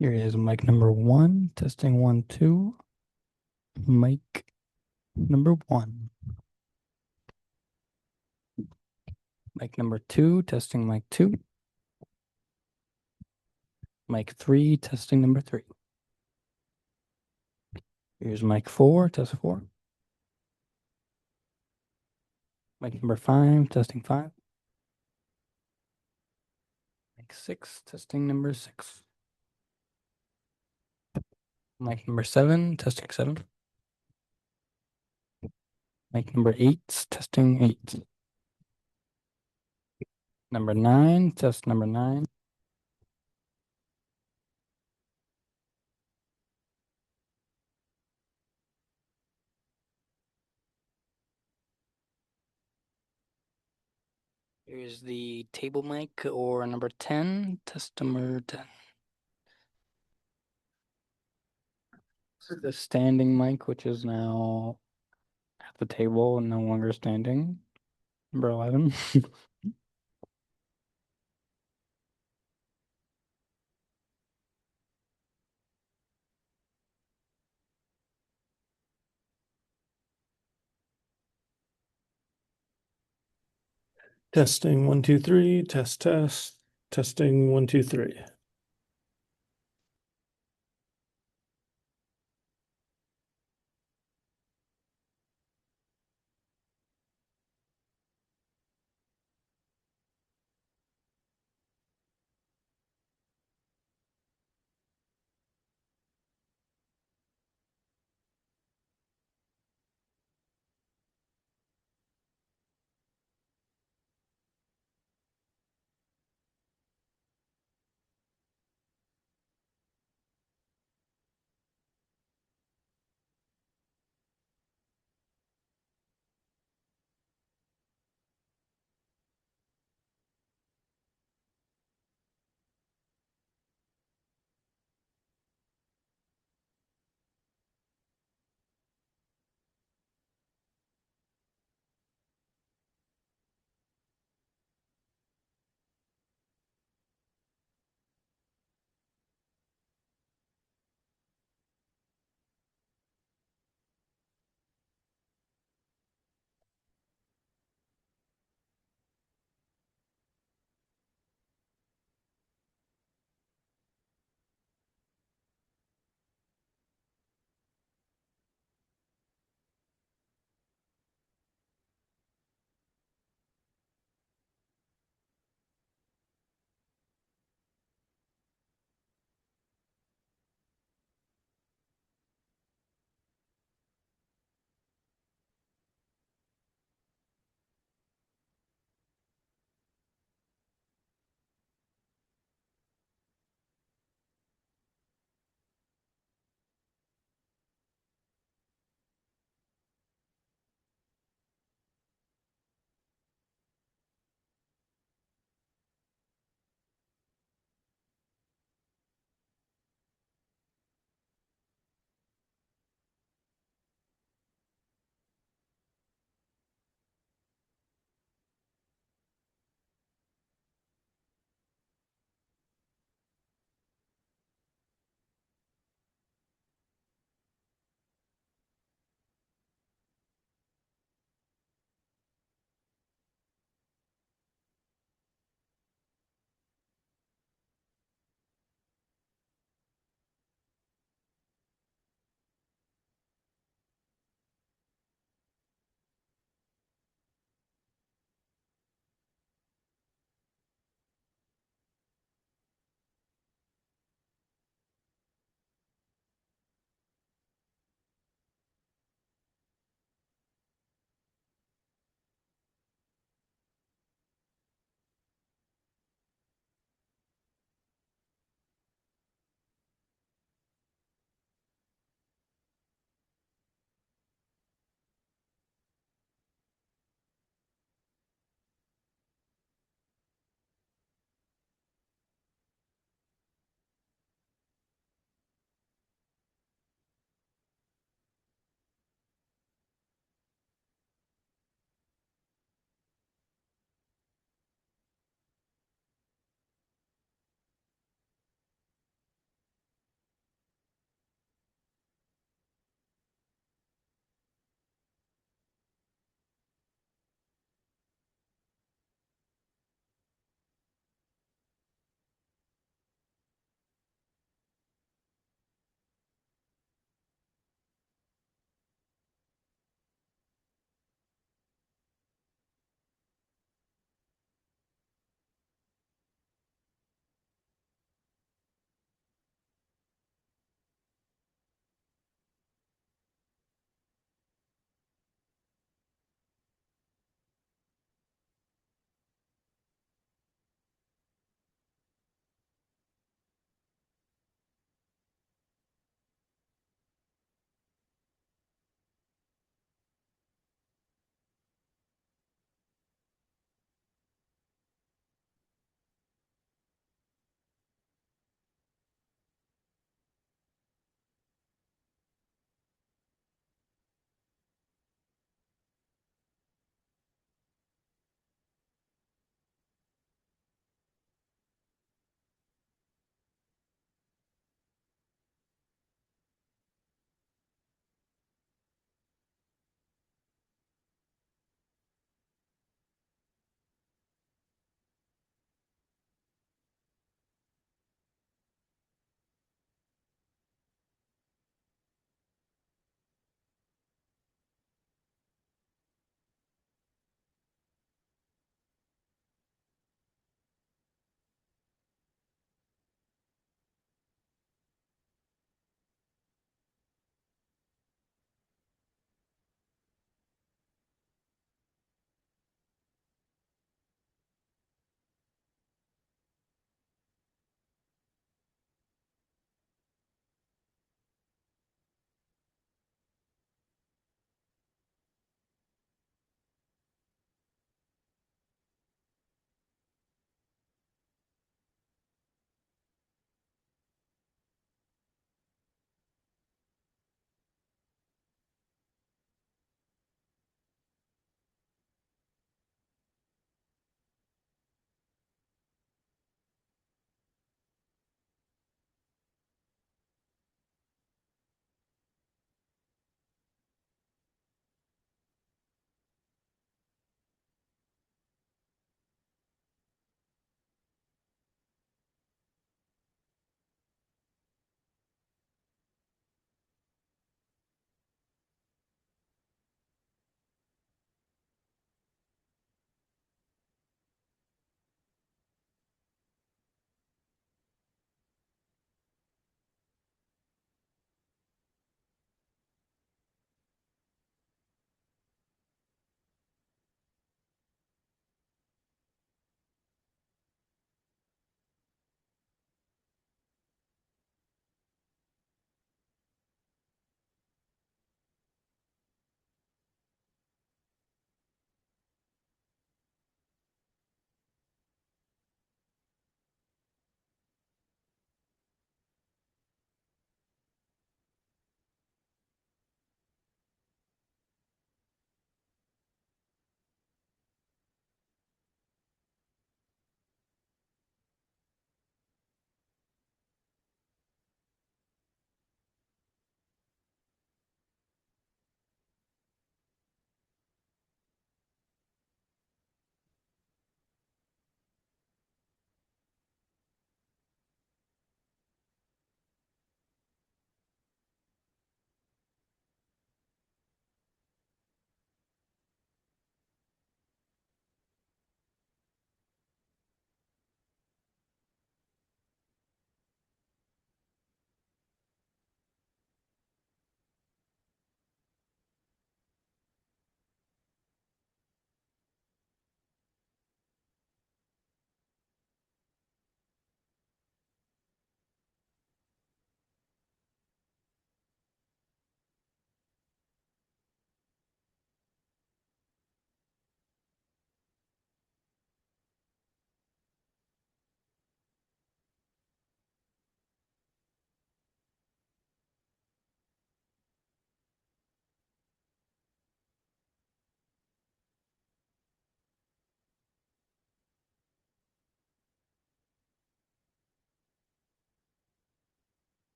Here is mic number 1, testing 1, 2. Mic number 1. Mic number 2, testing mic 2. Mic 3, testing number 3. Here's mic 4, test 4. Mic number 5, testing 5. Mic 6, testing number 6. Mic number 7, testing 7. Mic number 8, testing 8. Number 9, test number 9. Here's the table mic or number 10, test number 10. This is the standing mic, which is now at the table and no longer standing. Number 11. Testing 1, 2, 3. Test. Testing 1, 2, 3.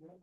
Hi.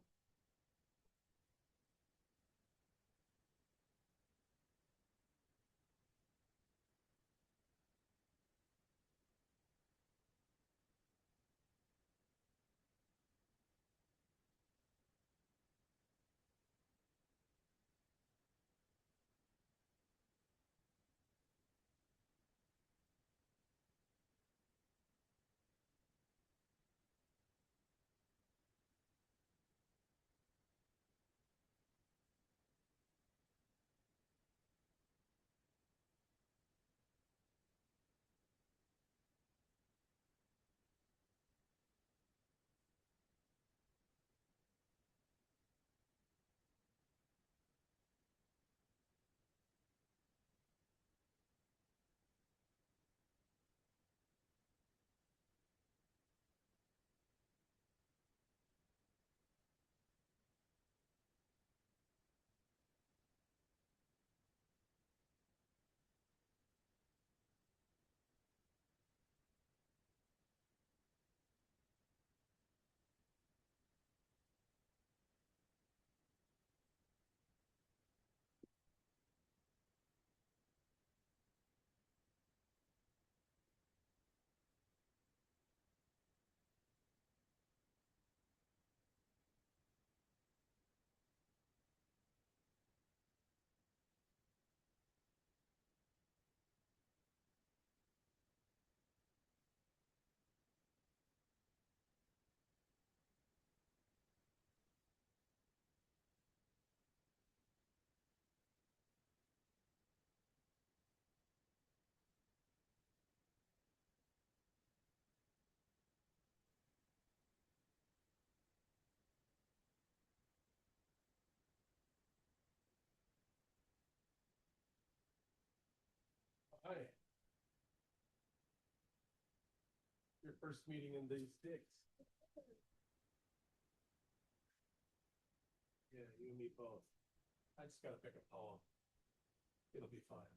Your first meeting in these sticks. Yeah, you and me both. I just gotta pick a poem. It'll be fine.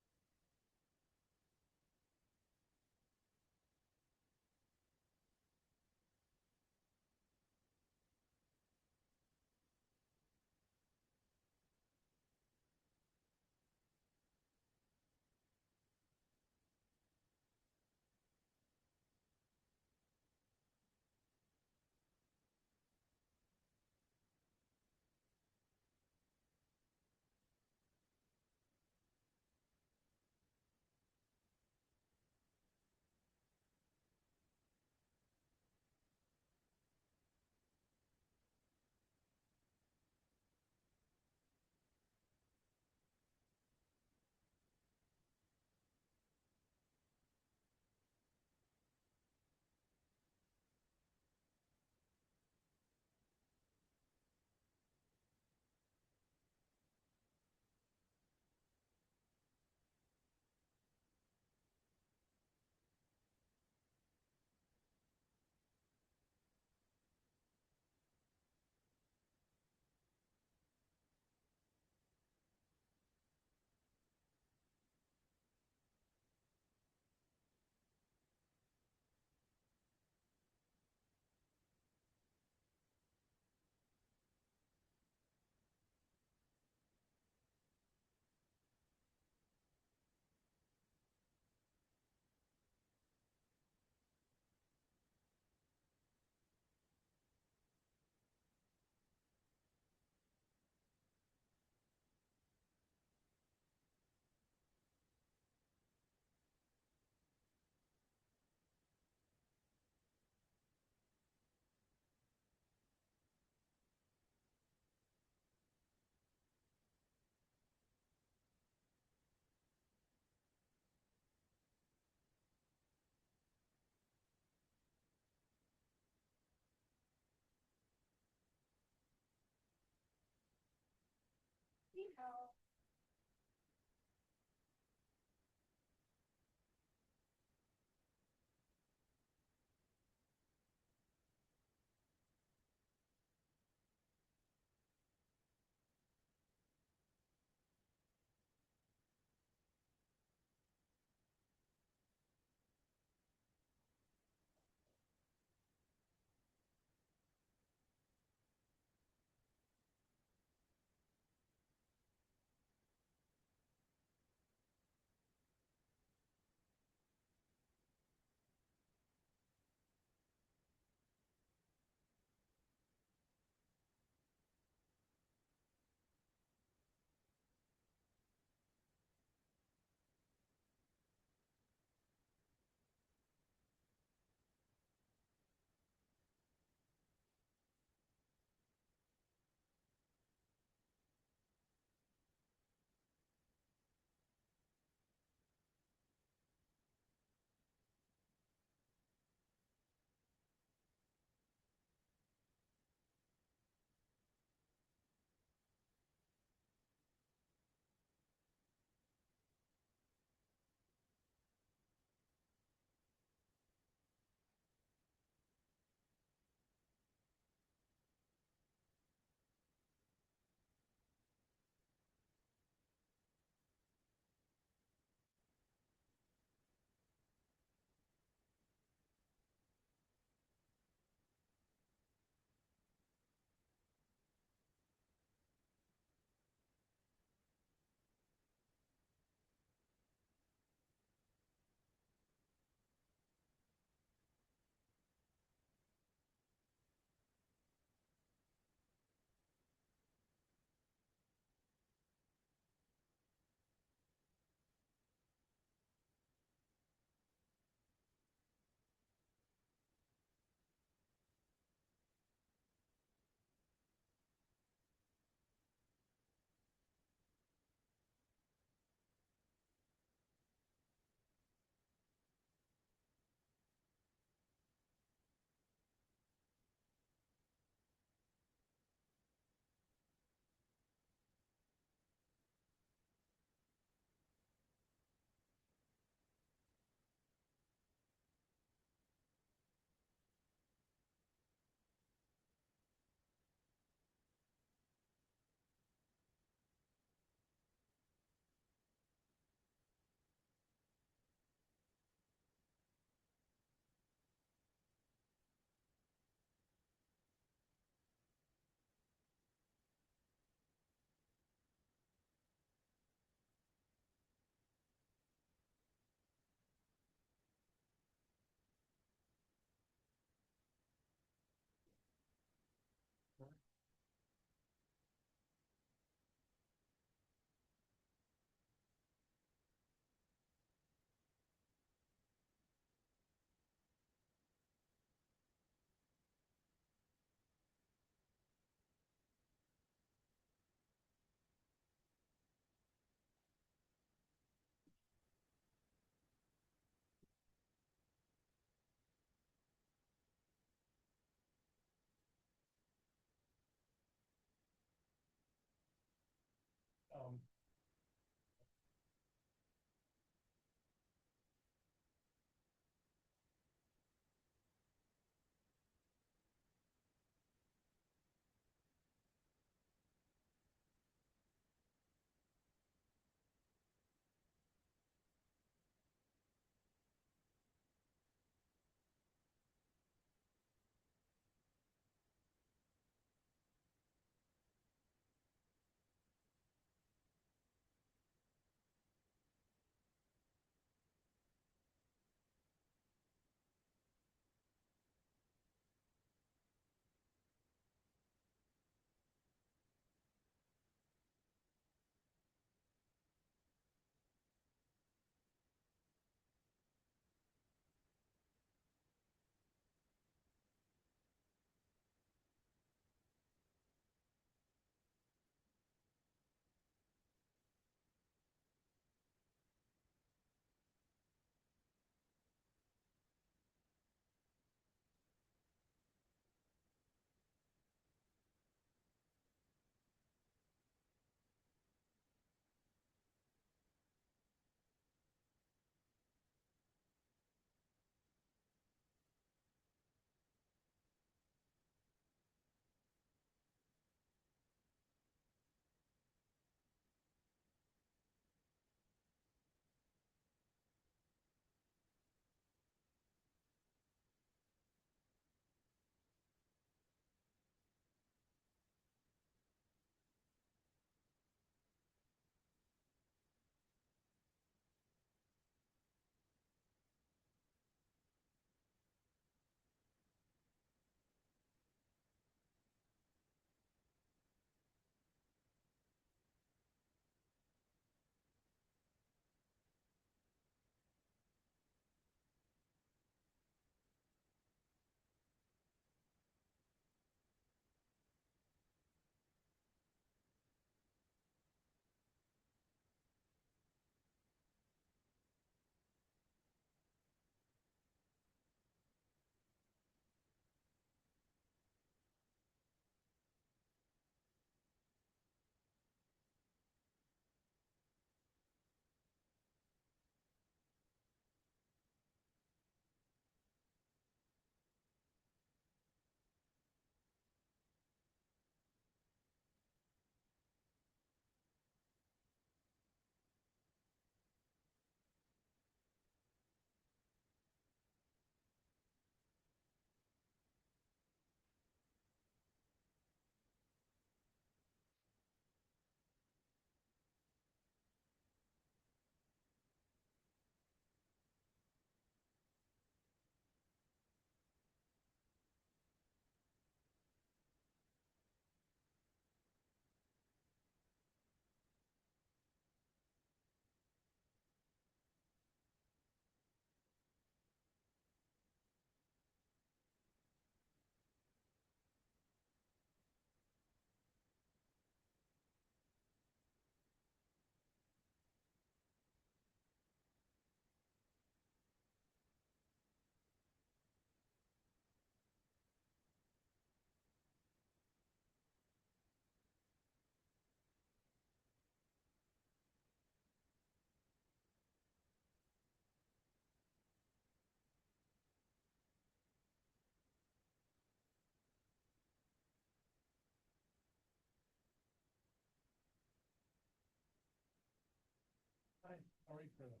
Sorry for that.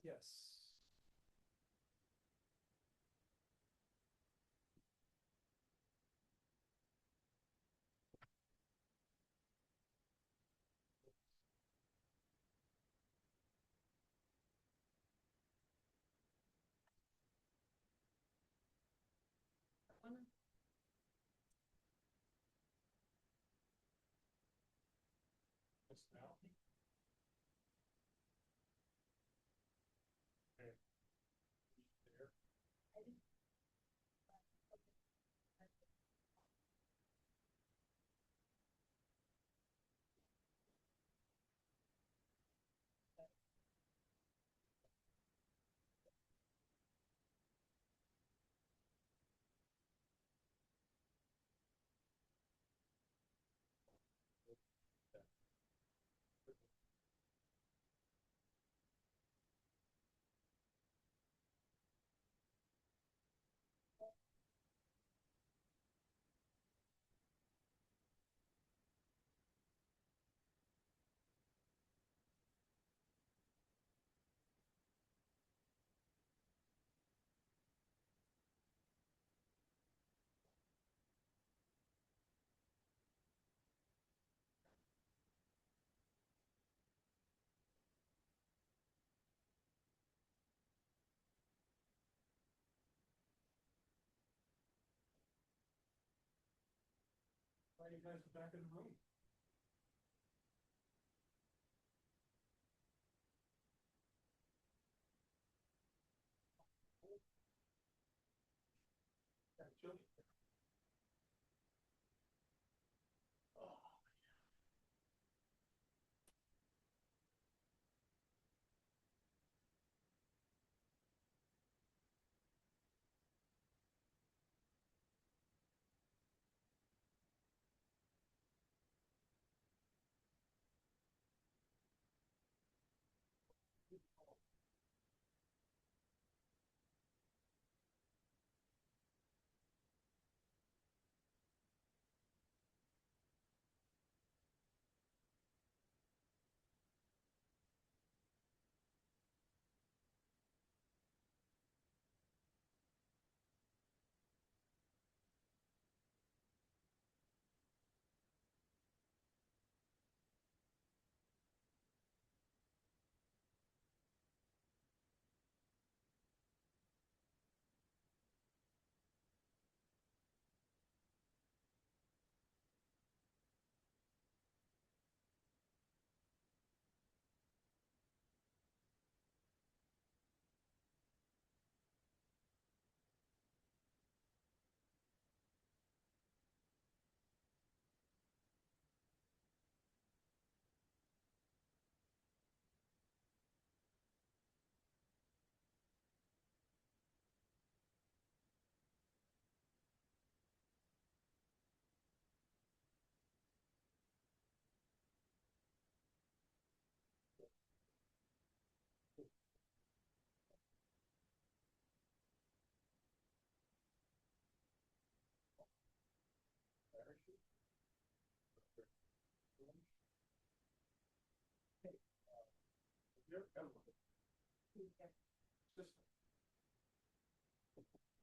Yes. Just now. Okay. There. Why are you guys back in the room?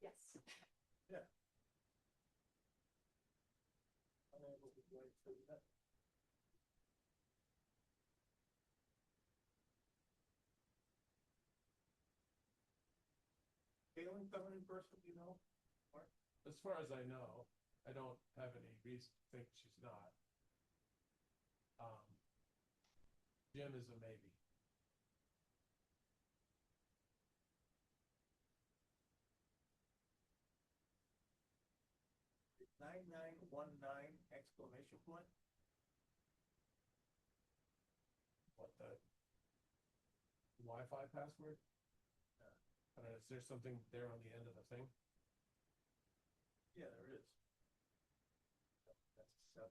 Yes. Yeah. Failing someone in person, you know? Mark? As far as I know, I don't have any reason to think she's not. Jim is a maybe. $9919 exclamation point. What the Wi-Fi password? Is there something there on the end of the thing? Yeah, there is. That's a 7.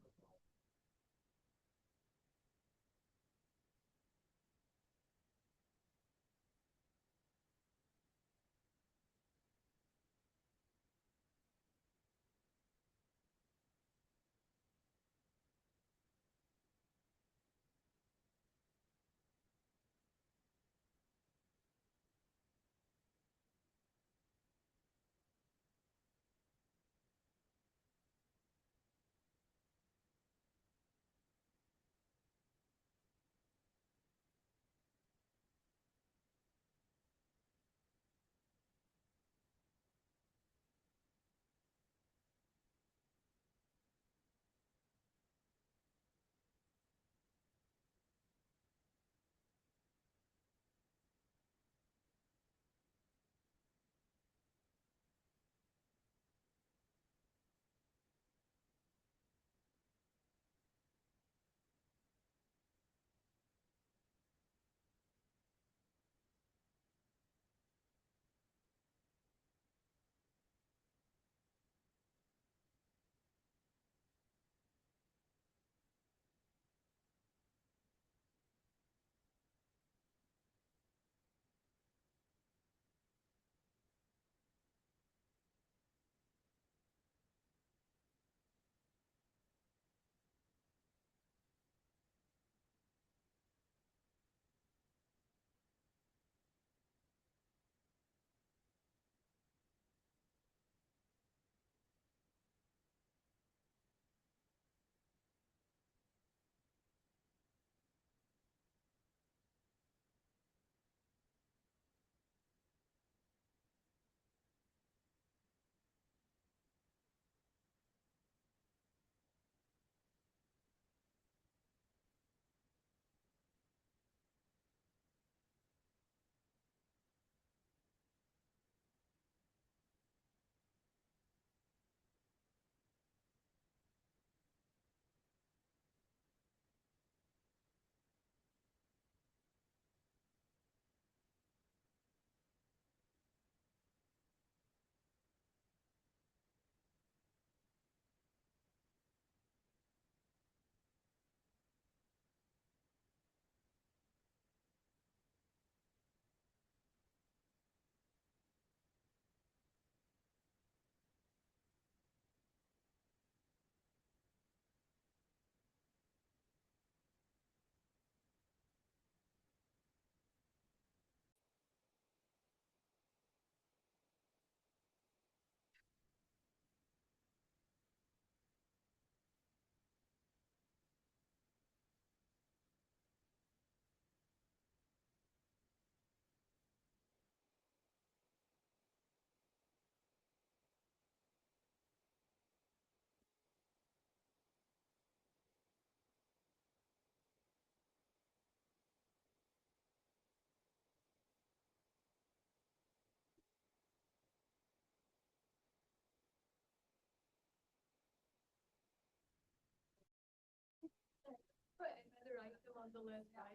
the list, guys.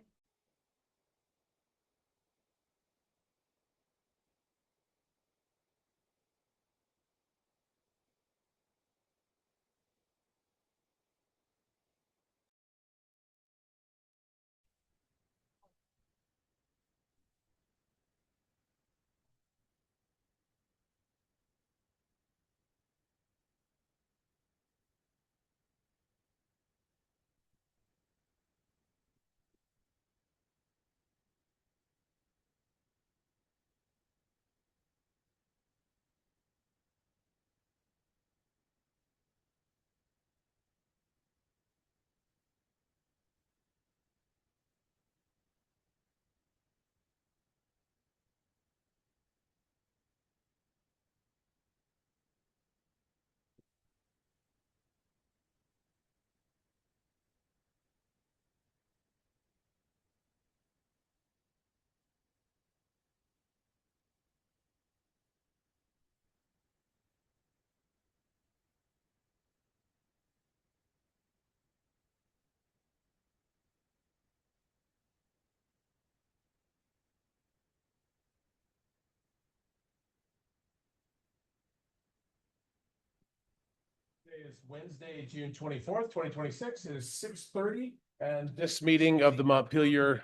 Today is Wednesday, June 24th, 2026. It is 6:30, and this meeting of the Montpelier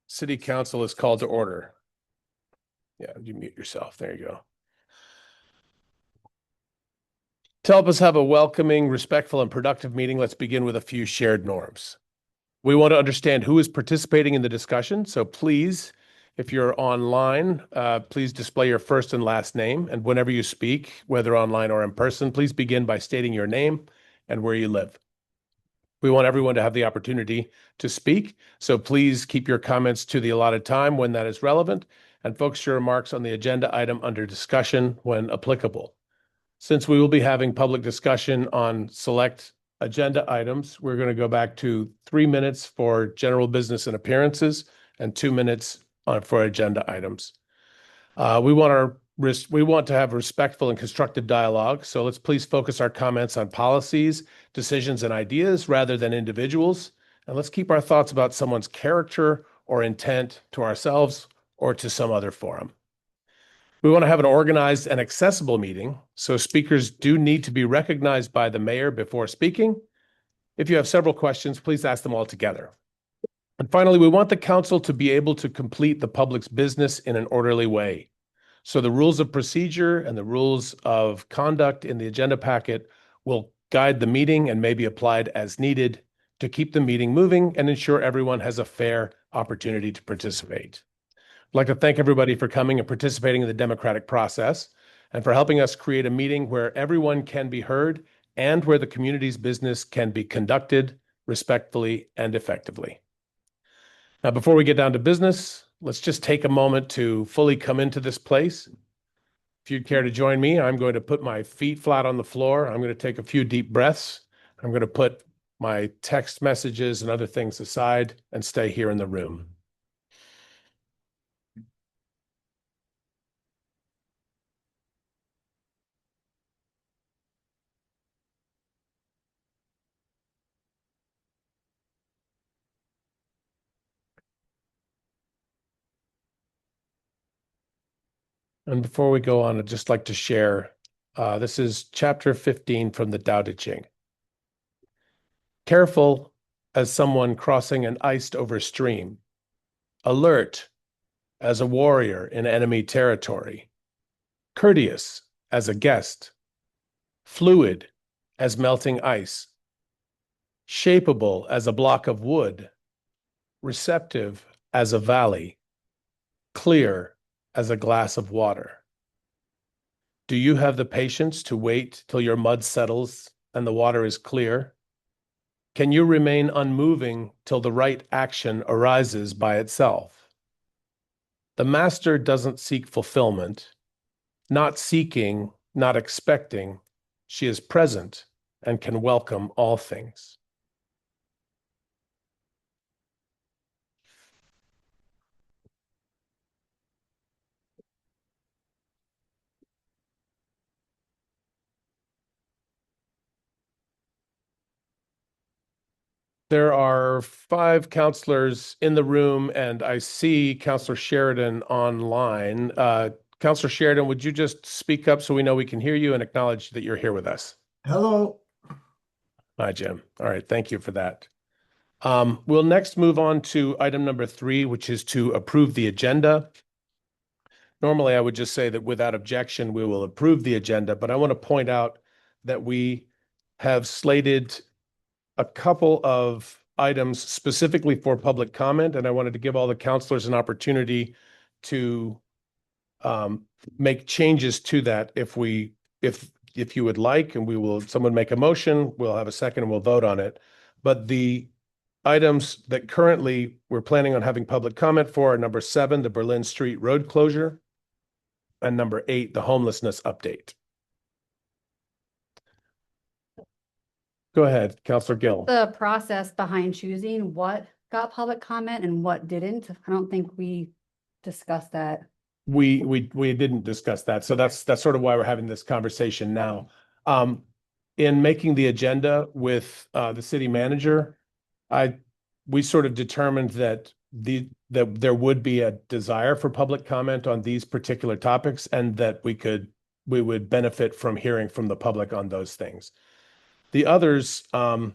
City Council is called to order. Yeah, you mute yourself. There you go. To help us have a welcoming, respectful, and productive meeting, let's begin with a few shared norms. We want to understand who is participating in the discussion, so please, if you're online, please display your first and last name, and whenever you speak, whether online or in person, please begin by stating your name and where you live. We want everyone to have the opportunity to speak, so please keep your comments to the allotted time when that is relevant, and focus your remarks on the agenda item under discussion when applicable. Since we will be having public discussion on select agenda items, we're going to go back to 3 minutes for general business and appearances and 2 minutes for agenda items. We want to have respectful and constructive dialogue, so let's please focus our comments on policies, decisions, and ideas rather than individuals. And let's keep our thoughts about someone's character or intent to ourselves or to some other forum. We want to have an organized and accessible meeting, so speakers do need to be recognized by the mayor before speaking. If you have several questions, please ask them all together. And finally, we want the council to be able to complete the public's business in an orderly way. So the rules of procedure and the rules of conduct in the agenda packet will guide the meeting and may be applied as needed to keep the meeting moving and ensure everyone has a fair opportunity to participate. I'd like to thank everybody for coming and participating in the democratic process and for helping us create a meeting where everyone can be heard and where the community's business can be conducted respectfully and effectively. Now, before we get down to business, let's just take a moment to fully come into this place. If you'd care to join me, I'm going to put my feet flat on the floor. I'm going to take a few deep breaths. I'm going to put my text messages and other things aside and stay here in the room. And before we go on, I'd just like to share, this is chapter 15 from the Tao Te Ching. Careful as someone crossing an iced over stream, alert as a warrior in enemy territory, courteous as a guest, fluid as melting ice, shapeable as a block of wood, receptive as a valley, clear as a glass of water. Do you have the patience to wait till your mud settles and the water is clear? Can you remain unmoving till the right action arises by itself? The master doesn't seek fulfillment, not seeking, not expecting. She is present and can welcome all things. There are 5 counselors in the room, and I see Counselor Sheridan online. Counselor Sheridan, would you just speak up so we know we can hear you and acknowledge that you're here with us? Hello. Hi, Jim. All right, thank you for that. We'll next move on to item number 3, which is to approve the agenda. Normally, I would just say that without objection, we will approve the agenda, but I want to point out that we have slated a couple of items specifically for public comment, and I wanted to give all the counselors an opportunity to make changes to that if you would like, and someone make a motion, we'll have a second and we'll vote on it. But the items that currently we're planning on having public comment for are number 7, the Berlin Street road closure, and number 8, the homelessness update. Go ahead, Counselor Gill. The process behind choosing what got public comment and what didn't, I don't think we discussed that. We didn't discuss that, so that's sort of why we're having this conversation now. In making the agenda with the city manager, we sort of determined that there would be a desire for public comment on these particular topics, and that we would benefit from hearing from the public on those things. The others, I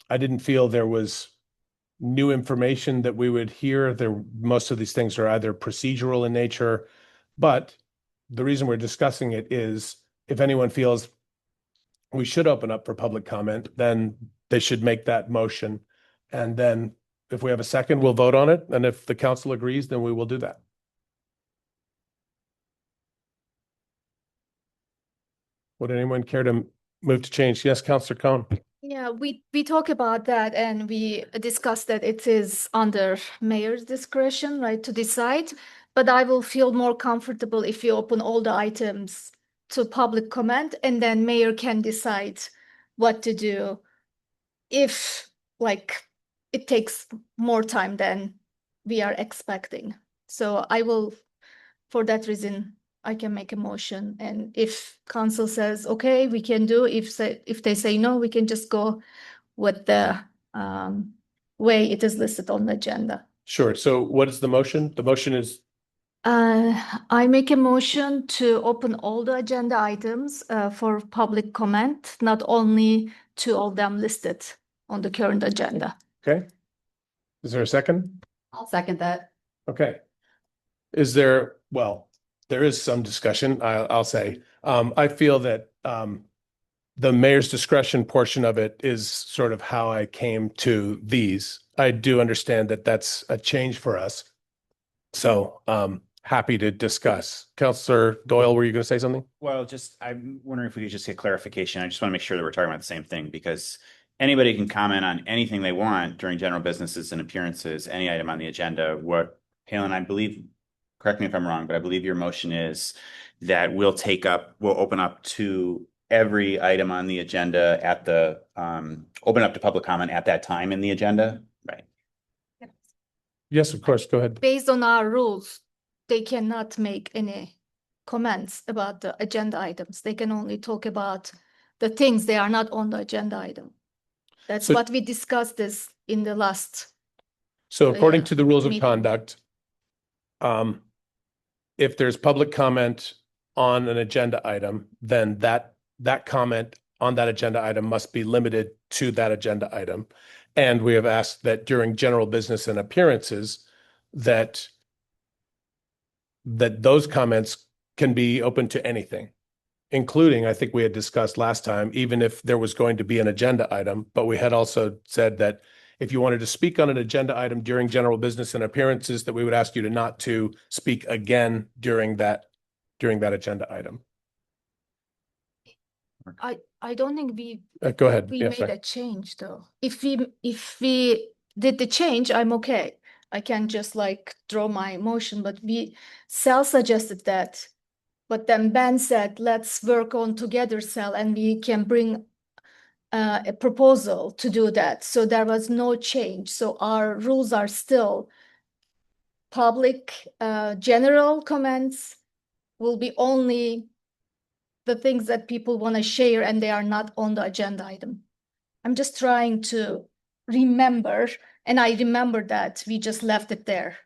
didn't feel there was new information that we would hear. Most of these things are either procedural in nature, but the reason we're discussing it is if anyone feels we should open up for public comment, then they should make that motion. And then if we have a second, we'll vote on it. And if the council agrees, then we will do that. Would anyone care to move to change? Yes, Councillor Cohn. Yeah, we talk about that and we discussed that it is under mayor's discretion, right, to decide. But I will feel more comfortable if you open all the items to public comment and then mayor can decide what to do if like it takes more time than we are expecting. So I will, for that reason, I can make a motion, and if council says, okay, we can do, if they say no, we can just go with the way it is listed on the agenda. Sure. So what is the motion? The motion is, I make a motion to open all the agenda items for public comment, not only 2 of them listed on the current agenda. okay. Is there a second? I'll second that. Okay. There is some discussion, I'll say. I feel that the mayor's discretion portion of it is sort of how I came to these. I do understand that that's a change for us. So happy to discuss. Councillor Doyle, were you going to say something? Well, I'm wondering if we could just get clarification. I just want to make sure that we're talking about the same thing, because anybody can comment on anything they want during general businesses and appearances, any item on the agenda. What Halen, I believe, correct me if I'm wrong, but I believe your motion is that we'll open up to every item on the agenda at the, open up to public comment at that time in the agenda, right? Yes, of course. Go ahead. Based on our rules, they cannot make any comments about the agenda items. They can only talk about the things they are not on the agenda item. That's So- what we discussed this in the last. So according Yeah, to the rules of meeting. conduct, if there's public comment on an agenda item, then that comment on that agenda item must be limited to that agenda item. And we have asked that during general business and appearances, that those comments can be open to anything, including, I think we had discussed last time, even if there was going to be an agenda item, but we had also said that if you wanted to speak on an agenda item during general business and appearances, that we would ask you to not to speak again during that agenda item. I don't think we Go ahead. we Yeah, made sorry. a change though. If we did the change, I'm okay. I can just like draw my motion, but Sal suggested that. But then Ben said, let's work on together, Sal, and we can bring a proposal to do that. So there was no change. So our rules are still public, general comments will be only the things that people want to share and they are not on the agenda item. I'm just trying to remember, and I remember that we just left it there.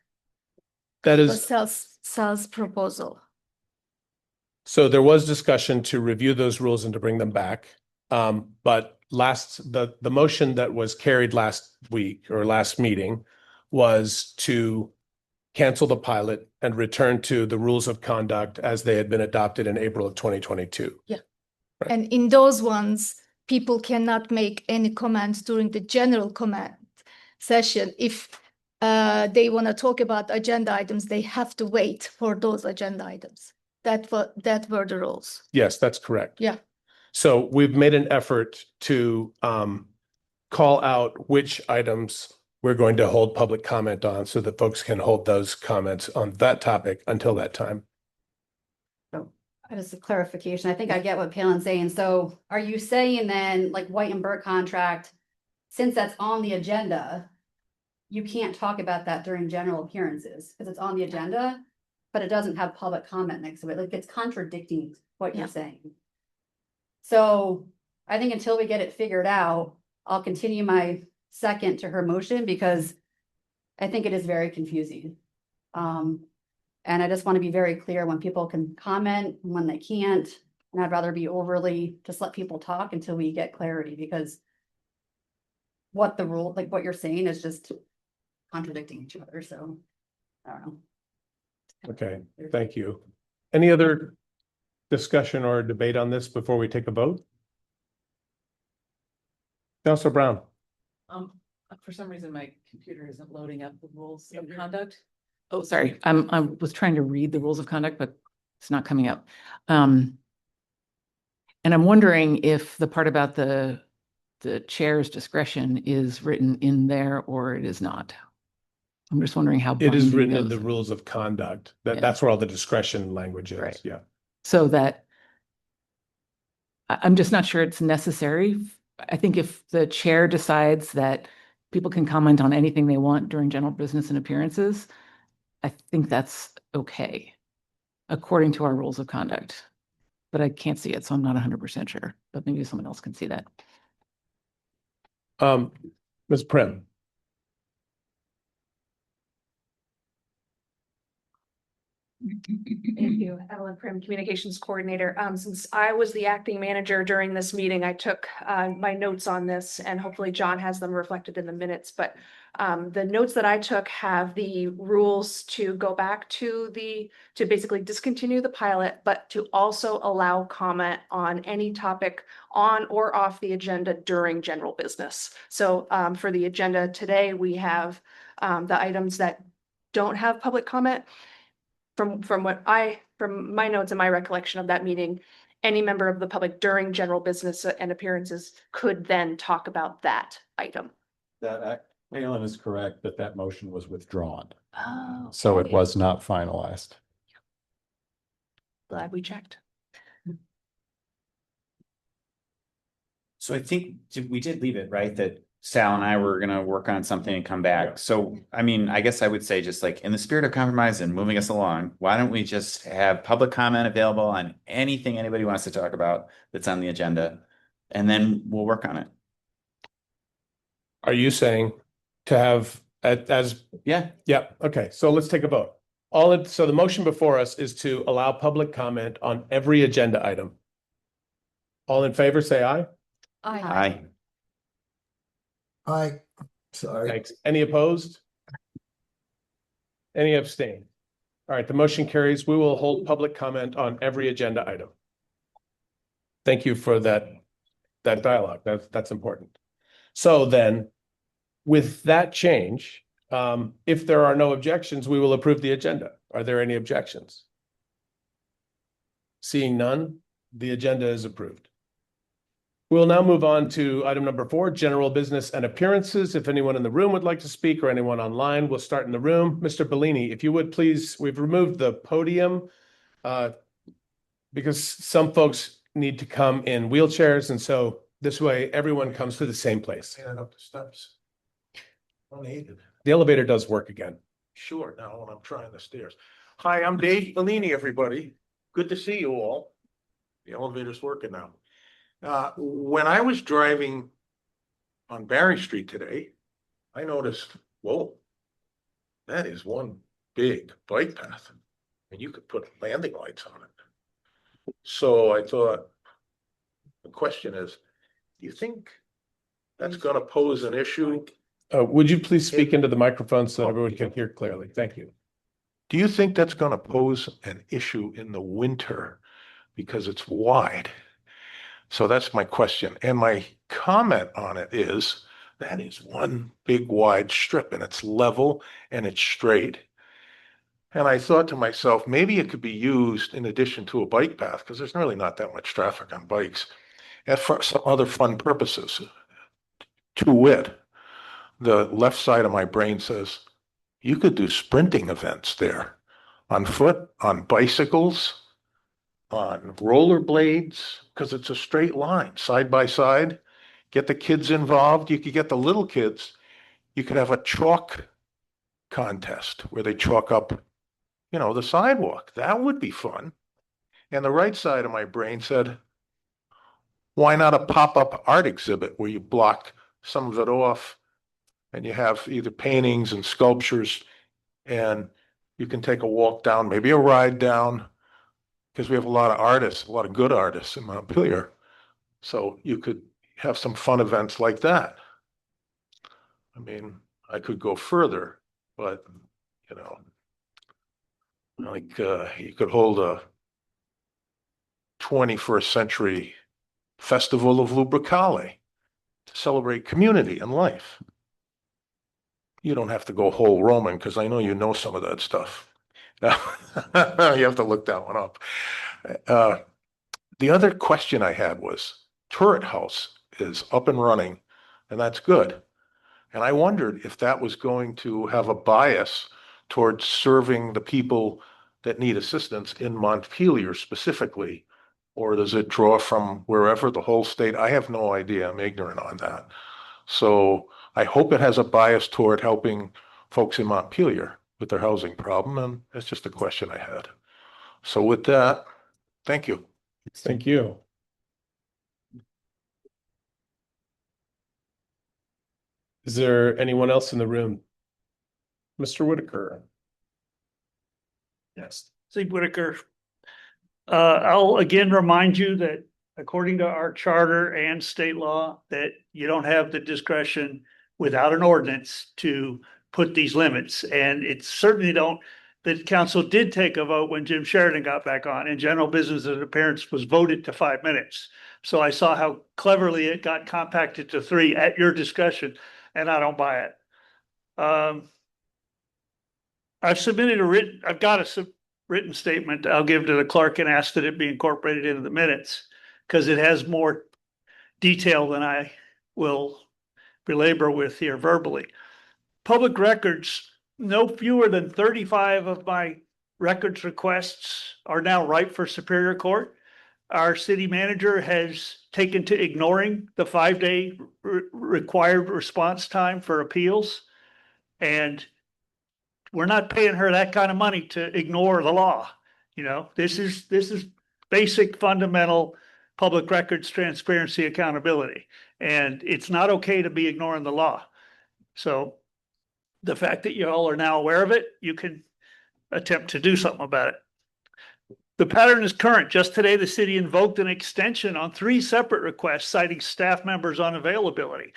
That The is, sales proposal. so there was discussion to review those rules and to bring them back. But the motion that was carried last week or last meeting was to cancel the pilot and return to the rules of conduct as they had been adopted in April of 2022. And in those ones, people cannot make any comments during the general comment session. If they want to talk about agenda items, they have to wait for those agenda items. That were the rules. Yes, that's correct. Yeah. So we've made an effort to call out which items we're going to hold public comment on so that folks can hold those comments on that topic until that time. Just a clarification. I think I get what Palin's saying. So are you saying then, like White and Burke contract, since that's on the agenda, you can't talk about that during general appearances because it's on the agenda, but it doesn't have public comment next to it? Like, it's contradicting what you're Yeah. saying. So I think until we get it figured out, I'll continue my second to her motion because I think it is very confusing. And I just want to be very clear when people can comment, and when they can't. And I'd rather be overly, just let people talk until we get clarity, because what the rule, like what you're saying is just contradicting each other. So I don't know. Okay, thank you. Any other discussion or debate on this before we take a vote? Councilor Brown. For some reason, my computer isn't loading up the rules of conduct. Oh, sorry. I was trying to read the rules of conduct, but it's not coming up. And I'm wondering if the part about the chair's discretion is written in there or it is not. I'm just wondering how. It is binding written in those- the rules of conduct. Yeah. That's where all the discretion language is. Right. Yeah. So that I'm just not sure it's necessary. I think if the chair decides that people can comment on anything they want during general business and appearances, I think that's okay, according to our rules of conduct. But I can't see it, so I'm not 100% sure, but maybe someone else can see that. Ms. Prim. Thank you, Evelyn Prim, Communications Coordinator. Since I was the acting manager during this meeting, I took my notes on this, and hopefully John has them reflected in the minutes. But the notes that I took have the rules to go back to basically discontinue the pilot, but to also allow comment on any topic on or off the agenda during general business. So for the agenda today, we have the items that don't have public comment. From my notes and my recollection of that meeting, any member of the public during general business and appearances could then talk about that item. Palin is correct that that motion was withdrawn, Oh, so it okay. was not finalized. Glad we checked. So I think we did leave it, right? That Sal and I were gonna work on something and come back. Yeah. So, I mean, I guess I would say just like in the spirit of compromise and moving us along, why don't we just have public comment available on anything anybody wants to talk about that's on the agenda? And then we'll work on it. Are you saying to have as Yeah, yeah, okay, so let's take a vote. So the motion before us is to allow public comment on every agenda item. All in favor, say aye. aye. Hi, sorry. Thanks. Any opposed? Any abstain? All right, the motion carries. We will hold public comment on every agenda item. Thank you for that dialogue. That's important. So then, with that change, if there are no objections, we will approve the agenda. Are there any objections? Seeing none, the agenda is approved. We'll now move on to item number 4, general business and appearances. If anyone in the room would like to speak or anyone online, we'll start in the room. Mr. Bellini, if you would please, we've removed the podium because some folks need to come in wheelchairs. And so this way, everyone comes to the same place. Standing up the steps. Don't need it. The elevator does work again. Sure, now when I'm trying the stairs. Hi, I'm Dave Bellini, everybody. Good to see you all. The elevator's working now. When I was driving on Barry Street today, I noticed, whoa, that is one big bike path. And you could put landing lights on it. So I thought, the question is, do you think that's gonna pose an issue? Would you please speak into the microphone so that everyone can hear clearly? Thank you. Do you think that's gonna pose an issue in the winter because it's wide? So that's my question. And my comment on it is, that is one big wide strip and it's level and it's straight. And I thought to myself, maybe it could be used in addition to a bike path, because there's really not that much traffic on bikes, and for some other fun purposes. To wit, the left side of my brain says, you could do sprinting events there on foot, on bicycles, on rollerblades, because it's a straight line, side by side. Get the kids involved. You could get the little kids. You could have a chalk contest where they chalk up, the sidewalk. That would be fun. And the right side of my brain said, why not a pop-up art exhibit where you block some of it off and you have either paintings and sculptures and you can take a walk down, maybe a ride down, because we have a lot of artists, a lot of good artists in Montpelier. So you could have some fun events like that. I mean, I could go further, but, you could hold a 21st century festival of Lubricale to celebrate community and life. You don't have to go whole Roman, because I know you know some of that stuff. You have to look that one up. The other question I had was, Turret House is up and running, and that's good. And I wondered if that was going to have a bias towards serving the people that need assistance in Montpelier specifically, or does it draw from wherever, the whole state? I have no idea. I'm ignorant on that. So I hope it has a bias toward helping folks in Montpelier with their housing problem, and that's just a question I had. So with that, thank you. Thank you. Is there anyone else in the room? Mr. Whitaker. Yes, Steve Whitaker. I'll again remind you that according to our charter and state law, that you don't have the discretion without an ordinance to put these limits. And it certainly don't, the council did take a vote when Jim Sheridan got back on, and general business and appearance was voted to 5 minutes. So I saw how cleverly it got compacted to 3 at your discussion, and I don't buy it. I've submitted I've got a written statement I'll give to the clerk and ask that it be incorporated into the minutes, because it has more detail than I will belabor with here verbally. Public records, no fewer than 35 of my records requests are now ripe for Superior Court. Our city manager has taken to ignoring the 5-day required response time for appeals. And we're not paying her that kind of money to ignore the law. This is basic fundamental public records transparency accountability, and it's not okay to be ignoring the law. So the fact that you all are now aware of it, you can attempt to do something about it. The pattern is current. Just today, the city invoked an extension on 3 separate requests citing staff members' unavailability.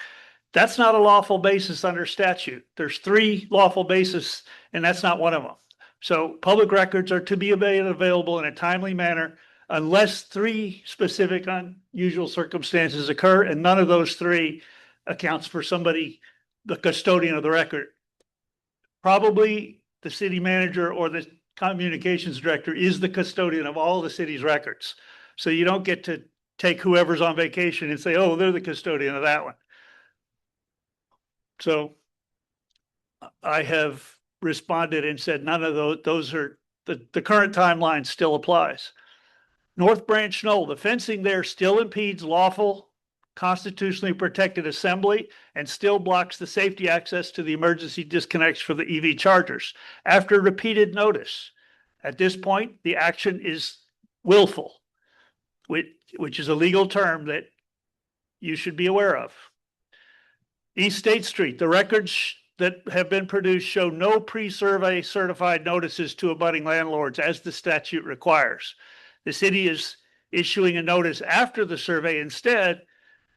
That's not a lawful basis under statute. There's 3 lawful bases, and that's not one of them. So public records are to be made available in a timely manner unless 3 specific unusual circumstances occur, and none of those 3 accounts for somebody, the custodian of the record. Probably the city manager or the communications director is the custodian of all the city's records. So you don't get to take whoever's on vacation and say, oh, they're the custodian of that one. So I have responded and said none of those are, the current timeline still applies. North Branch Knoll, the fencing there still impedes lawful, constitutionally protected assembly and still blocks the safety access to the emergency disconnects for the EV chargers after repeated notice. At this point, the action is willful, which is a legal term that you should be aware of. East State Street, the records that have been produced show no pre-survey certified notices to abutting landlords as the statute requires. The city is issuing a notice after the survey instead,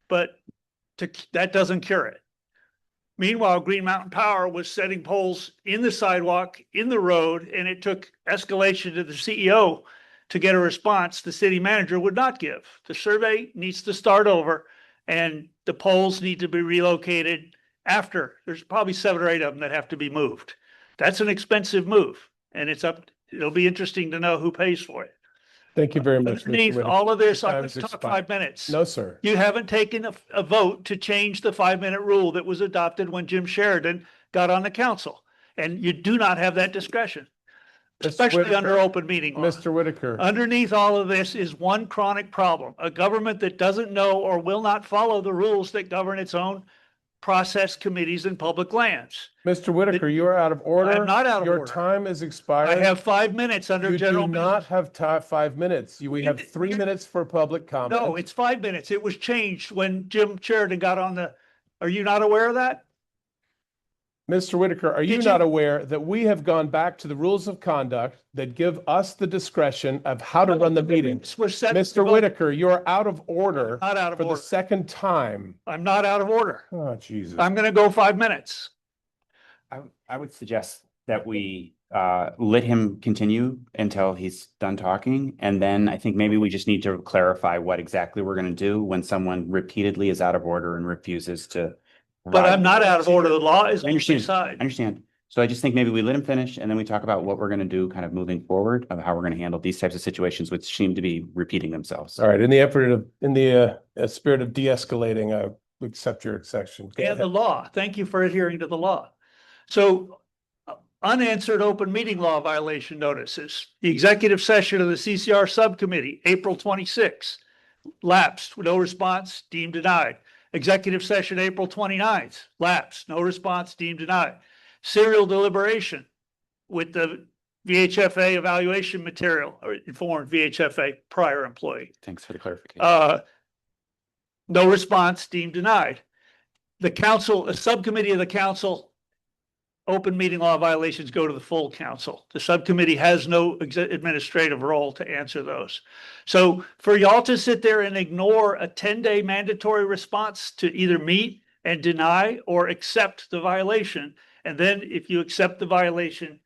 but that doesn't cure it. Meanwhile, Green Mountain Power was setting poles in the sidewalk, in the road, and it took escalation to the CEO to get a response the city manager would not give. The survey needs to start over and the poles need to be relocated after. There's probably 7 or 8 of them that have to be moved. That's an expensive move, and it'll be interesting to know who pays for it. Thank you very much, Mr. Underneath Whitaker. all of this, Your I'm time going to has talk expired. 5 minutes. No, sir. You haven't taken a vote to change the 5-minute rule that was adopted when Jim Sheridan got on the council. And you do not have that discretion, Mr. especially Whitaker, under open meeting law. Mr. Whitaker, Underneath all of this is one chronic problem, a government that doesn't know or will not follow the rules that govern its own process committees and public lands. Mr. Whitaker, you are out of order. I'm not out of Your order. time is expired. I have 5 minutes under You general do business. not have 5 minutes. We have 3 minutes for public comment. No, it's 5 minutes. It was changed when Jim Sheridan got on are you not aware of that? Mr. Whitaker, are you Did not you- aware that we have gone back to the rules of conduct that give us the discretion of how to run the meeting? This was set. Mr. Whitaker, you are out of order Not out of for the order. second time. I'm not out of order. Oh, Jesus. I'm going to go 5 minutes. I would suggest that we let him continue until he's done talking. And then I think maybe we just need to clarify what exactly we're going to do when someone repeatedly is out of order and refuses to. But I'm not out of order. The law is I on my understand. I side. understand. So I just think maybe we let him finish and then we talk about what we're going to do kind of moving forward of how we're going to handle these types of situations, which seem to be repeating themselves. All right, in the spirit of de-escalating, I accept your exception. Go And the ahead. law. Thank you for adhering to the law. So unanswered open meeting law violation notices. The executive session of the CCR subcommittee, April 26th, lapsed, no response, deemed denied. Executive session, April 29th, lapsed, no response, deemed denied. Serial deliberation with the VHFA evaluation material or informed VHFA prior employee. Thanks for the clarification. No response, deemed denied. The council, a subcommittee of the council, open meeting law violations go to the full council. The subcommittee has no administrative role to answer those. So for y'all to sit there and ignore a 10-day mandatory response to either meet and deny or accept the violation, and then if you accept the violation,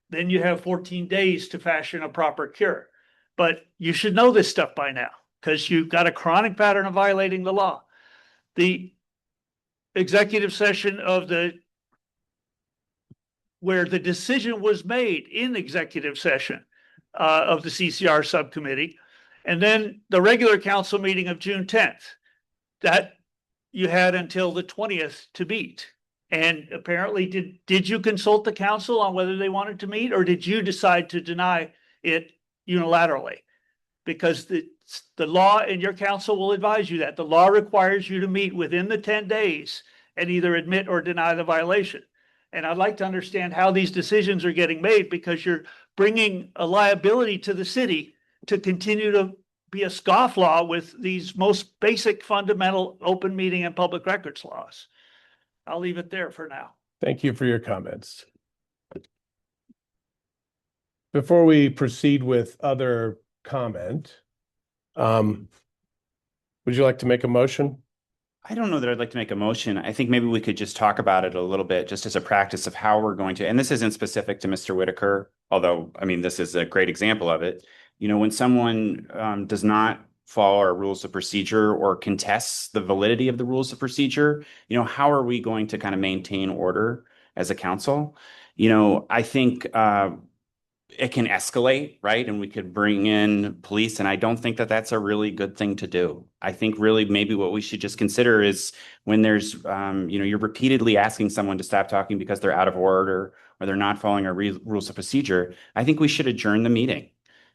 then you have 14 days to fashion a proper cure. But you should know this stuff by now because you've got a chronic pattern of violating the law. The executive session where the decision was made in executive session of the CCR subcommittee, and then the regular council meeting of June 10th, that you had until the 20th to meet. And apparently, did you consult the council on whether they wanted to meet, or did you decide to deny it unilaterally? Because the law and your council will advise you that the law requires you to meet within the 10 days and either admit or deny the violation. And I'd like to understand how these decisions are getting made because you're bringing a liability to the city to continue to be a scofflaw with these most basic fundamental open meeting and public records laws. I'll leave it there for now. Thank you for your comments. Before we proceed with other comment, would you like to make a motion? I don't know that I'd like to make a motion. I think maybe we could just talk about it a little bit, just as a practice of how we're going to, and this isn't specific to Mr. Whitaker, although, I mean, this is a great example of it. You know, when someone does not follow our rules of procedure or contests the validity of the rules of procedure, you know, how are we going to kind of maintain order as a council? You know, I think it can escalate, right? And we could bring in police. And I don't think that that's a really good thing to do. I think really maybe what we should just consider is when there's, you know, you're repeatedly asking someone to stop talking because they're out of order or they're not following our rules of procedure. I think we should adjourn the meeting,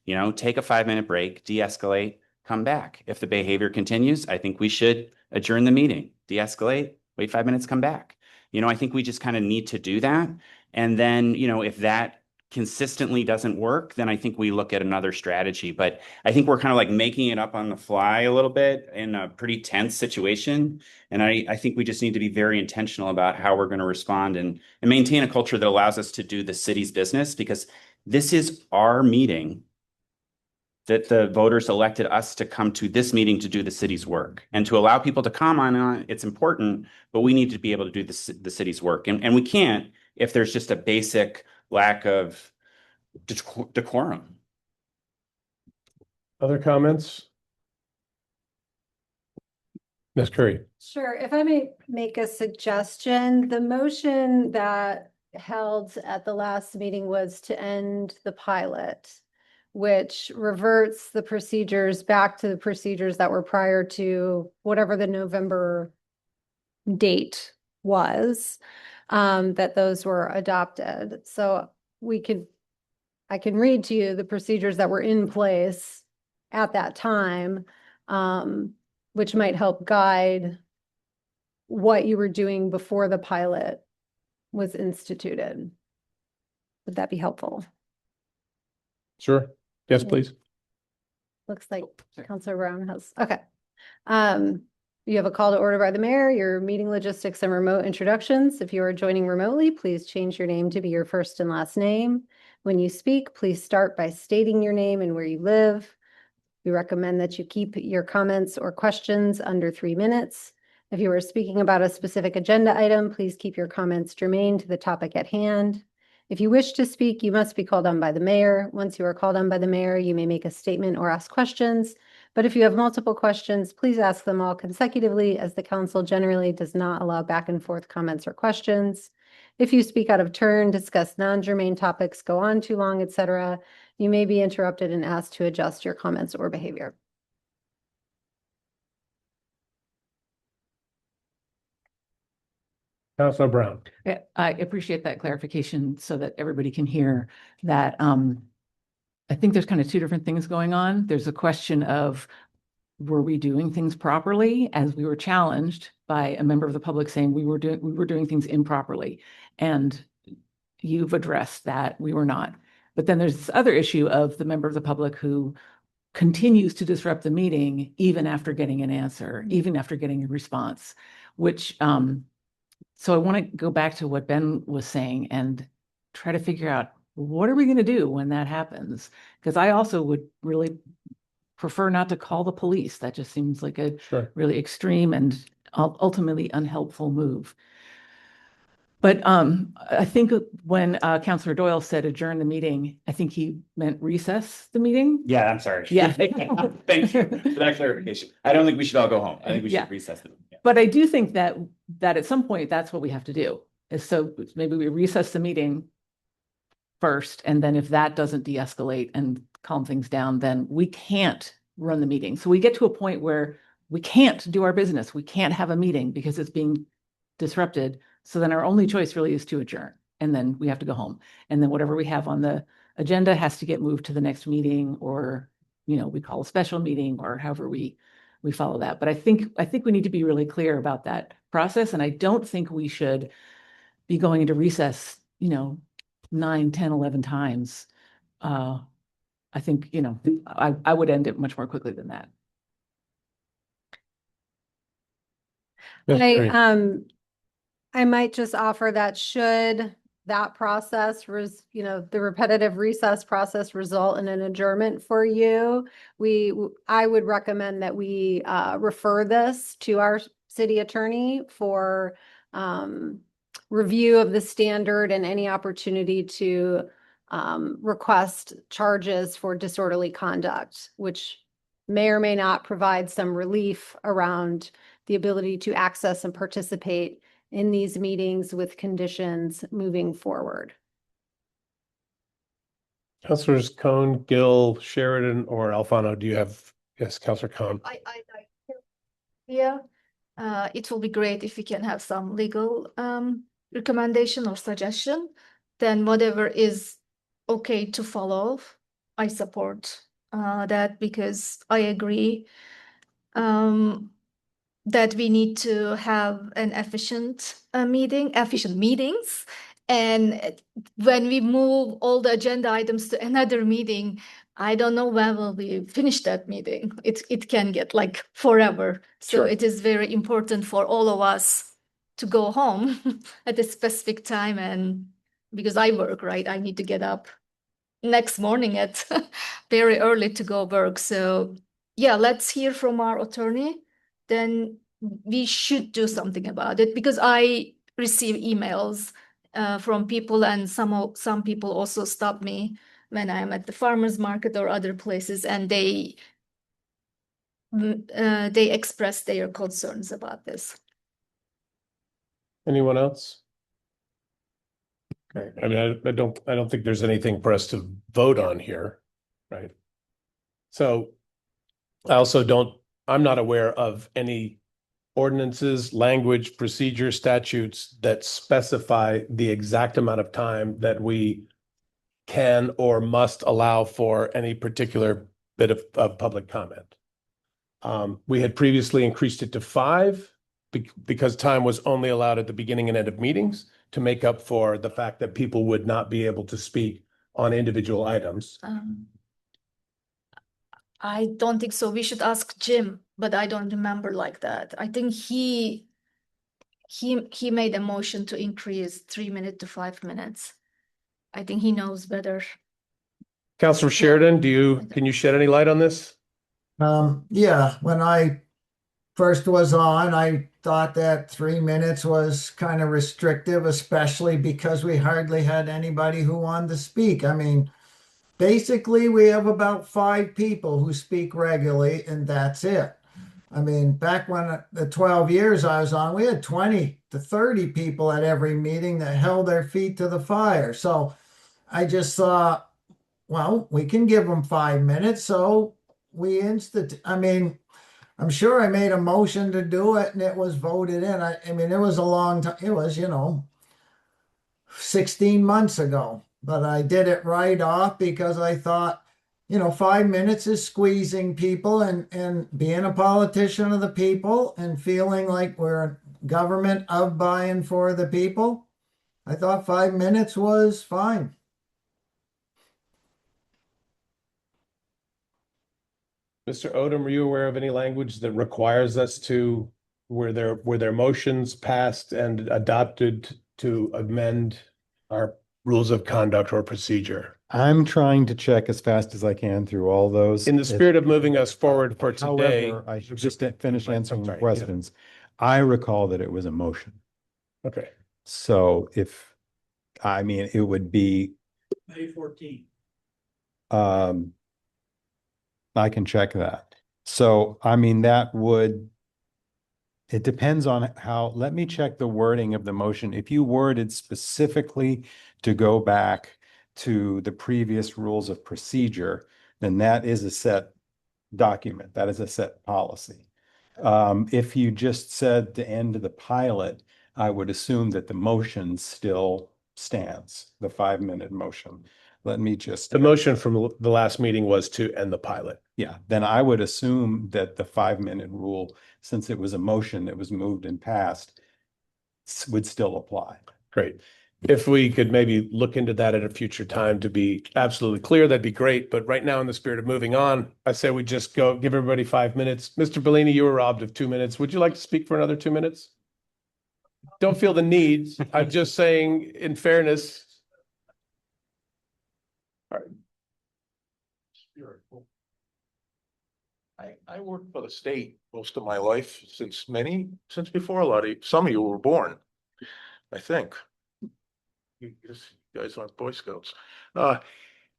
you know, take a 5-minute break, de-escalate, come back. If the behavior continues, I think we should adjourn the meeting, de-escalate, wait 5 minutes, come back. You know, I think we just kind of need to do that. And then, you know, if that consistently doesn't work, then I think we look at another strategy. But I think we're kind of like making it up on the fly a little bit in a pretty tense situation. And I think we just need to be very intentional about how we're going to respond and maintain a culture that allows us to do the city's business, because this is our meeting that the voters elected us to come to this meeting to do the city's work, and to allow people to comment on it. It's important, but we need to be able to do the city's work. And we can't if there's just a basic lack of decorum. Other comments? Ms. Curry. Sure, if I may make a suggestion, the motion that held at the last meeting was to end the pilot, which reverts the procedures back to the procedures that were prior to whatever the November date was, that those were adopted. So I can read to you the procedures that were in place at that time, which might help guide what you were doing before the pilot was instituted. Would that be helpful? Sure. Yes, please. Looks like sorry. Councilor Brown has, okay. You have a call to order by the mayor, your meeting logistics and remote introductions. If you are joining remotely, please change your name to be your first and last name. When you speak, please start by stating your name and where you live. We recommend that you keep your comments or questions under 3 minutes. If you are speaking about a specific agenda item, please keep your comments germane to the topic at hand. If you wish to speak, you must be called on by the mayor. Once you are called on by the mayor, you may make a statement or ask questions. But if you have multiple questions, please ask them all consecutively, as the council generally does not allow back and forth comments or questions. If you speak out of turn, discuss non-germane topics, go on too long, etc., you may be interrupted and asked to adjust your comments or behavior. Councilor Brown. Yeah, I appreciate that clarification so that everybody can hear that. I think there's kind of two different things going on. There's a question of, were we doing things properly, as we were challenged by a member of the public saying we were doing things improperly, and you've addressed that we were not. But then there's this other issue of the member of the public who continues to disrupt the meeting even after getting an answer, even after getting a response, which so I want to go back to what Ben was saying and try to figure out, what are we going to do when that happens? Because I also would really prefer not to call the police. That just seems like a Sure. really extreme and ultimately unhelpful move. But I think when Councilor Doyle said adjourn the meeting, I think he meant recess the meeting. Yeah, I'm sorry. Yeah. Thank you for that clarification. I don't think we should all go home. I think we Yeah. should recess them. Yeah. But I do think that at some point, that's what we have to do. Is so maybe we recess the meeting first, and then if that doesn't de-escalate and calm things down, then we can't run the meeting. So we get to a point where we can't do our business. We can't have a meeting because it's being disrupted. So then our only choice really is to adjourn, and then we have to go home. And then whatever we have on the agenda has to get moved to the next meeting, or, we call a special meeting, or however we follow that. But I think we need to be really clear about that process. And I don't think we should be going into recess, 9, 10, 11 times. I think, I would end it much more quickly than that. Ms. Curry. I might just offer that should that process, the repetitive recess process result in an adjournment for you, I would recommend that we refer this to our city attorney for review of the standard and any opportunity to request charges for disorderly conduct, which may or may not provide some relief around the ability to access and participate in these meetings with conditions moving forward. Councilors Cone, Gill, Sheridan, or Alfano, do you have, yes, Councilor Cone? Yeah, it will be great if we can have some legal recommendation or suggestion. Then whatever is okay to follow, I support that, because I agree that we need to have an efficient meetings, And when we move all the agenda items to another meeting, I don't know when will we finish that meeting. It can get like forever. So Sure. it is very important for all of us to go home at a specific time. And because I work, right, I need to get up next morning at very early to go work. So yeah, let's hear from our attorney. Then we should do something about it, because I receive emails from people, and some people also stop me when I'm at the farmers market or other places, and they express their concerns about this. Anyone else? Okay, I mean, I don't think there's anything for us to vote on here, right? So I also I'm not aware of any ordinances, language, procedure, statutes that specify the exact amount of time that we can or must allow for any particular bit of public comment. We had previously increased it to 5 because time was only allowed at the beginning and end of meetings to make up for the fact that people would not be able to speak on individual items. I don't think so. We should ask Jim, but I don't remember like that. I think he made a motion to increase 3 minutes to 5 minutes. I think he knows better. Councilor Sheridan, can you shed any light on this? Yeah, when I first was on, I thought that 3 minutes was kind of restrictive, especially because we hardly had anybody who wanted to speak. I mean, basically, we have about 5 people who speak regularly, and that's it. I mean, back when the 12 years I was on, we had 20 to 30 people at every meeting that held their feet to the fire. So I just thought, well, we can give them 5 minutes. So I mean, I'm sure I made a motion to do it and it was voted in. I mean, it was a long time. It was, 16 months ago, but I did it right off because I thought, 5 minutes is squeezing people, and being a politician of the people and feeling like we're a government of, by, and for the people. I thought 5 minutes was fine. Mr. Odom, are you aware of any language that requires us to, were there motions passed and adopted to amend our rules of conduct or procedure? I'm trying to check as fast as I can through all those. In the spirit of moving us forward for today. However, I should just finish Right, answering the sorry, yeah. questions. I recall that it was a motion. Okay, So it would be, May 14th. I can check that. So, it depends on let me check the wording of the motion. If you worded specifically to go back to the previous rules of procedure, then that is a set document. That is a set policy. If you just said to end the pilot, I would assume that the motion still stands, the 5-minute motion. Let me just. the motion from the last meeting was to end the pilot. Yeah, then I would assume that the 5-minute rule, since it was a motion that was moved and passed, would still apply. Great. If we could maybe look into that at a future time to be absolutely clear, that'd be great. But right now, in the spirit of moving on, I say we just give everybody 5 minutes. Mr. Bellini, you were robbed of 2 minutes. Would you like to speak for another 2 minutes? Don't feel the need. I'm just saying, in fairness. All right. I worked for the state most of my life, since before some of you were born, I think. You guys aren't Boy Scouts. Do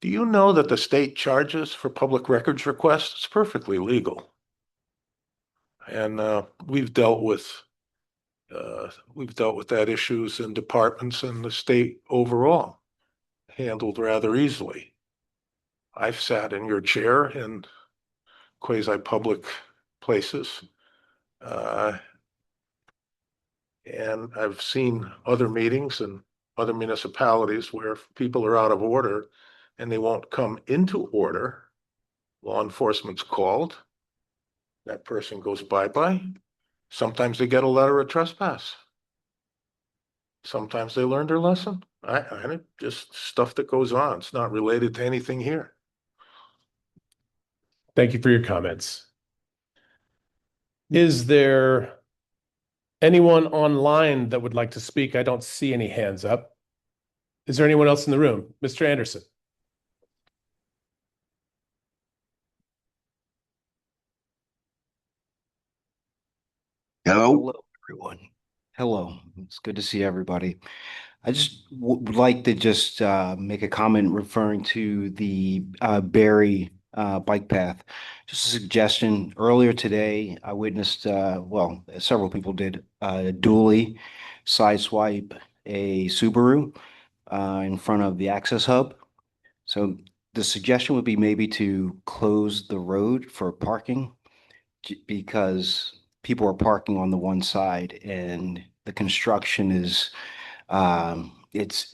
you know that the state charges for public records requests? It's perfectly legal. And we've dealt with that issues in departments, and the state overall handled rather easily. I've sat in your chair in quasi-public places. And I've seen other meetings in other municipalities where people are out of order and they won't come into order. Law enforcement's called. That person goes bye-bye. Sometimes they get a letter of trespass. Sometimes they learn their lesson. I just stuff that goes on. It's not related to anything here. Thank you for your comments. Is there anyone online that would like to speak? I don't see any hands up. Is there anyone else in the room? Mr. Anderson? Hello, everyone. Hello. It's good to see everybody. I just would like to just make a comment referring to the Berry bike path. Just a suggestion. Earlier today, I witnessed, well, several people did, dually sideswipe a Subaru in front of the access hub. So the suggestion would be maybe to close the road for parking because people are parking on the one side and the construction is it's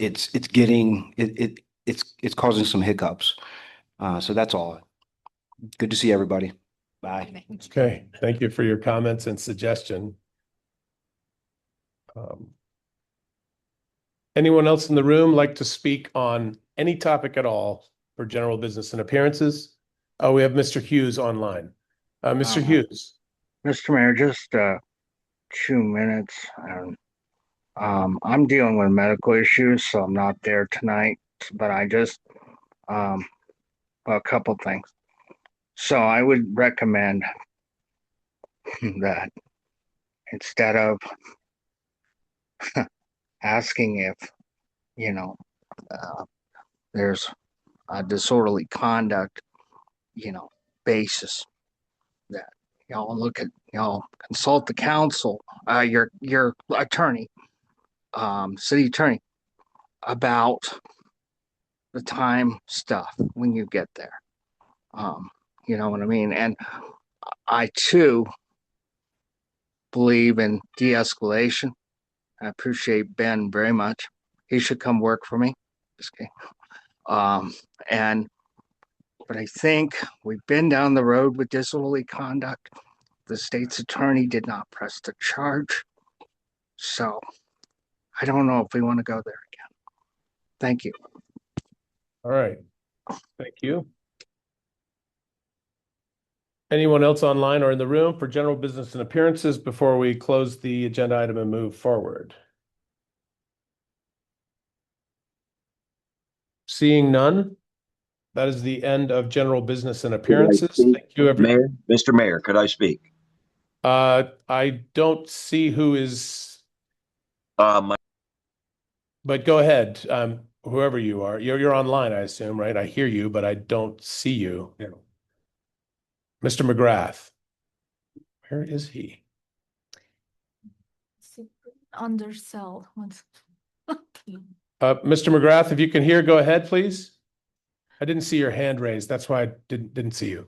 getting it's causing some hiccups. So that's all. Good to see everybody. Bye. Okay, thank you for your comments and suggestion. Anyone else in the room like to speak on any topic at all for general business and appearances? Oh, we have Mr. Hughes online. Mr. Hughes. Mr. Mayor, just 2 minutes. I'm dealing with medical issues, so I'm not there tonight. But I just a couple things. So I would recommend that instead of asking if there's a disorderly conduct, basis, that y'all look at consult the council, your attorney, city attorney, about the time stuff when you get there. You know what I mean? And I too believe in de-escalation. I appreciate Ben very much. He should come work for me. Just kidding. But I think we've been down the road with disorderly conduct. The state's attorney did not press the charge. So I don't know if we want to go there again. Thank you. All right. Thank you. Anyone else online or in the room for general business and appearances before we close the agenda item and move forward? Seeing none, that is the end of general business and appearances. Thank you, everyone. Mayor, Mr. Mayor, could I speak? I don't see who is, but go ahead. Whoever you are, you're online, I assume, right? I hear you, but I don't see you. Yeah. Mr. McGrath, where is he? Undersell. Mr. McGrath, if you can hear, go ahead, please. I didn't see your hand raised. That's why I didn't see you.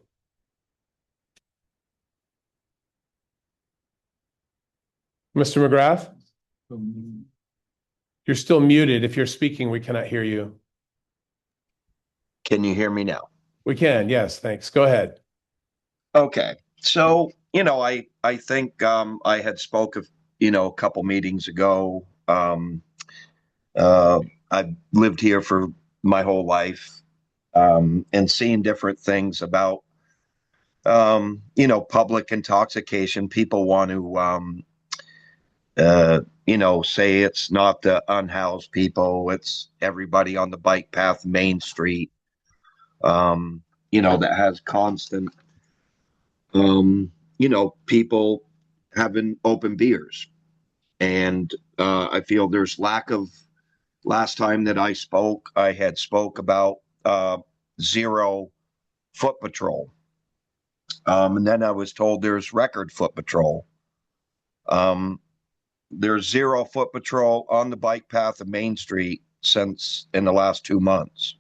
Mr. McGrath? You're still muted. If you're speaking, we cannot hear you. Can you hear me now? We can, yes, thanks. Go ahead. Okay. So, I think I had spoke of, a couple meetings ago. I've lived here for my whole life, and seeing different things about, public intoxication. People want to, say it's not the unhoused people, it's everybody on the bike path, Main Street, that has constant, people having open beers. And I feel there's lack of, last time that I spoke, I had spoke about zero foot patrol. And then I was told there's record foot patrol. There's 0 foot patrol on the bike path of Main Street since in the last 2 months,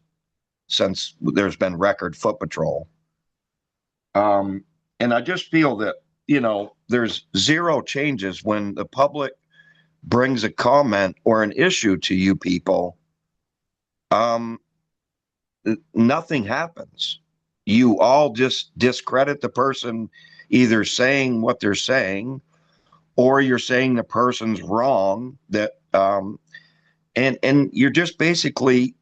since there's been record foot patrol. And I just feel that, there's 0 changes when the public brings a comment or an issue to you people. Nothing happens. You all just discredit the person either saying what they're saying, or you're saying the person's wrong, that And you're just basically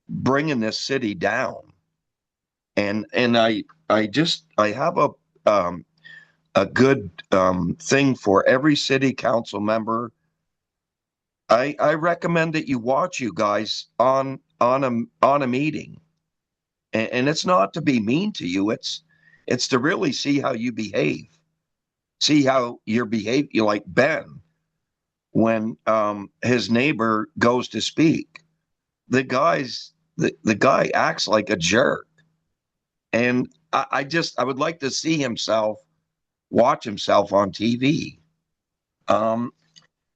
bringing this city down. And I have a good thing for every city council member. I recommend that you watch you guys on a meeting. And it's not to be mean to you, it's to really see how you behave. See how you behave, you like Ben, when his neighbor goes to speak. The guy acts like a jerk. And I would like to see watch himself on TV. And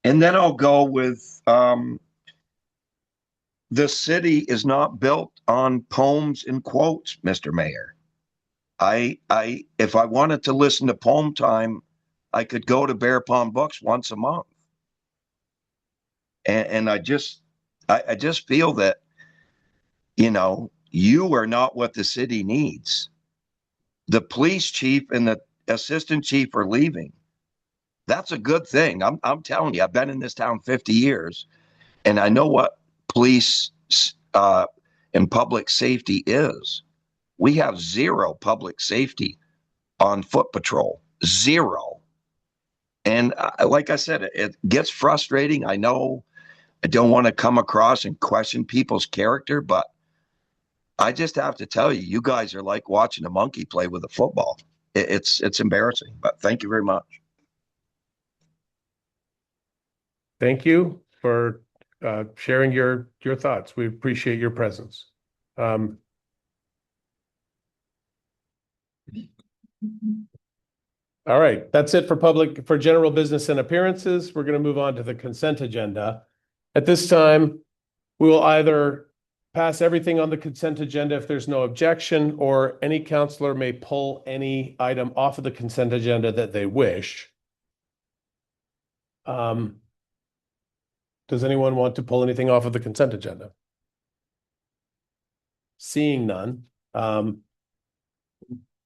then I'll go with the city is not built on poems and quotes, Mr. Mayor. If I wanted to listen to poem time, I could go to Bear Pond Books once a month. And I just feel that, you are not what the city needs. The police chief and the assistant chief are leaving. That's a good thing. I'm telling you, I've been in this town 50 years, and I know what police and public safety is. We have zero public safety on foot patrol, zero. And like I said, it gets frustrating. I know I don't want to come across and question people's character, but I just have to tell you, you guys are like watching a monkey play with a football. It's embarrassing, but thank you very much. Thank you for sharing your thoughts. We appreciate your presence. All right, that's it for general business and appearances. We're going to move on to the consent agenda. At this time, we will either pass everything on the consent agenda if there's no objection, or any counselor may pull any item off of the consent agenda that they wish. Does anyone want to pull anything off of the consent agenda? Seeing none,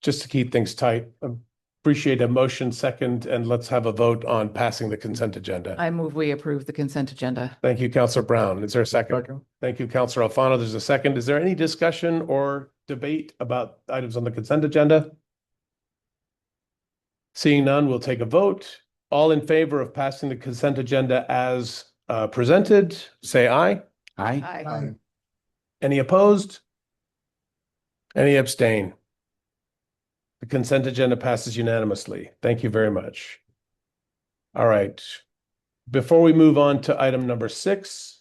just to keep things tight, appreciate a motion second, and let's have a vote on passing the consent agenda. I move we approve the consent agenda. Thank you, Councilor Brown. Is there a second? Thank you, Councilor Alfano. There's a second. Is there any discussion or debate about items on the consent agenda? Seeing none, we'll take a vote. All in favor of passing the consent agenda as presented, say aye. Aye. Aye. Any opposed? Any abstain? The consent agenda passes unanimously. Thank you very much. All right. Before we move on to item number 6,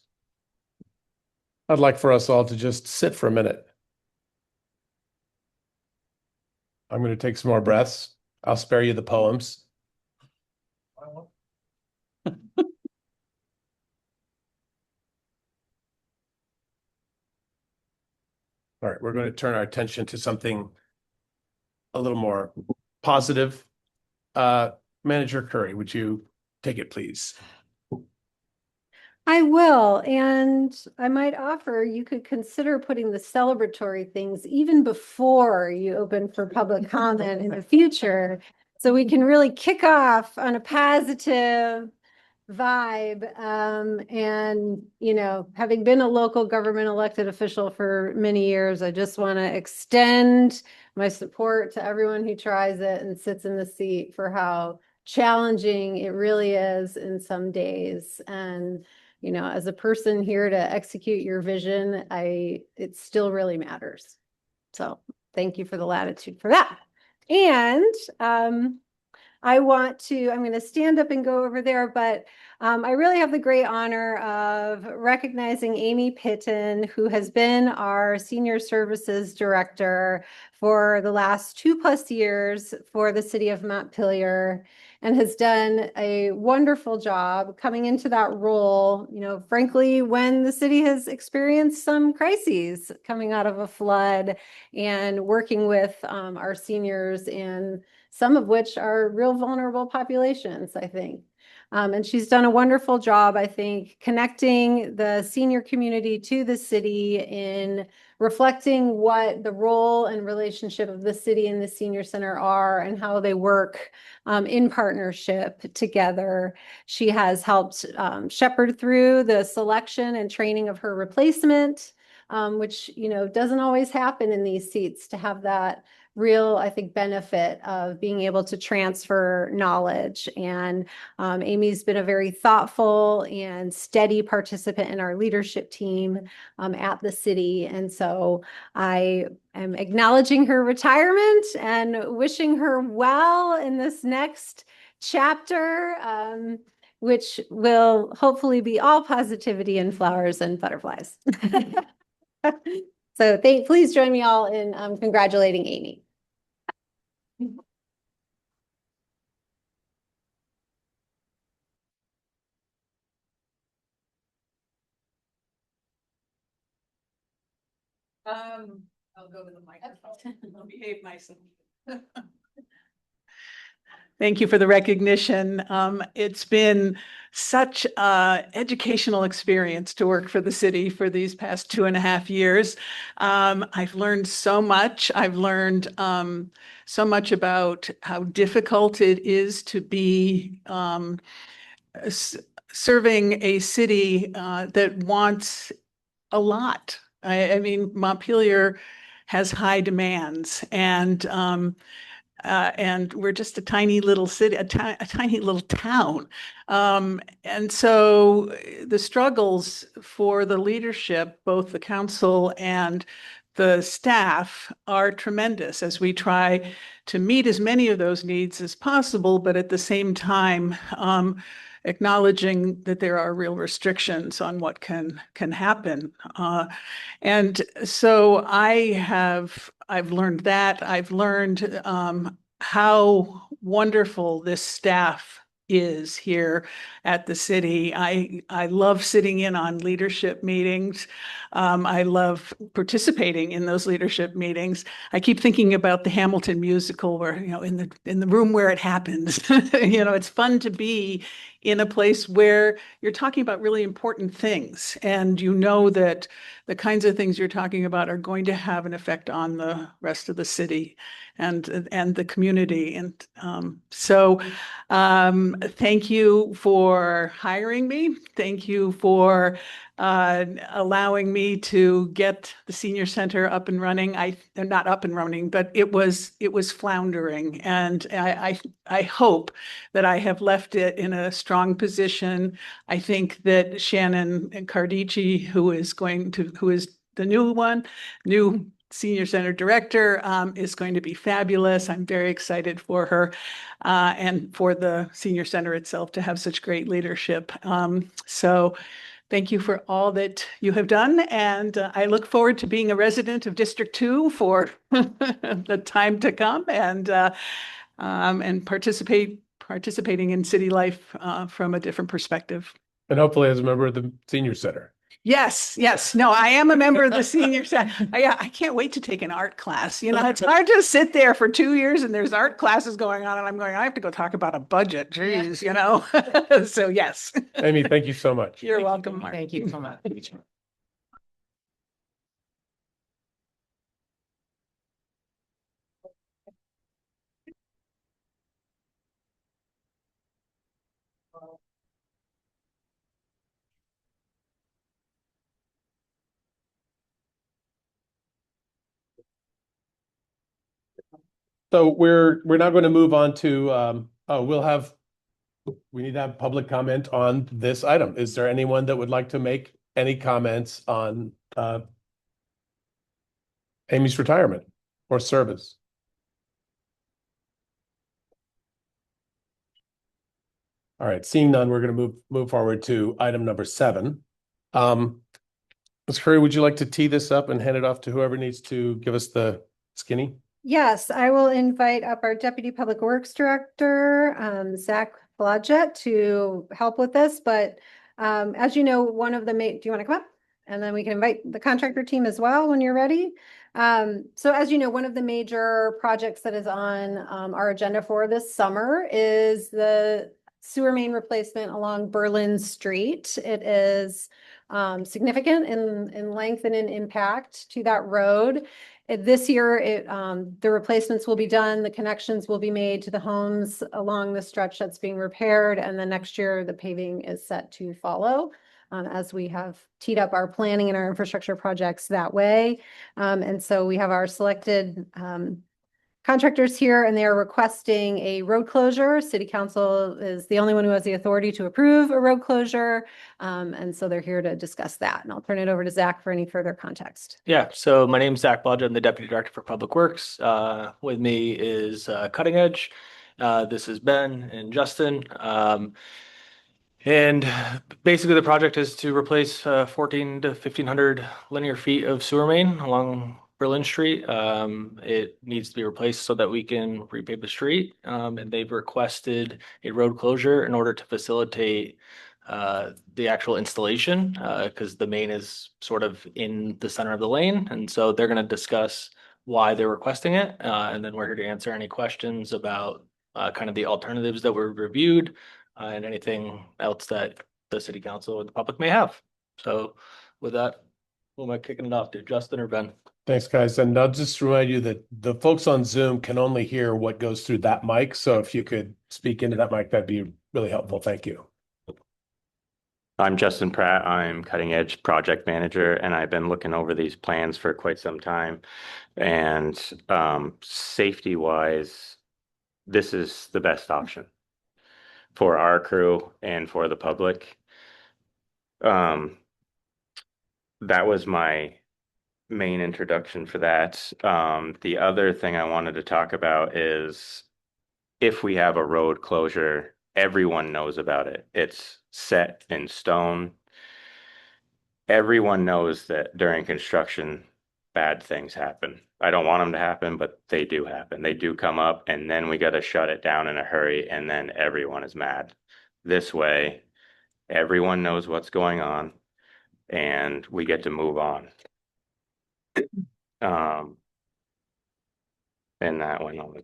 I'd like for us all to just sit for a minute. I'm going to take some more breaths. I'll spare you the poems. All right, we're going to turn our attention to something a little more positive. Manager Curry, would you take it, please? I will, and I might offer you could consider putting the celebratory things even before you open for public comment in the future, so we can really kick off on a positive vibe. And, having been a local government elected official for many years, I just want to extend my support to everyone who tries it and sits in the seat for how challenging it really is in some days. And as a person here to execute your vision, it still really matters. So thank you for the latitude for that. And I'm going to stand up and go over there, but I really have the great honor of recognizing Amy Pitton, who has been our Senior Services Director for the last 2+ years for the city of Montpelier, and has done a wonderful job coming into that role, frankly, when the city has experienced some crises coming out of a flood, and working with our seniors, and some of which are real vulnerable populations, I think. And she's done a wonderful job, I think, connecting the senior community to the city in reflecting what the role and relationship of the city and the senior center are and how they work in partnership together. She has helped shepherd through the selection and training of her replacement, which, you know, doesn't always happen in these seats, to have that real, I think, benefit of being able to transfer knowledge. And Amy's been a very thoughtful and steady participant in our leadership team at the city. And so I am acknowledging her retirement and wishing her well in this next chapter, which will hopefully be all positivity and flowers and butterflies. So please join me all in congratulating Amy. I'll go to the microphone. I'll behave myself. Thank you for the recognition. It's been such an educational experience to work for the city for these past 2.5 years. I've learned so much. I've learned so much about how difficult it is to be serving a city that wants a lot. I mean, Montpelier has high demands, and we're just a tiny little city, a tiny little town. And so the struggles for the leadership, both the council and the staff, are tremendous as we try to meet as many of those needs as possible, but at the same time, acknowledging that there are real restrictions on what can happen. And so I've learned that. I've learned how wonderful this staff is here at the city. I love sitting in on leadership meetings. I love participating in those leadership meetings. I keep thinking about the Hamilton musical, where, you know, in the room where it happens. You know, it's fun to be in a place where you're talking about really important things, and you know that the kinds of things you're talking about are going to have an effect on the rest of the city and the community. And so thank you for hiring me. Thank you for allowing me to get the senior center up and running. They're not up and running, but it was floundering. And I hope that I have left it in a strong position. I think that Shannon Cardici, who is the new senior center director, is going to be fabulous. I'm very excited for her and for the senior center itself to have such great leadership. So thank you for all that you have done. And I look forward to being a resident of District 2 for the time to come, and participating in city life from a different perspective. And hopefully as a member of the senior center. Yes. No, I am a member of the senior center. I can't wait to take an art class. You know, it's hard to sit there for 2 years and there's art classes going on, and I'm going, I have to go talk about a budget. Geez, you know. So yes. Amy, thank you so much. You're welcome, Mark. Thank you so much. So we're now going to move on to we need to have public comment on this item. Is there anyone that would like to make any comments on Amy's retirement or service? All right, seeing none, we're going to move forward to item number 7. Ms. Curry, would you like to tee this up and hand it off to whoever needs to give us the skinny? Yes, I will invite up our Deputy Public Works Director, Zach Blodgett, to help with this. But as you know, do you want to come up? And then we can invite the contractor team as well when you're ready. So as you know, one of the major projects that is on our agenda for this summer is the sewer main replacement along Berlin Street. It is significant in length and in impact to that road. This year, the replacements will be done, the connections will be made to the homes along the stretch that's being repaired, and then next year, the paving is set to follow. As we have teed up our planning and our infrastructure projects that way. And so we have our selected contractors here, and they are requesting a road closure. City Council is the only one who has the authority to approve a road closure. And so they're here to discuss that. And I'll turn it over to Zach for any further context. Yeah, so my name's Zach Bludge. I'm the Deputy Director for Public Works. With me is Cutting Edge. This is Ben and Justin. And basically the project is to replace 14 to 1,500 linear feet of sewer main along Berlin Street. It needs to be replaced so that we can repave the street. And they've requested a road closure in order to facilitate the actual installation because the main is sort of in the center of the lane. And so they're going to discuss why they're requesting it. And then we're here to answer any questions about kind of the alternatives that were reviewed and anything else that the city council or the public may have. So with that, who am I kicking it off to, Justin or Ben? Thanks, guys. And I'll just remind you that the folks on Zoom can only hear what goes through that mic. So if you could speak into that mic, that'd be really helpful. Thank you. I'm Justin Pratt. I'm Cutting Edge Project Manager, and I've been looking over these plans for quite some time. And safety-wise, this is the best option for our crew and for the public. That was my main introduction for that. The other thing I wanted to talk about is if we have a road closure, everyone knows about it. It's set in stone. Everyone knows that during construction, bad things happen. I don't want them to happen, but they do happen. They do come up, and then we got to shut it down in a hurry, and then everyone is mad. This way, everyone knows what's going on, and we get to move on. And that went on.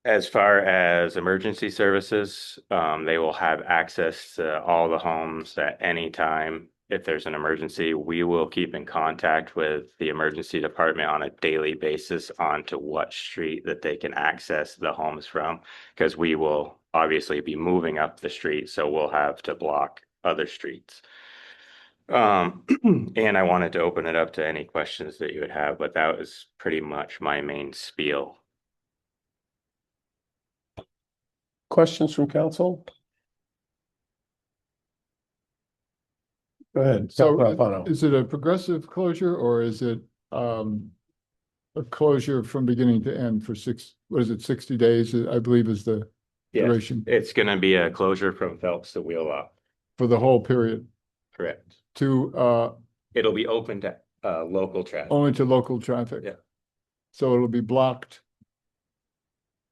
As far as emergency services, they will have access to all the homes at any time. If there's an emergency, we will keep in contact with the emergency department on a daily basis onto what street that they can access the homes from, because we will obviously be moving up the street, so we'll have to block other streets. And I wanted to open it up to any questions that you would have, but that was pretty much my main spiel. Questions from council? Go ahead. So is it a progressive closure or is it a closure from beginning to end for 60 days, I believe is the duration? It's going to be a closure from Phelps to Wheel Up. For the whole period? Correct. To it'll be open to local traffic. Only to local traffic? Yeah. So it'll be blocked.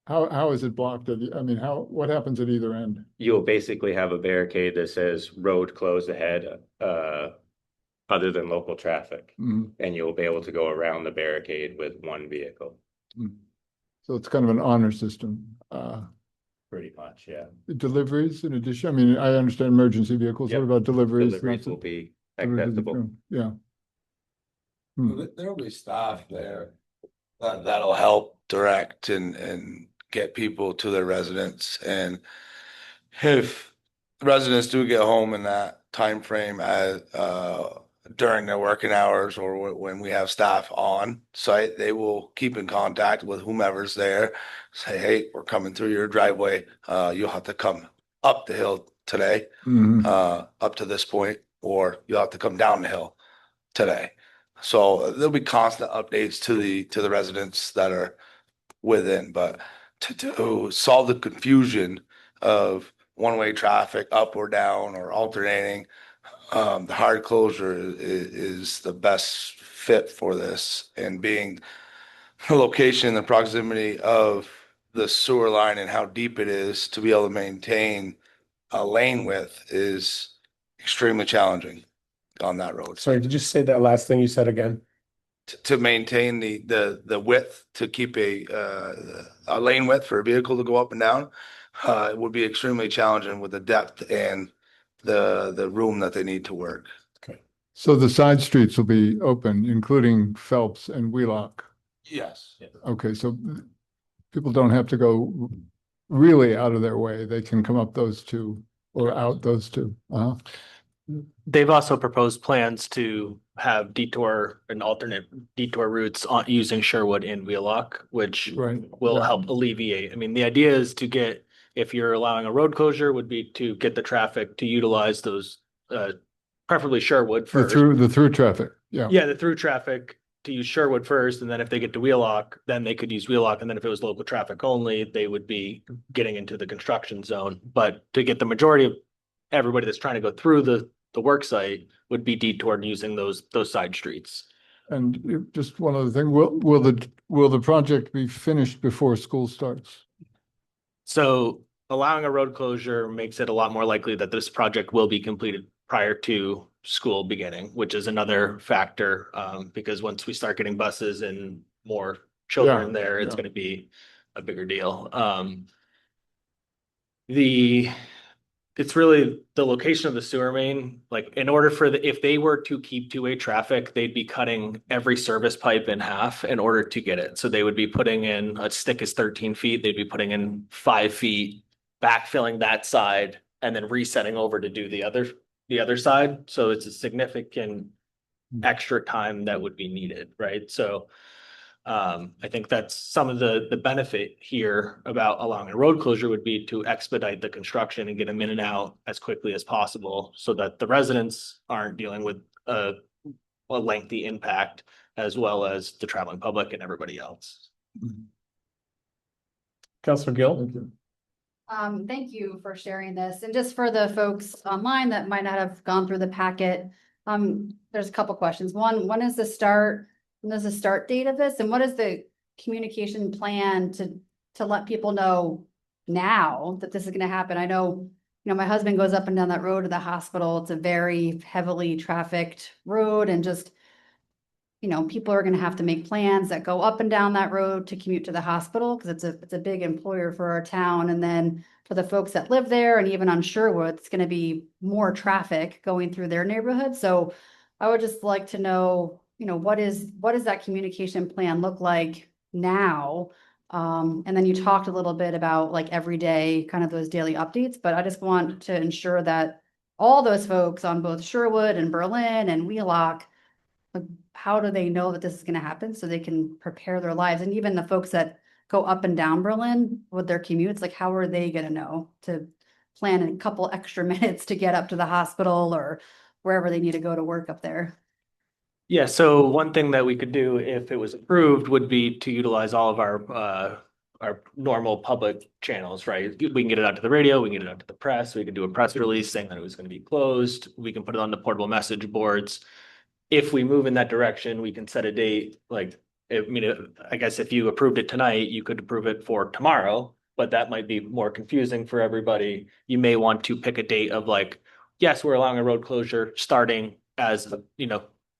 How is it blocked? I mean, what happens at either end? You'll basically have a barricade that says road closed ahead, other than local traffic. Mhm. And you'll be able to go around the barricade with one vehicle. So it's kind of an honor system. Pretty much, yeah. Deliveries in addition, I mean, I understand emergency vehicles. Yep. What about deliveries? Deliveries will be Deliveries to the accessible. crew. Yeah. There'll be staff there that'll help direct and get people to their residents. And if residents do get home in that time frame during their working hours or when we have staff on site, they will keep in contact with whomever's there. Say, hey, we're coming through your driveway. You'll have to come up the hill today, up to this point, or you'll have to come down the hill today. So there'll be constant updates to the residents that are within, but to solve the confusion of one-way traffic up or down or alternating, the hard closure is the best fit for this, and being the location, the proximity of the sewer line and how deep it is to be able to maintain a lane width is extremely challenging on that road. Sorry, did you say that last thing you said again? to maintain the width, to keep a lane width for a vehicle to go up and down. It would be extremely challenging with the depth and the room that they need to work. So the side streets will be open, including Phelps and Wheelock. Yes. Okay, so people don't have to go really out of their way. They can come up those two or out those two. They've also proposed plans to have detour and alternate detour routes on using Sherwood and Wheelock, which will help alleviate. I mean, the idea is to get, if you're allowing a road closure, would be to get the traffic to utilize those, preferably Sherwood The first. through traffic. Yeah. Yeah, the through traffic to use Sherwood first, and then if they get to Wheelock, then they could use Wheelock, and then if it was local traffic only, they would be getting into the construction zone. But to get the majority of everybody that's trying to go through the work site would be detoured using those side streets. And just one other thing, will the project be finished before school starts? So allowing a road closure makes it a lot more likely that this project will be completed prior to school beginning, which is another factor, because once we start getting buses and more children there, it's going to be a bigger deal. It's really the location of the sewer main. Like, in order for if they were to keep two-way traffic, they'd be cutting every service pipe in half in order to get it. So they would be putting in, a stick is 13 feet, they'd be putting in 5 feet, backfilling that side, and then resetting over to do the other side. So it's a significant extra time that would be needed, right? So I think that's some of the benefit here about allowing a road closure would be to expedite the construction and get them in and out as quickly as possible so that the residents aren't dealing with a lengthy impact, as well as the traveling public and everybody else. Councilor Gill. Thank you for sharing this. And just for the folks online that might not have gone through the packet, there's a couple questions. One, when is the start date of this? And what is the communication plan to let people know now that this is gonna happen? I know, my husband goes up and down that road to the hospital. It's a very heavily trafficked road, and just, people are gonna have to make plans that go up and down that road to commute to the hospital, because it's a big employer for our town. And then for the folks that live there, and even on Sherwood, it's gonna be more traffic going through their neighborhood. So I would just like to know, what does that communication plan look like now? And then you talked a little bit about like every day, kind of those daily updates, but I just want to ensure that all those folks on both Sherwood and Berlin and Wheelock, like, how do they know that this is going to happen so they can prepare their lives? And even the folks that go up and down Berlin with their commutes, like, how are they going to know to plan a couple extra minutes to get up to the hospital or wherever they need to go to work up there? Yeah, so one thing that we could do if it was approved would be to utilize all of our normal public channels, right? We can get it out to the radio, we can get it out to the press, we can do a press release saying that it was going to be closed, we can put it on the portable message boards. If we move in that direction, we can set a date, like, I guess if you approved it tonight, you could approve it for tomorrow, but that might be more confusing for everybody. You may want to pick a date of like, yes, we're allowing a road closure starting as,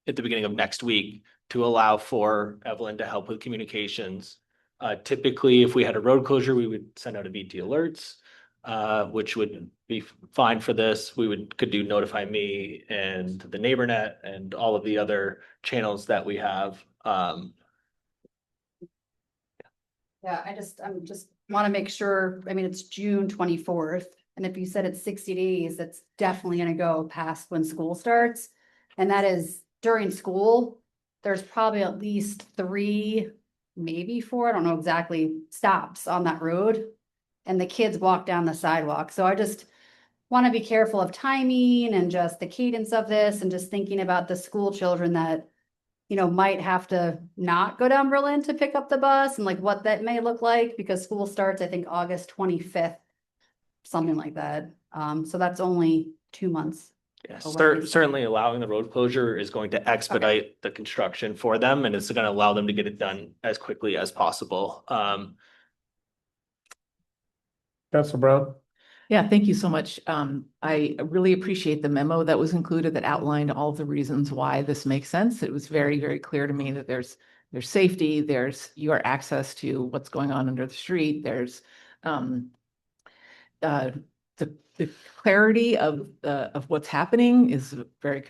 at the beginning of next week, to allow for Evelyn to help with communications. Typically, if we had a road closure, we would send out a VT alerts, which would be fine for this. We could do notify me and the NeighborNet and all of the other channels that we have. Yeah, I just want to make sure, it's June 24th. And if you said it's 60 days, that's definitely going to go past when school starts. And that is during school, there's probably at least 3, maybe 4, I don't know exactly, stops on that road. And the kids walk down the sidewalk. So I just want to be careful of timing and just the cadence of this, and just thinking about the school children that, might have to not go down Berlin to pick up the bus, and like what that may look like, because school starts, I think, August 25th, something like that. So that's only 2 months. Yes, certainly allowing the road closure is going to expedite the construction for them, and it's going to allow them to get it done as quickly as possible. Councilor Brown. Yeah, thank you so much. I really appreciate the memo that was included that outlined all of the reasons why this makes sense. It was very, very clear to me that there's safety, there's your access to what's going on under the street, there's the clarity of what's happening is very,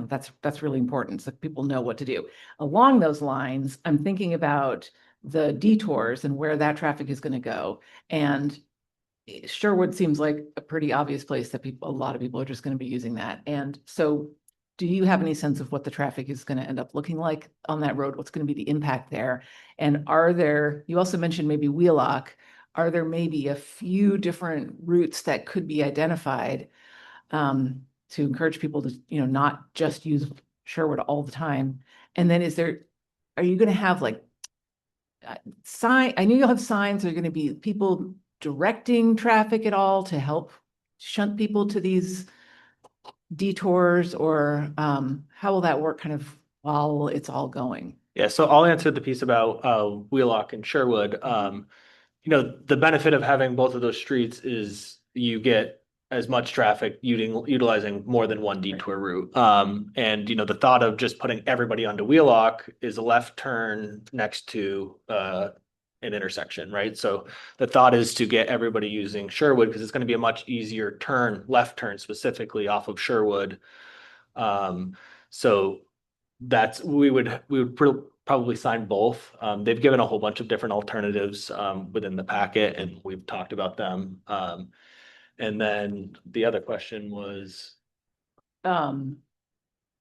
that's really important, so people know what to do. Along those lines, I'm thinking about the detours and where that traffic is going to go. And Sherwood seems like a pretty obvious place that a lot of people are just going to be using that. And so do you have any sense of what the traffic is going to end up looking like on that road? What's going to be the impact there? And you also mentioned maybe Wheelock. Are there maybe a few different routes that could be identified to encourage people to, not just use Sherwood all the time? And then are you going to have like I know you'll have signs. Are going to be people directing traffic at all to help shunt people to these detours, or how will that work kind of while it's all going? Yeah, so I'll answer the piece about Wheelock and Sherwood. The benefit of having both of those streets is you get as much traffic utilizing more than one detour route. And the thought of just putting everybody onto Wheelock is a left turn next to an intersection, right? So the thought is to get everybody using Sherwood because it's going to be a much easier left turn specifically off of Sherwood. So we would probably sign both. They've given a whole bunch of different alternatives within the packet, and we've talked about them. And then the other question was, well,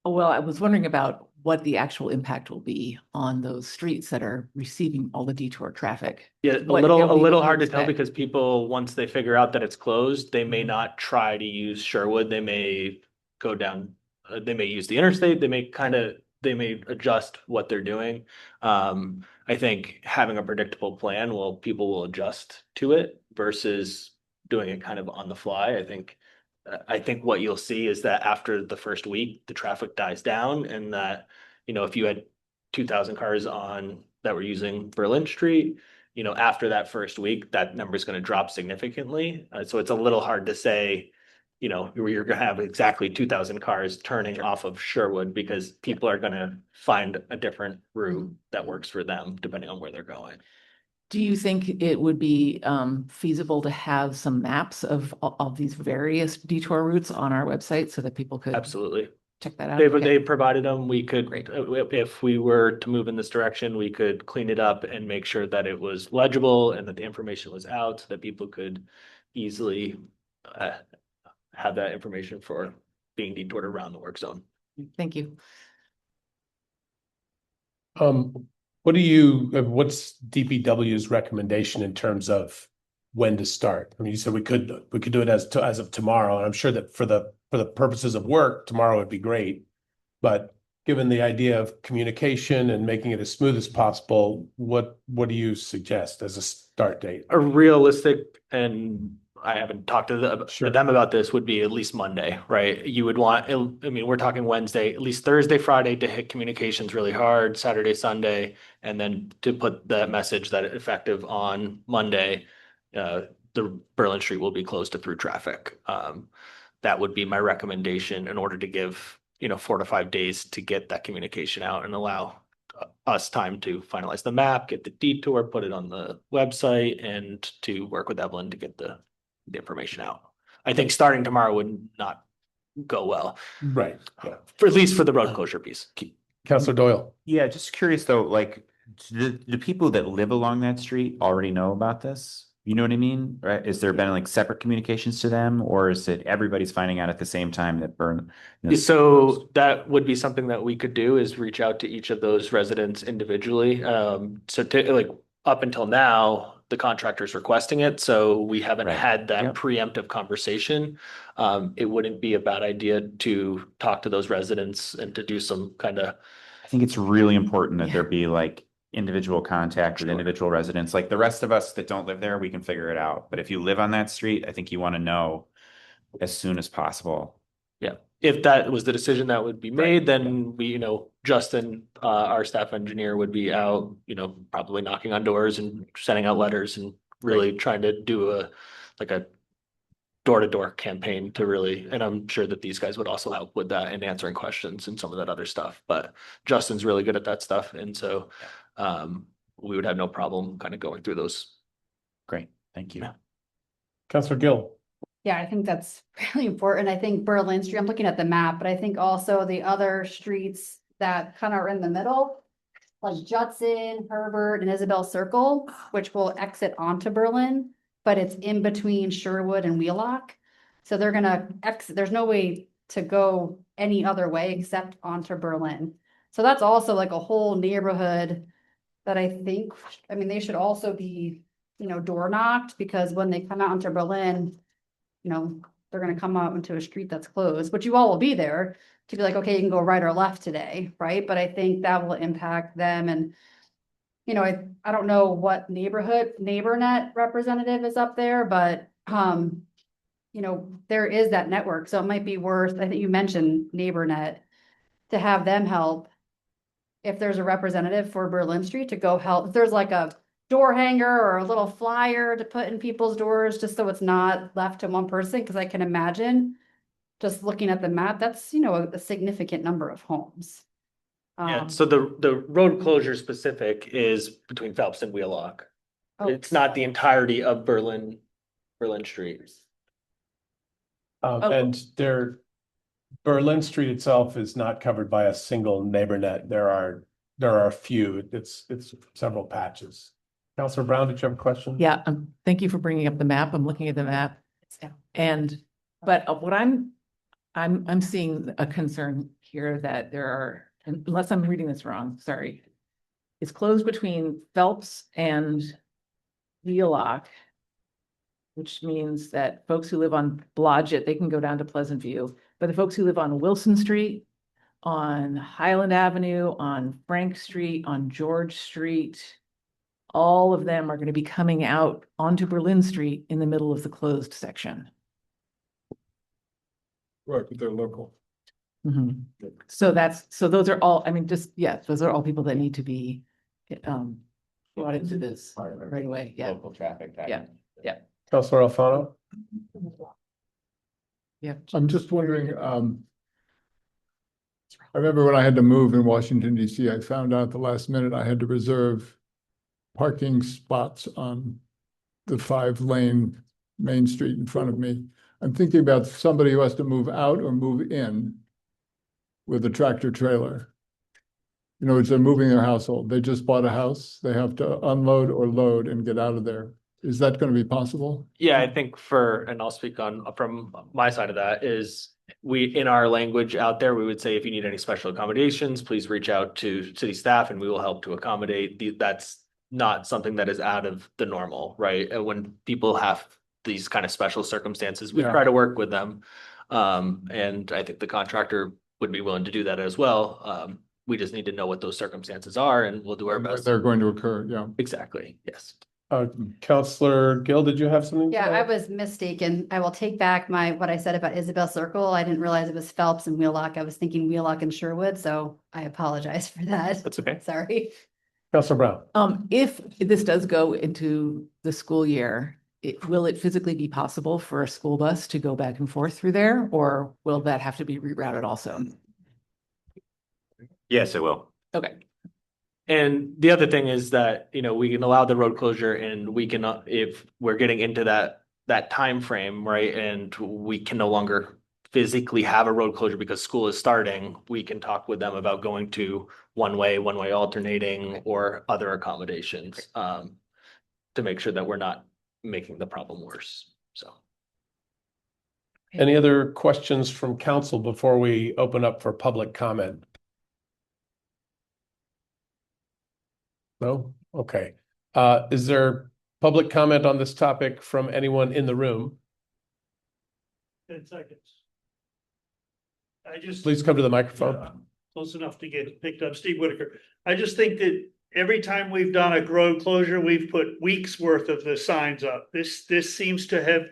I was wondering about what the actual impact will be on those streets that are receiving all the detour traffic. yeah, a little hard to tell because people, once they figure out that it's closed, they may not try to use Sherwood. They may go down, they may use the interstate. They may adjust what they're doing. I think having a predictable plan, people will adjust to it versus doing it kind of on the fly. I think what you'll see is that after the first week, the traffic dies down, and that, if you had 2,000 cars that were using Berlin Street, after that first week, that number is going to drop significantly. So it's a little hard to say, you're going to have exactly 2,000 cars turning off of Sherwood because people are going to find a different route that works for them depending on where they're going. Do you think it would be feasible to have some maps of these various detour routes on our website so that people could absolutely check that out? They provided them. We could, if we were to move in this direction, we could clean it up and make sure that it was legible and that the information was out so that people could easily have that information for being detoured around the work zone. Thank you. What's DPW's recommendation in terms of when to start? I mean, you said we could do it as of tomorrow, and I'm sure that for the purposes of work, tomorrow would be great. But given the idea of communication and making it as smooth as possible, what do you suggest as a start date? A realistic, and I haven't talked to them about this, would be at least Monday, right? You would want, I mean, we're talking Wednesday, at least Thursday, Friday to hit communications really hard, Saturday, Sunday, and then to put that message that effective on Monday, the Berlin Street will be closed to through traffic. That would be my recommendation in order to give, 4 to 5 days to get that communication out and allow us time to finalize the map, get the detour, put it on the website, and to work with Evelyn to get the information out. I think starting tomorrow would not go well. Right. Yeah. At least for the road closure piece. Councilor Doyle. Yeah, just curious though, like, do the people that live along that street already know about this? You know what I mean? Right? Is there been like separate communications to them, or is it everybody's finding out at the same time that So that would be something that we could do, is reach out to each of those residents individually. Up until now, the contractor's requesting it, so we haven't had that preemptive conversation. It wouldn't be a bad idea to talk to those residents and to do some kind of. I think it's really important that there be like individual contact with individual residents. Like the rest of us that don't live there, we can figure it out. But if you live on that street, I think you want to know as soon as possible. Yeah. If that was the decision that would be made, then we, Justin, our staff engineer, would be out, probably knocking on doors and sending out letters and really trying to do a door-to-door campaign to really, and I'm sure that these guys would also help with that and answering questions and some of that other stuff. But Justin's really good at that stuff. And so we would have no problem kind of going through those. Great, thank you. Counselor Gill. Yeah, I think that's really important. I think Berlin Street, I'm looking at the map, but I think also the other streets that kind of are in the middle, like Judson, Herbert, and Isabel Circle, which will exit onto Berlin, but it's in between Sherwood and Wheelock. So they're gonna exit, there's no way to go any other way except onto Berlin. So that's also like a whole neighborhood that I think, I mean, they should also be, door knocked, because when they come out into Berlin, they're gonna come out into a street that's closed, but you all will be there to be like, okay, you can go right or left today, right? But I think that will impact them. And I don't know what NeighborNet representative is up there, but there is that network, so it might be worth, I think you mentioned NeighborNet, to have them help if there's a representative for Berlin Street to go help. If there's like a door hanger or a little flyer to put in people's doors, just so it's not left to one person, because I can imagine, just looking at the map, that's, a significant number of homes. Yeah, so the road closure specific is between Phelps and Wheelock. Oh. It's not the entirety of Berlin Street. And Berlin Street itself is not covered by a single NeighborNet. There are a few. It's several patches. Counselor Brown, did you have a question? Yeah, thank you for bringing up the map. I'm looking at the map. But what I'm seeing a concern here that there are, unless I'm reading this wrong, sorry. It's closed between Phelps and Wheelock, which means that folks who live on Blodgett, they can go down to Pleasant View. But the folks who live on Wilson Street, on Highland Avenue, on Frank Street, on George Street, all of them are going to be coming out onto Berlin Street in the middle of the closed section. Right, but they're local. Mhm. So those are all, I mean, those are all people that need to be brought into this right away. Yeah. Local traffic. Yeah. Counselor Alfano? Yeah. I'm just wondering, I remember when I had to move in Washington DC, I found out the last minute I had to reserve parking spots on the 5-lane Main Street in front of me. I'm thinking about somebody who has to move out or move in with a tractor trailer. In other words, they're moving their household. They just bought a house. They have to unload or load and get out of there. Is that going to be possible? Yeah, I think and I'll speak from my side of that, is in our language out there, we would say, if you need any special accommodations, please reach out to city staff and we will help to accommodate. That's not something that is out of the normal, right? And when people have these kind of special circumstances, we try to work with them. And I think the contractor would be willing to do that as well. We just need to know what those circumstances are and we'll do our best. They're going to occur, yeah. Exactly, yes. Counselor Gill, did you have something? Yeah, I was mistaken. I will take back what I said about Isabel Circle. I didn't realize it was Phelps and Wheelock. I was thinking Wheelock and Sherwood, so I apologize for that. That's okay. Sorry. Counselor Brown? If this does go into the school year, will it physically be possible for a school bus to go back and forth through there, or will that have to be rerouted also? Yes, it will. Okay. And the other thing is that, we can allow the road closure and we can, if we're getting into that time frame, right? And we can no longer physically have a road closure because school is starting, we can talk with them about going to one-way alternating or other accommodations to make sure that we're not making the problem worse. So. Any other questions from council before we open up for public comment? No? Okay. Is there public comment on this topic from anyone in the room? 10 seconds. Please come to the microphone. Close enough to get picked up. Steve Whitaker. I just think that every time we've done a road closure, we've put weeks worth of the signs up. This seems to have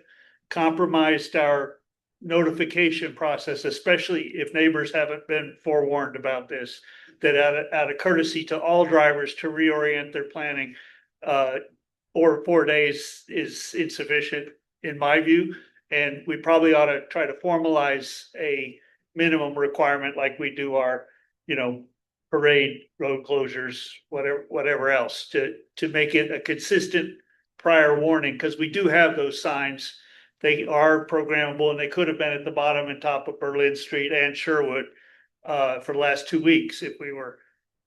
compromised our notification process, especially if neighbors haven't been forewarned about this, that out of courtesy to all drivers to reorient their planning, or 4 days is insufficient in my view. And we probably ought to try to formalize a minimum requirement like we do our, parade, road closures, whatever else, to make it a consistent prior warning, because we do have those signs. They are programmable, and they could have been at the bottom and top of Berlin Street and Sherwood for the last 2 weeks if we were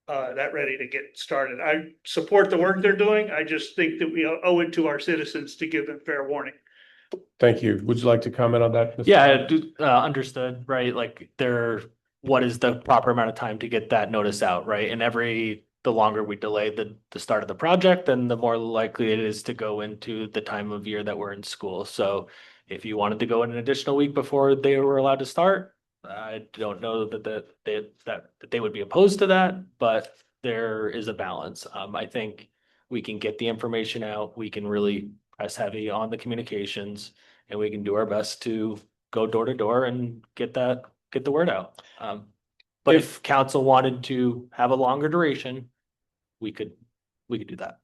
that ready to get started. I support the work they're doing. I just think that we owe it to our citizens to give them fair warning. Thank you. Would you like to comment on that? Mr. Yeah, understood, right? Like what is the proper amount of time to get that notice out, right? And the longer we delay the start of the project, then the more likely it is to go into the time of year that we're in school. So if you wanted to go in an additional week before they were allowed to start, I don't know that they would be opposed to that, but there is a balance. I think we can get the information out. We can really press heavy on the communications, and we can do our best to go door to door and get the word out. But if council wanted to have a longer duration, we could do that.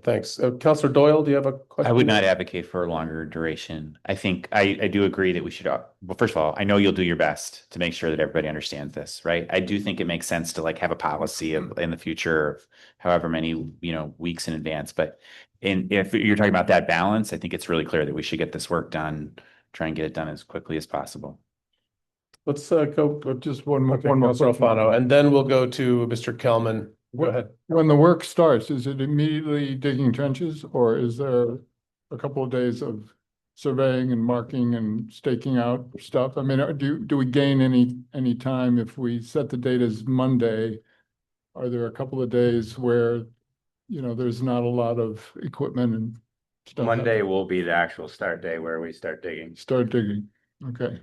Thanks. Councilor Doyle, do you have a question? I would not advocate for a longer duration. I think I do agree that we should, well, first of all, I know you'll do your best to make sure that everybody understands this, right? I do think it makes sense to have a policy in the future of however many, weeks in advance. But if you're talking about that balance, I think it's really clear that we should get this work done, try and get it done as quickly as possible. Let's go Just one more. Councilor Alfano, and then we'll go to Mr. Kelman. Go ahead. When the work starts, is it immediately digging trenches, or is there a couple of days of surveying and marking and staking out stuff? I mean, do we gain any time if we set the date as Monday? Are there a couple of days where, there's not a lot of equipment and stuff? Monday will be the actual start day where we start digging. Okay.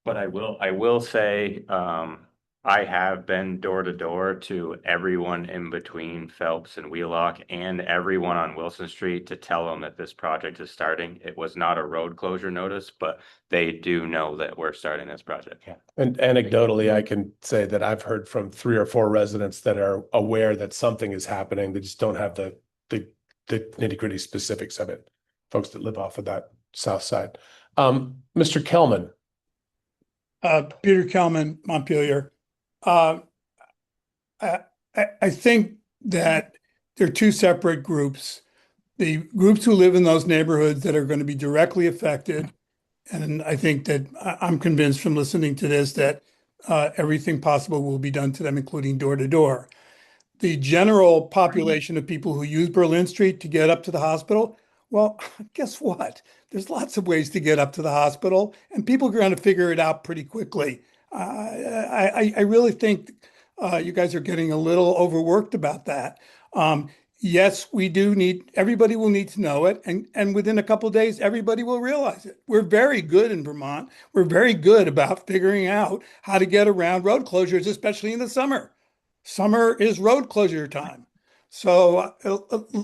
But I will say, I have been door to door to everyone in between Phelps and Wheelock and everyone on Wilson Street to tell them that this project is starting. It was not a road closure notice, but they do know that we're starting this project. Yeah. And anecdotally, I can say that I've heard from 3 or 4 residents that are aware that something is happening. They just don't have the nitty-gritty specifics of it. Folks that live off of that south side. Mr. Kelman. Peter Kelman, Montpelier. I think that there are 2 separate groups. The groups who live in those neighborhoods that are going to be directly affected. And I think that I'm convinced from listening to this that everything possible will be done to them, including door to door. The general population of people who use Berlin Street to get up to the hospital, well, guess what? There's lots of ways to get up to the hospital, and people are going to figure it out pretty quickly. I really think you guys are getting a little overworked about that. Yes, everybody will need to know it. And within a couple of days, everybody will realize it. We're very good in Vermont. We're very good about figuring out how to get around road closures, especially in the summer. Summer is road closure time. So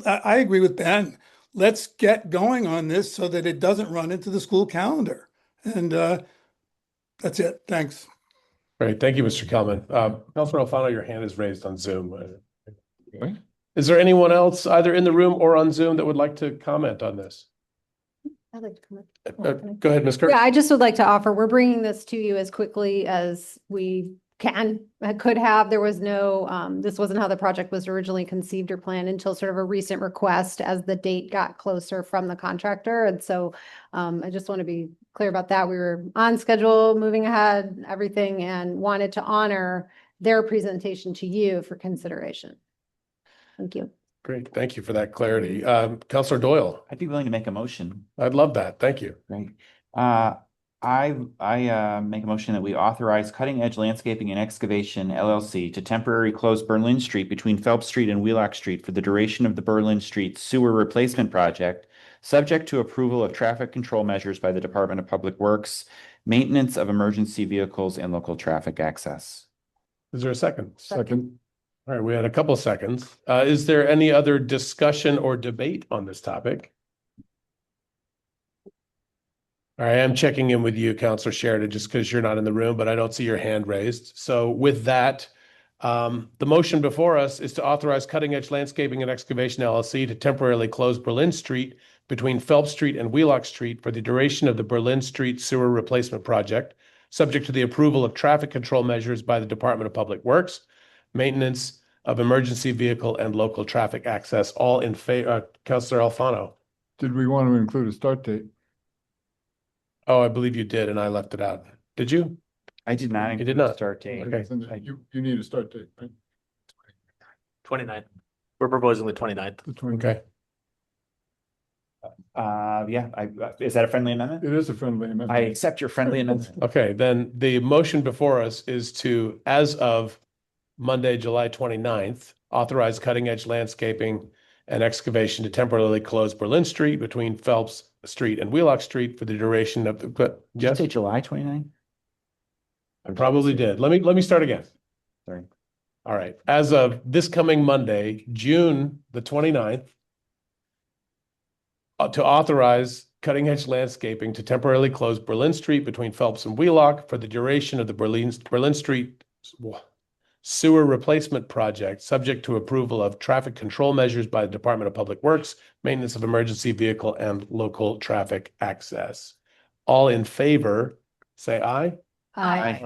I agree with Ben. Let's get going on this so that it doesn't run into the school calendar. And that's it. Thanks. Great. Thank you, Mr. Kelman. Councilor Alfano, your hand is raised on Zoom. Is there anyone else either in the room or on Zoom that would like to comment on this? I'd like to comment. Go ahead, Ms. Kirk. Yeah, I just would like to offer, we're bringing this to you as quickly as we could have. There was no, this wasn't how the project was originally conceived or planned until sort of a recent request as the date got closer from the contractor. And so I just want to be clear about that. We were on schedule, moving ahead, everything, and wanted to honor their presentation to you for consideration. Thank you. Great. Thank you for that clarity. Councilor Doyle. I'd be willing to make a motion. I'd love that. Thank you. Great. I make a motion that we authorize Cutting Edge Landscaping and Excavation LLC to temporarily close Berlin Street between Phelps Street and Wheelock Street for the duration of the Berlin Street sewer replacement project, subject to approval of traffic control measures by the Department of Public Works, maintenance of emergency vehicles, and local traffic access. Is there a second? Second. All right, we had a couple seconds. Is there any other discussion or debate on this topic? All right, I'm checking in with you, Councilor Sheridan, just because you're not in the room, but I don't see your hand raised. So with that, the motion before us is to authorize Cutting Edge Landscaping and Excavation LLC to temporarily close Berlin Street between Phelps Street and Wheelock Street for the duration of the Berlin Street Sewer Replacement Project, subject to the approval of traffic control measures by the Department of Public Works, maintenance of emergency vehicle and local traffic access, all in favor. Councilor Alfano. Did we want to include a start date? Oh, I believe you did, and I left it out. Did you? I did not. You did not. Start date. Okay. You need a start date, right? 29th. We're proposing the 29th. The 20. Okay. Yeah, is that a friendly amendment? It is a friendly amendment. I accept your friendly amendment. Okay, then the motion before us is to, as of Monday, July 29th, authorize cutting-edge landscaping and excavation to temporarily close Berlin Street between Phelps Street and Wheelock Street for the duration of the, Did you yes, say July 29th? I probably did. Let me start again. Sorry. All right, as of this coming Monday, June the 29th, to authorize cutting-edge landscaping to temporarily close Berlin Street between Phelps and Wheelock for the duration of the Berlin Street Sewer Replacement Project, subject to approval of traffic control measures by the Department of Public Works, maintenance of emergency vehicle and local traffic access. All in favor, say aye. Aye.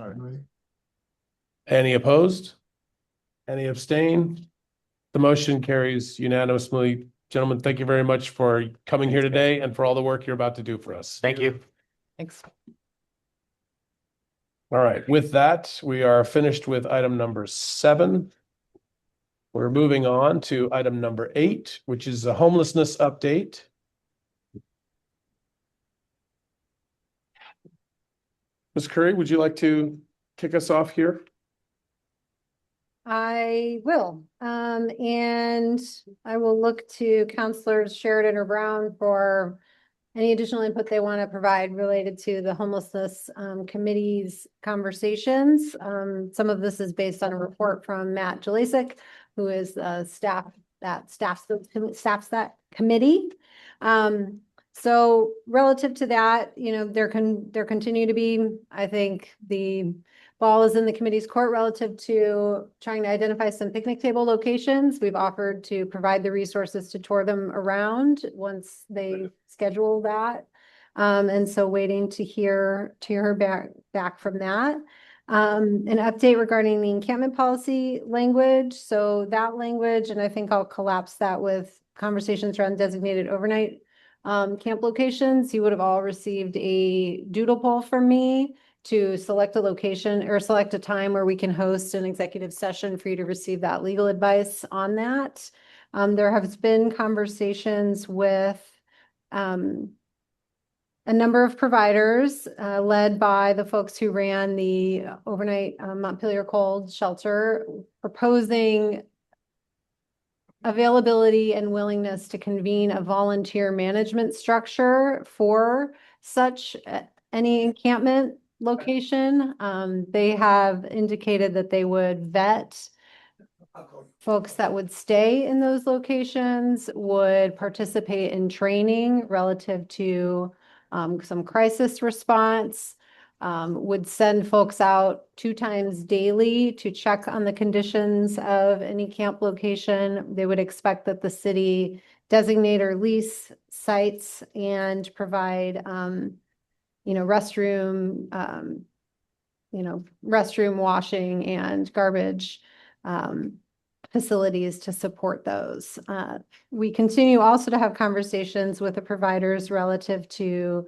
Any opposed? Any abstain? The motion carries unanimously. Gentlemen, thank you very much for coming here today and for all the work you're about to do for us. Thank you. Thanks. All right, with that, we are finished with item number 7. We're moving on to item number 8, which is a homelessness update. Ms. Curry, would you like to kick us off here? I will. And I will look to Counselors Sheridan or Brown for any additional input they want to provide related to the homelessness committee's conversations. Some of this is based on a report from Matt Jalisik, who is staff that staffs that committee. So relative to that, you know, there continue to be, I think, the ball is in the committee's court relative to trying to identify some picnic table locations. We've offered to provide the resources to tour them around once they schedule that. And so waiting to hear back from that. An update regarding the encampment policy language. So that language, and I think I'll collapse that with conversations around designated overnight camp locations. You would have all received a doodle poll from me to select a location or select a time where we can host an executive session for you to receive that legal advice on that. There has been conversations with a number of providers led by the folks who ran the overnight Montpelier Cold Shelter, proposing availability and willingness to convene a volunteer management structure for such any encampment location. They have indicated that they would vet folks that would stay in those locations, would participate in training relative to some crisis response, would send folks out 2 times daily to check on the conditions of any camp location. They would expect that the city designate or lease sites and provide restroom washing and garbage facilities to support those. We continue also to have conversations with the providers relative to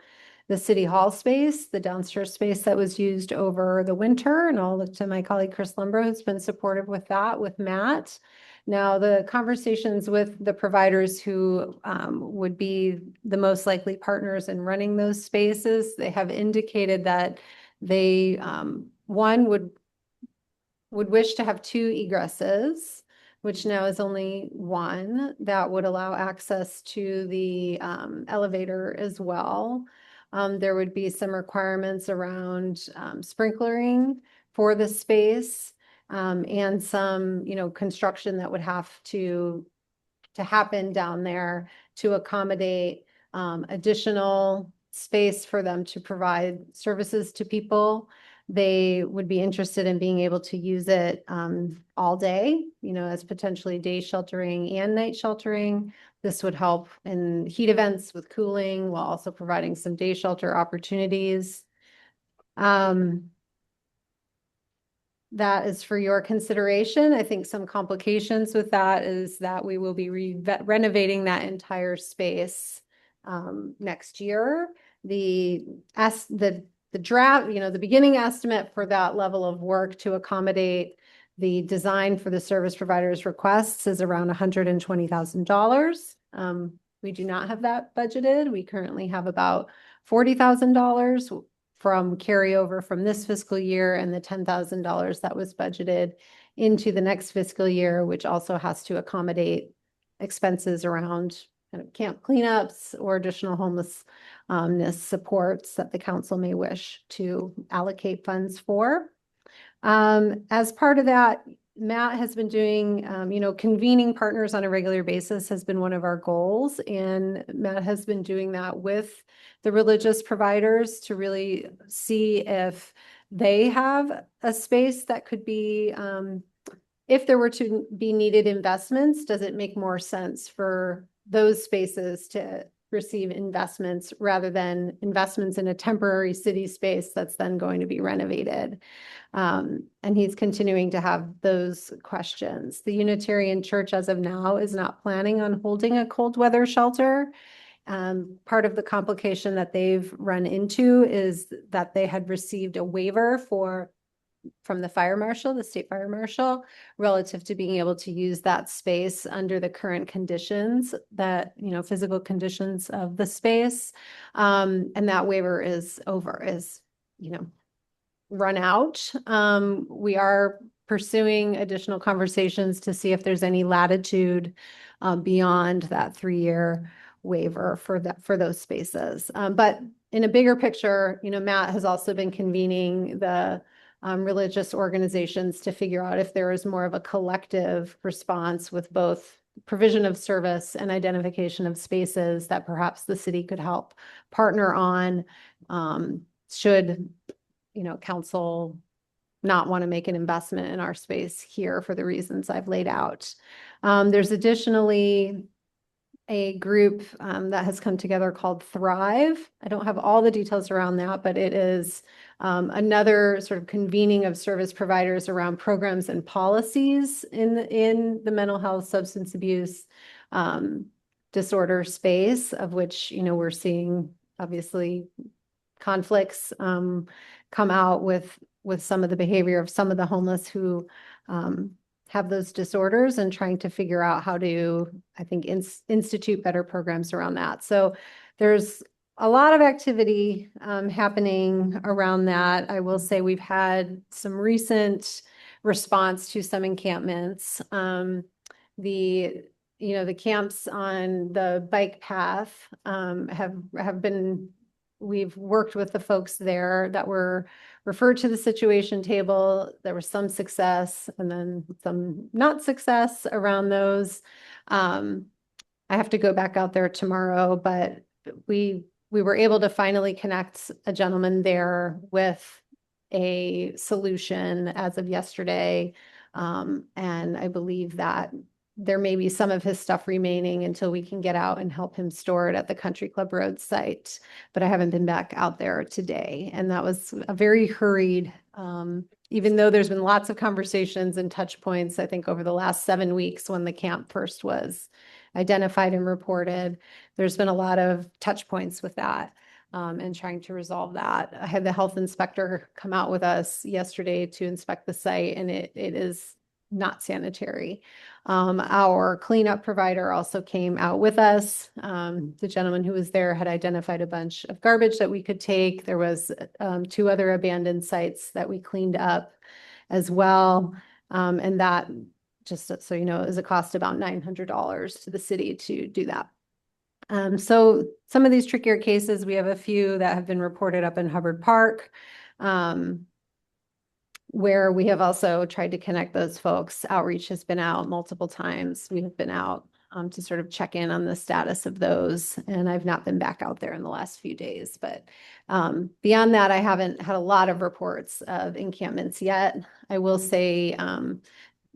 the city hall space, the downstairs space that was used over the winter. And I'll look to my colleague Chris Lumbro, who's been supportive with that, with Matt. Now, the conversations with the providers who would be the most likely partners in running those spaces, they have indicated that they, one, would wish to have 2 egresses, which now is only 1, that would allow access to the elevator as well. There would be some requirements around sprinklering for the space. And some, construction that would have to happen down there to accommodate additional space for them to provide services to people. They would be interested in being able to use it all day, as potentially day sheltering and night sheltering. This would help in heat events with cooling while also providing some day shelter opportunities. That is for your consideration. I think some complications with that is that we will be renovating that entire space next year. The draft, the beginning estimate for that level of work to accommodate the design for the service provider's requests is around $120,000. We do not have that budgeted. We currently have about $40,000 from carryover from this fiscal year and the $10,000 that was budgeted into the next fiscal year, which also has to accommodate expenses around kind of camp cleanups or additional homelessness supports that the council may wish to allocate funds for. As part of that, Matt has been doing, convening partners on a regular basis has been one of our goals. And Matt has been doing that with the religious providers to really see if they have a space that could be, if there were to be needed investments, does it make more sense for those spaces to receive investments rather than investments in a temporary city space that's then going to be renovated? And he's continuing to have those questions. The Unitarian Church as of now is not planning on holding a cold weather shelter. Part of the complication that they've run into is that they had received a waiver from the fire marshal, the state fire marshal, relative to being able to use that space under the current conditions that, physical conditions of the space. And that waiver is run out. We are pursuing additional conversations to see if there's any latitude beyond that 3-year waiver for those spaces. But in a bigger picture, Matt has also been convening the religious organizations to figure out if there is more of a collective response with both provision of service and identification of spaces that perhaps the city could help partner on, should council not want to make an investment in our space here for the reasons I've laid out. There's additionally a group that has come together called Thrive. I don't have all the details around that, but it is another sort of convening of service providers around programs and policies in the mental health, substance abuse, disorder space, of which, we're seeing obviously conflicts come out with some of the behavior of some of the homeless who have those disorders, and trying to figure out how to, I think, institute better programs around that. So there's a lot of activity happening around that. I will say we've had some recent response to some encampments. The camps on the bike path have been, we've worked with the folks there that were referred to the situation table. There was some success and then some not success around those. I have to go back out there tomorrow, but we were able to finally connect a gentleman there with a solution as of yesterday. And I believe that there may be some of his stuff remaining until we can get out and help him store it at the Country Club Road site. But I haven't been back out there today. And that was a very hurried, even though there's been lots of conversations and touch points, I think over the last 7 weeks when the camp first was identified and reported, there's been a lot of touch points with that and trying to resolve that. I had the health inspector come out with us yesterday to inspect the site, and it is not sanitary. Our cleanup provider also came out with us. The gentleman who was there had identified a bunch of garbage that we could take. There was 2 other abandoned sites that we cleaned up as well. And that, just so you know, is a cost about $900 to the city to do that. So some of these trickier cases, we have a few that have been reported up in Hubbard Park, where we have also tried to connect those folks. Outreach has been out multiple times. We have been out to sort of check in on the status of those. And I've not been back out there in the last few days. But beyond that, I haven't had a lot of reports of encampments yet. I will say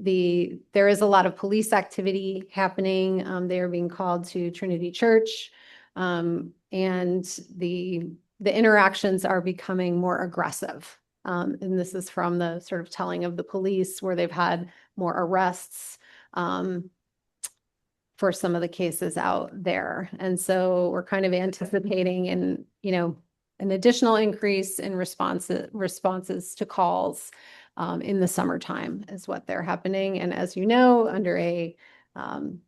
There is a lot of police activity happening. They are being called to Trinity Church. And the interactions are becoming more aggressive. And this is from the sort of telling of the police where they've had more arrests for some of the cases out there. And so we're kind of anticipating an additional increase in responses to calls in the summertime is what they're happening. And as you know, under a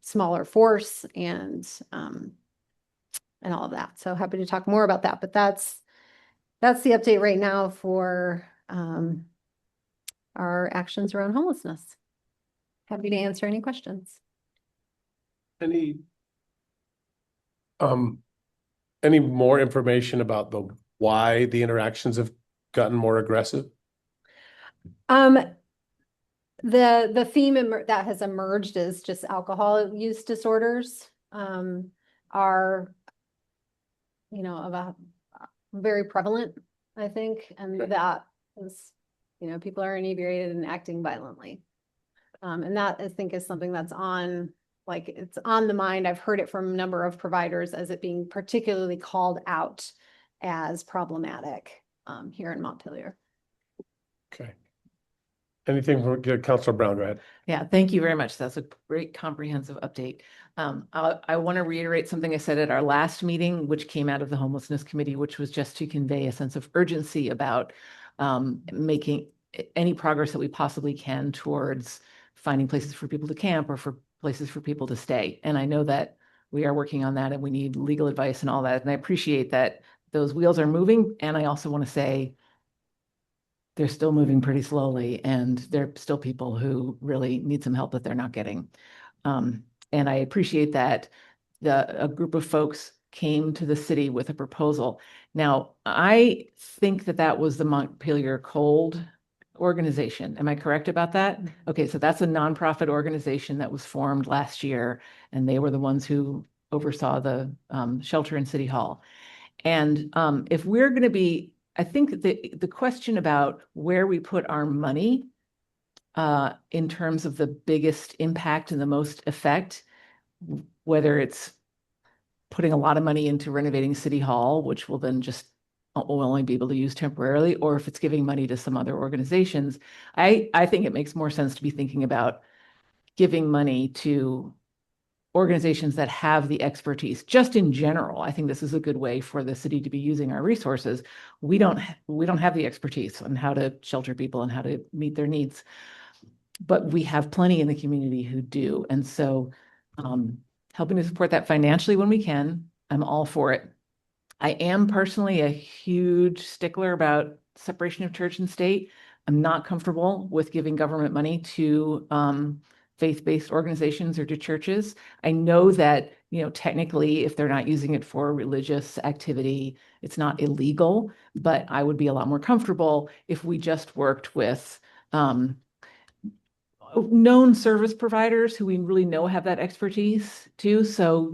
smaller force and all of that. So happy to talk more about that, but that's the update right now for our actions around homelessness. Happy to answer any questions. Any more information about why the interactions have gotten more aggressive? The theme that has emerged is just alcohol use disorders are, very prevalent, I think, and that is, people are inebriated and acting violently. And that I think is something that's it's on the mind. I've heard it from a number of providers as it being particularly called out as problematic here in Montpelier. Okay. Anything from Councilor Brown? Go ahead. Yeah, thank you very much. That's a great comprehensive update. I want to reiterate something I said at our last meeting, which came out of the Homelessness Committee, which was just to convey a sense of urgency about making any progress that we possibly can towards finding places for people to camp or for places for people to stay. And I know that we are working on that and we need legal advice and all that. And I appreciate that those wheels are moving. And I also want to say, they're still moving pretty slowly and there are still people who really need some help that they're not getting. And I appreciate that a group of folks came to the city with a proposal. Now, I think that was the Montpelier Cold organization. Am I correct about that? Okay, so that's a nonprofit organization that was formed last year and they were the ones who oversaw the shelter in City Hall. And if we're going to be, I think the question about where we put our money in terms of the biggest impact and the most effect, whether it's putting a lot of money into renovating City Hall, which will then just will only be able to use temporarily, or if it's giving money to some other organizations, I think it makes more sense to be thinking about giving money to organizations that have the expertise. Just in general, I think this is a good way for the city to be using our resources. We don't have the expertise on how to shelter people and how to meet their needs, but we have plenty in the community who do. And so helping to support that financially when we can, I'm all for it. I am personally a huge stickler about separation of church and state. I'm not comfortable with giving government money to faith-based organizations or to churches. I know that, technically, if they're not using it for religious activity, it's not illegal, but I would be a lot more comfortable if we just worked with known service providers who we really know have that expertise too. So,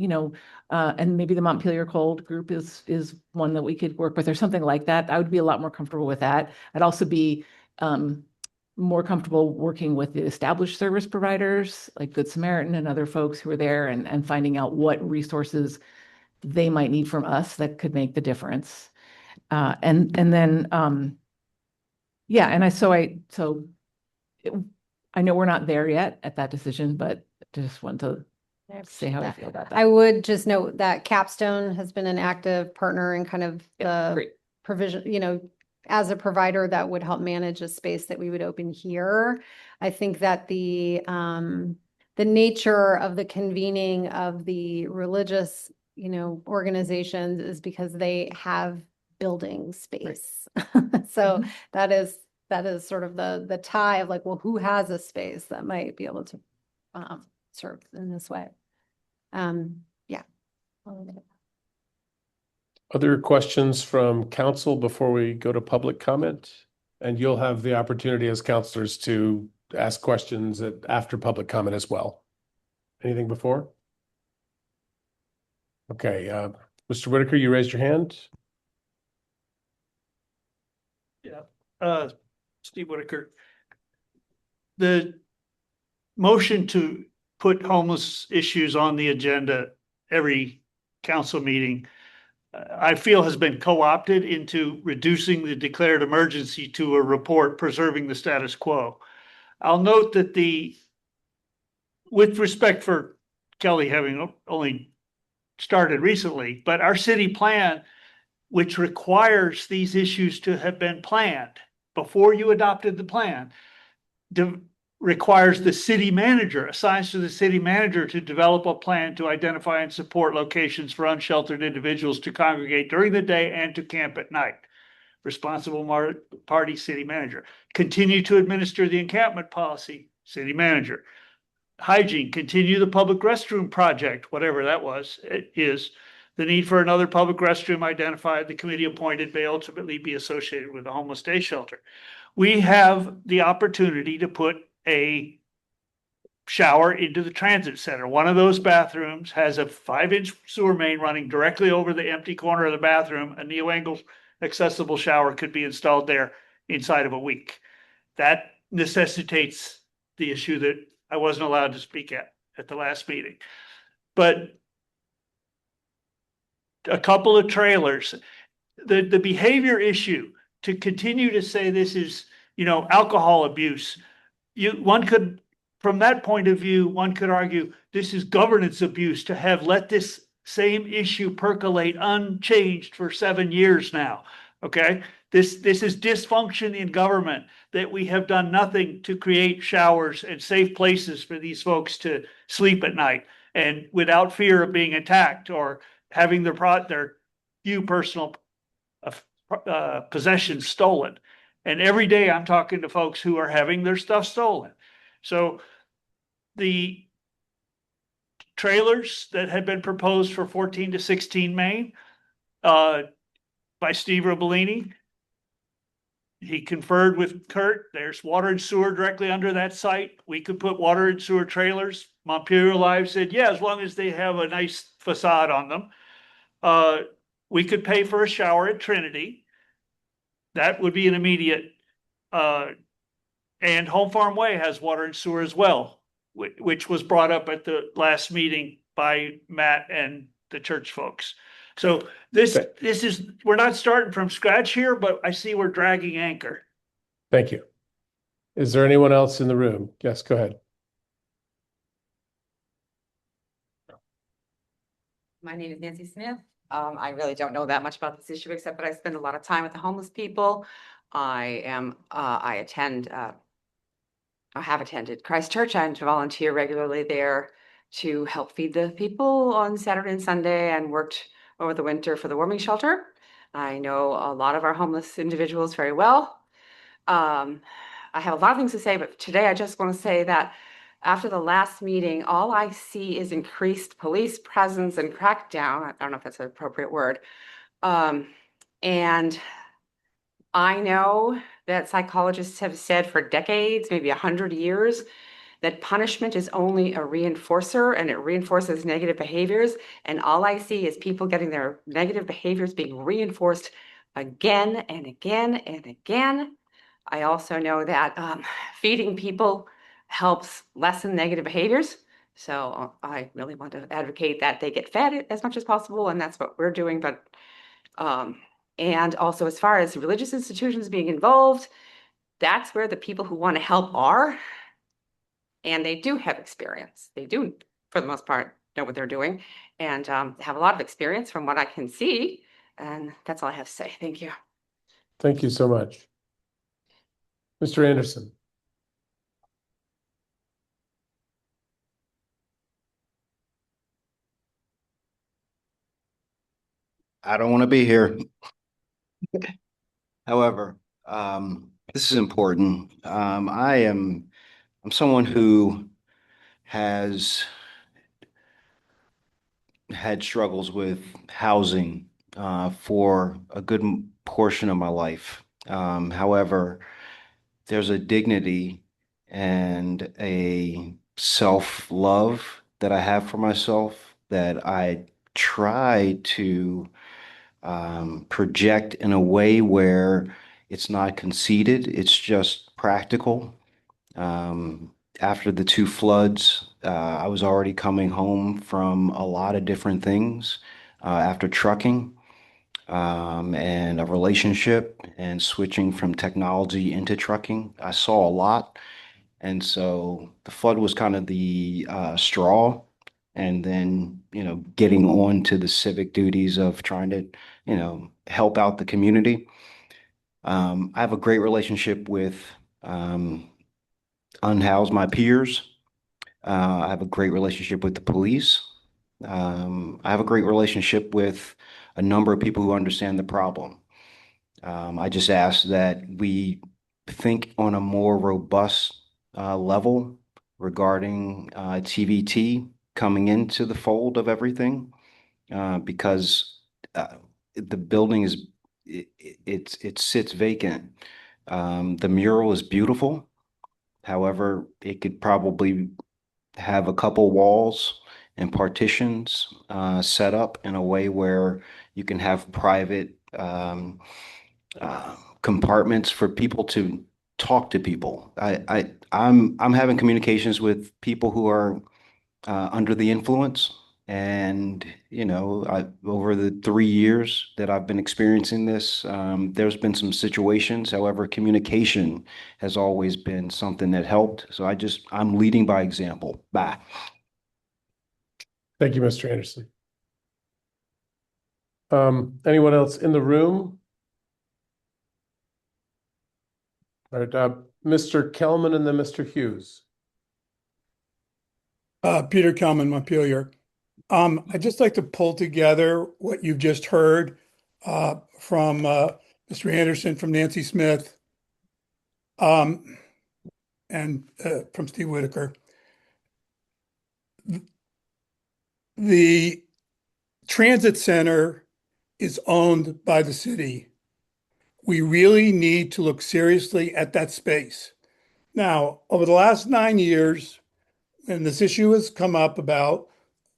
and maybe the Montpelier Cold group is one that we could work with or something like that. I would be a lot more comfortable with that. I'd also be more comfortable working with the established service providers like Good Samaritan and other folks who are there and finding out what resources they might need from us that could make the difference. And then, I know we're not there yet at that decision, but just want to say how I feel about that. I would just note that Capstone has been an active partner in kind of the provision, as a provider that would help manage a space that we would open here. I think that the nature of the convening of the religious, organizations is because they have building space. So that is sort of the tie of like, well, who has a space that might be able to serve in this way? Yeah. Other questions from council before we go to public comment? And you'll have the opportunity as councilors to ask questions after public comment as well. Anything before? Okay, Mr. Whitaker, you raised your hand. Yeah, Steve Whitaker. The motion to put homeless issues on the agenda every council meeting, I feel has been co-opted into reducing the declared emergency to a report preserving the status quo. I'll note that with respect for Kelly having only started recently, but our city plan, which requires these issues to have been planned before you adopted the plan, requires the city manager, assigns to the city manager to develop a plan to identify and support locations for unsheltered individuals to congregate during the day and to camp at night. Responsible party, city manager. Continue to administer the encampment policy, city manager. Hygiene, continue the public restroom project, whatever that is. The need for another public restroom identified, the committee appointed may ultimately be associated with a homeless day shelter. We have the opportunity to put a shower into the transit center. One of those bathrooms has a 5-inch sewer main running directly over the empty corner of the bathroom. A neo-angle accessible shower could be installed there inside of a week. That necessitates the issue that I wasn't allowed to speak at the last meeting. But a couple of trailers, the behavior issue, to continue to say this is, alcohol abuse, one could, from that point of view, one could argue this is governance abuse to have let this same issue percolate unchanged for 7 years now. Okay, this is dysfunction in government, that we have done nothing to create showers and safe places for these folks to sleep at night and without fear of being attacked or having their few personal possessions stolen. And every day I'm talking to folks who are having their stuff stolen. So the trailers that had been proposed for 14 to 16 Main by Steve Robolini, he conferred with Kurt. There's water and sewer directly under that site. We could put water and sewer trailers. Montpelier Live said, yeah, as long as they have a nice facade on them. We could pay for a shower at Trinity. That would be an immediate, and Home Farm Way has water and sewer as well, which was brought up at the last meeting by Matt and the church folks. So this is, we're not starting from scratch here, but I see we're dragging anchor. Thank you. Is there anyone else in the room? Yes, go ahead. My name is Nancy Smith. I really don't know that much about this issue, except that I spend a lot of time with the homeless people. I have attended Christ Church. I volunteer regularly there to help feed the people on Saturday and Sunday, and worked over the winter for the warming shelter. I know a lot of our homeless individuals very well. I have a lot of things to say, but today I just want to say that after the last meeting, all I see is increased police presence and crackdown. I don't know if that's an appropriate word. And I know that psychologists have said for decades, maybe 100 years, that punishment is only a reinforcer, and it reinforces negative behaviors. And all I see is people getting their negative behaviors being reinforced again and again and again. I also know that feeding people helps lessen negative behaviors. So I really want to advocate that they get fed as much as possible, and that's what we're doing. But and also, as far as religious institutions being involved, that's where the people who want to help are. And they do have experience. They do, for the most part, know what they're doing, and have a lot of experience from what I can see. And that's all I have to say. Thank you. Thank you so much. Mr. Anderson. I don't want to be here. However, this is important. I'm someone who has had struggles with housing for a good portion of my life. However, there's a dignity and a self-love that I have for myself that I try to project in a way where it's not conceited, it's just practical. after the two floods, I was already coming home from a lot of different things after trucking and a relationship and switching from technology into trucking. I saw a lot. And so the flood was kind of the straw. And then, getting on to the civic duties of trying to, help out the community. I have a great relationship with unhoused my peers. I have a great relationship with the police. I have a great relationship with a number of people who understand the problem. I just ask that we think on a more robust level regarding TVT coming into the fold of everything, because the building it sits vacant. The mural is beautiful. However, it could probably have a couple walls and partitions set up in a way where you can have private compartments for people to talk to people. I'm having communications with people who are under the influence. And, over the 3 years that I've been experiencing this, there's been some situations. However, communication has always been something that helped. So I'm leading by example. Bye. Thank you, Mr. Anderson. Anyone else in the room? All right, Mr. Kelman and then Mr. Hughes. Peter Kelman, Montpelier. I'd just like to pull together what you've just heard from Mr. Anderson, from Nancy Smith, and from Steve Whitaker. The transit center is owned by the city. We really need to look seriously at that space. Now, over the last 9 years, and this issue has come up about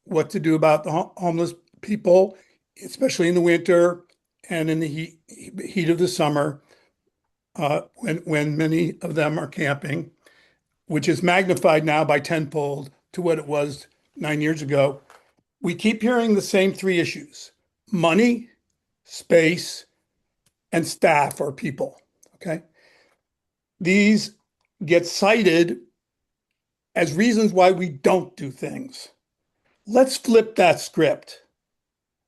what to do about the homeless people, especially in the winter and in the heat of the summer, when many of them are camping, which is magnified now by tenfold to what it was 9 years ago. We keep hearing the same three issues: money, space, and staff or people. Okay. These get cited as reasons why we don't do things. Let's flip that script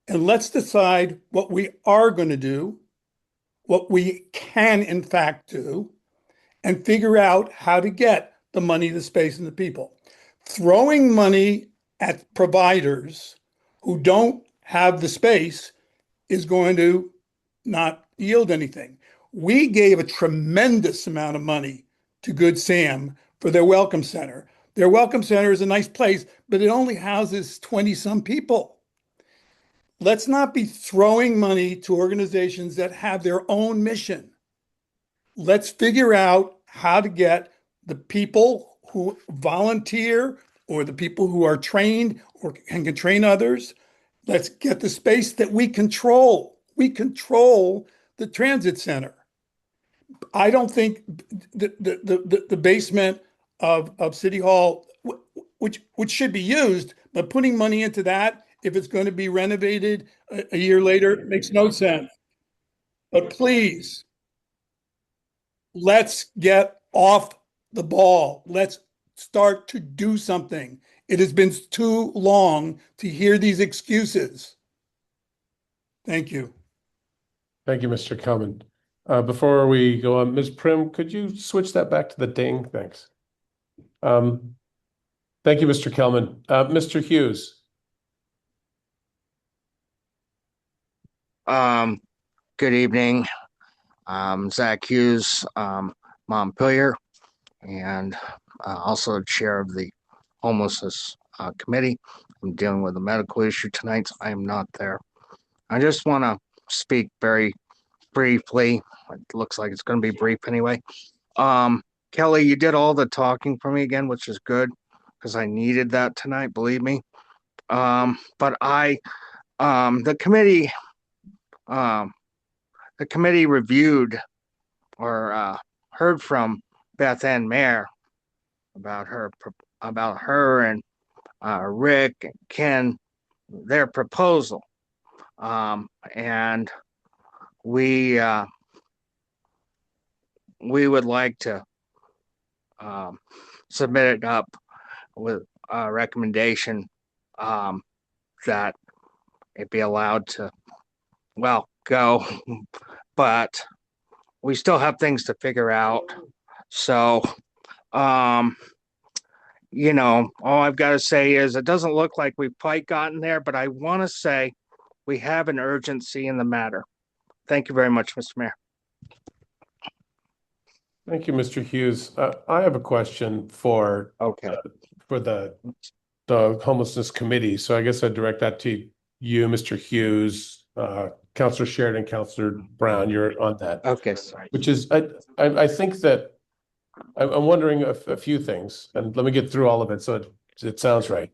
and let's decide what we are going to do, what we can in fact do, and figure out how to get the money, the space, and the people. Throwing money at providers who don't have the space is going to not yield anything. We gave a tremendous amount of money to Good Sam for their welcome center. Their welcome center is a nice place, but it only houses 20-some people. Let's not be throwing money to organizations that have their own mission. Let's figure out how to get the people who volunteer or the people who are trained or can train others. Let's get the space that we control. We control the transit center. I don't think the basement of City Hall, which should be used, but putting money into that, if it's going to be renovated a year later, makes no sense. But please, let's get off the ball. Let's start to do something. It has been too long to hear these excuses. Thank you. Thank you, Mr. Kelman. Before we go on, Ms. Prim, could you switch that back to the ding? Thanks. Thank you, Mr. Kelman. Mr. Hughes. Good evening. Zach Hughes, Montpelier, and also chair of the homelessness committee. I'm dealing with a medical issue tonight, so I am not there. I just want to speak very briefly. It looks like it's going to be brief anyway. Kelly, you did all the talking for me again, which is good because I needed that tonight, believe me. But the committee reviewed or heard from Beth Ann Mayer, about her and Rick and Ken, their proposal. And we would like to submit it up with a recommendation that it be allowed to, well, go, but we still have things to figure out. So, you know, all I've got to say is it doesn't look like we've quite gotten there, but I want to say we have an urgency in the matter. Thank you very much, Mr. Mayor. Thank you, Mr. Hughes. I have a question for for the homelessness committee. So I guess I'd direct that to you, Mr. Hughes, Councilor Sheridan, Councilor Brown. You're on that. Okay, sorry. Which is, I think that I'm wondering a few things, and let me get through all of it so it sounds right.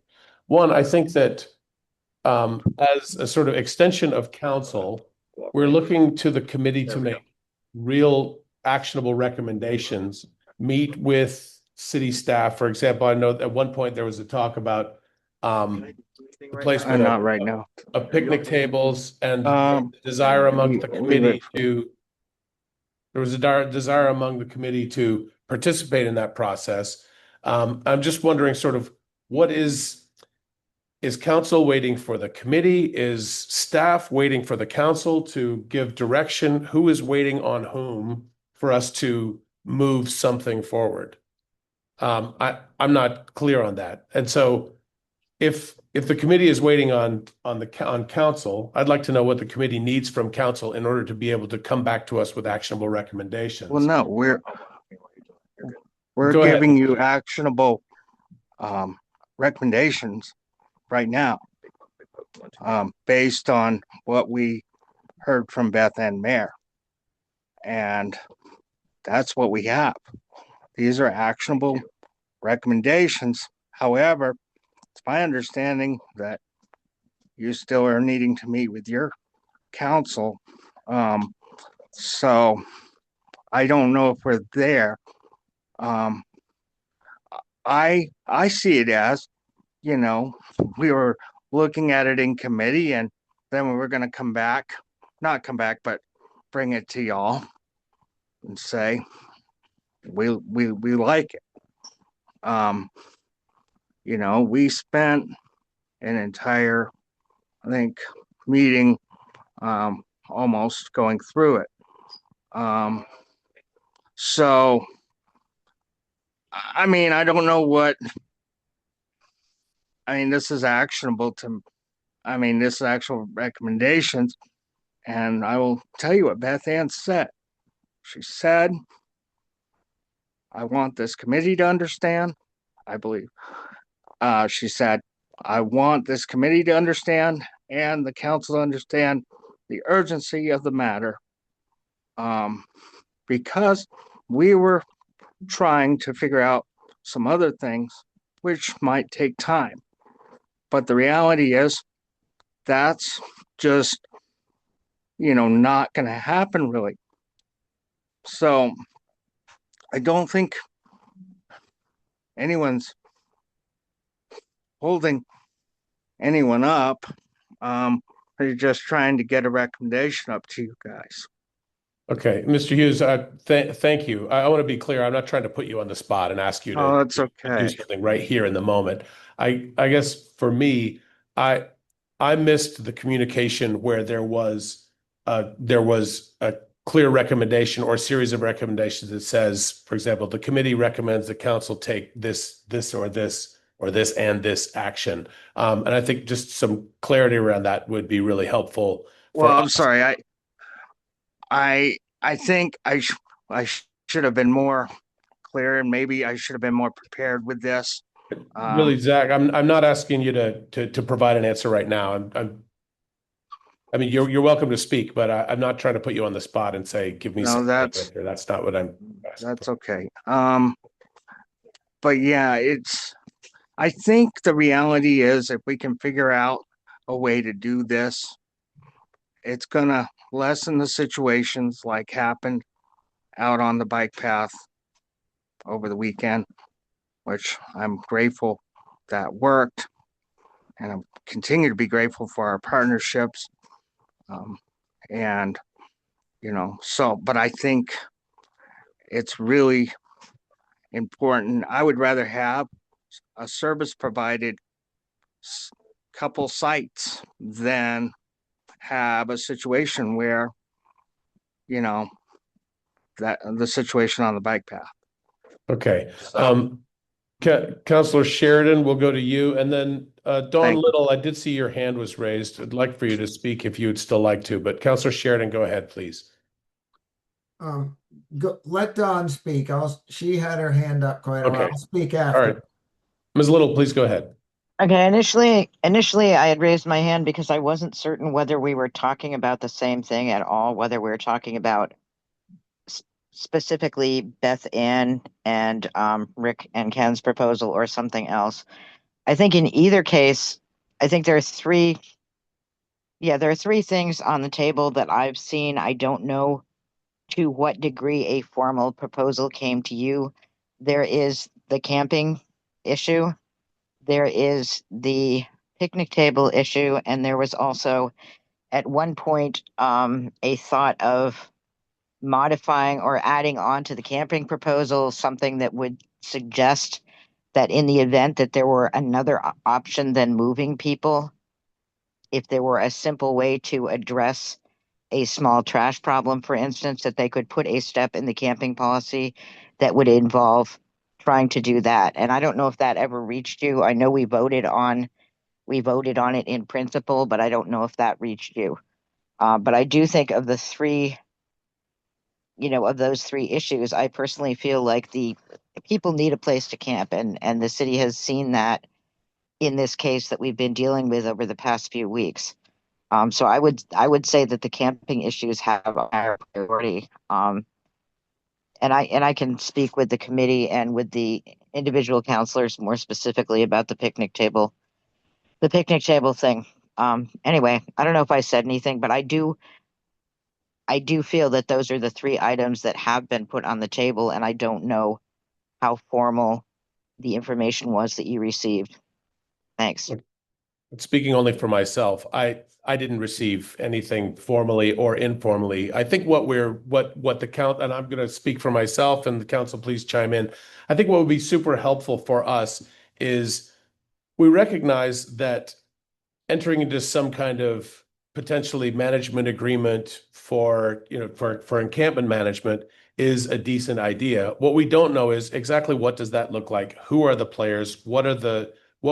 One, I think that as a sort of extension of council, we're looking to the committee to make real actionable recommendations, meet with city staff. For example, I know at one point there was a talk about placement Not right now. of picnic tables and desire among the committee to, there was a desire among the committee to participate in that process. I'm just wondering sort of what is council waiting for the committee? Is staff waiting for the council to give direction? Who is waiting on whom for us to move something forward? I'm not clear on that. And so if the committee is waiting on council, I'd like to know what the committee needs from council in order to be able to come back to us with actionable recommendations. Well, no, we're Go ahead. giving you actionable recommendations right now, based on what we heard from Beth and Mayor. And that's what we have. These are actionable recommendations. However, it's my understanding that you still are needing to meet with your council. So I don't know if we're there. I see it as, you know, we were looking at it in committee, and then we were going to not come back, but bring it to y'all and say, we like it. You know, we spent an entire, I think, meeting almost going through it. So, I mean, I don't know what, I mean, this is actionable this is actual recommendations. And I will tell you what Beth Ann said. She said, I want this committee to understand, I believe. She said, I want this committee to understand and the council to understand the urgency of the matter. Because we were trying to figure out some other things which might take time. But the reality is that's just, you know, not going to happen really. So I don't think anyone's holding anyone up. They're just trying to get a recommendation up to you guys. Okay, Mr. Hughes, thank you. I want to be clear. I'm not trying to put you on the spot and ask you to, that's to okay. do something right here in the moment. I guess for me, I missed the communication where there was a clear recommendation or a series of recommendations that says, for example, the committee recommends the council take this or this and this action. And I think just some clarity around that would be really helpful. Well, I'm sorry. I think I should have been more clear, and maybe I should have been more prepared with this. Really, Zach, I'm not asking you to provide an answer right now. I mean, you're welcome to speak, but I'm not trying to put you on the spot and say, give me something. That's not what I'm asking. That's okay. But yeah, I think the reality is if we can figure out a way to do this, it's gonna lessen the situations like happened out on the bike path over the weekend which I'm grateful that worked. And I continue to be grateful for our partnerships. And, but I think it's really important. I would rather have a service provided couple sites than have a situation where, that the situation on the bike path. Okay. Counselor Sheridan, we'll go to you. And then Dawn Thank you. Little, I did see your hand was raised. I'd like for you to speak if you would still like to, but Counselor Sheridan, go ahead, please. Let Dawn speak. She had her hand up quite a while. Okay. I'll speak All after. right. Ms. Little, please go ahead. Okay, initially I had raised my hand because I wasn't certain whether we were talking about the same thing at all, whether we were talking about specifically Beth Ann and Rick and Ken's proposal or something else. I think in either case, I think there are three things on the table that I've seen. I don't know to what degree a formal proposal came to you. There is the camping issue. There is the picnic table issue, and there was also at one point a thought of modifying or adding on to the camping proposal something that would suggest that in the event that there were another option than moving people, if there were a simple way to address a small trash problem, for instance, that they could put a step in the camping policy that would involve trying to do that. And I don't know if that ever reached you. I know we voted on it in principle, but I don't know if that reached you. But I do think of the three, of those three issues, I personally feel like the people need a place to camp, and the city has seen that in this case that we've been dealing with over the past few weeks. So I would say that the camping issues have a higher priority. And I can speak with the committee and with the individual counselors more specifically about the picnic table thing. Anyway, I don't know if I said anything, but I do feel that those are the three items that have been put on the table, and I don't know how formal the information was that you received. Thanks. Speaking only for myself, I didn't receive anything formally or informally. I think what the count, and I'm going to speak for myself and the council, please chime in. I think what would be super helpful for us is we recognize that entering into some kind of potentially management agreement for encampment management is a decent idea. What we don't know is exactly what does that look like? Who are the players? What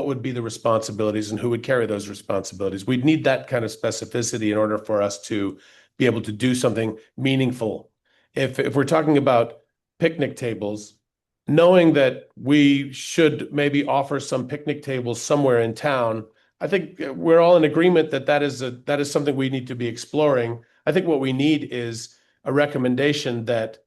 would be the responsibilities and who would carry those responsibilities? We'd need that kind of specificity in order for us to be able to do something meaningful. If we're talking about picnic tables, knowing that we should maybe offer some picnic tables somewhere in town, I think we're all in agreement that is something we need to be exploring. I think what we need is a recommendation that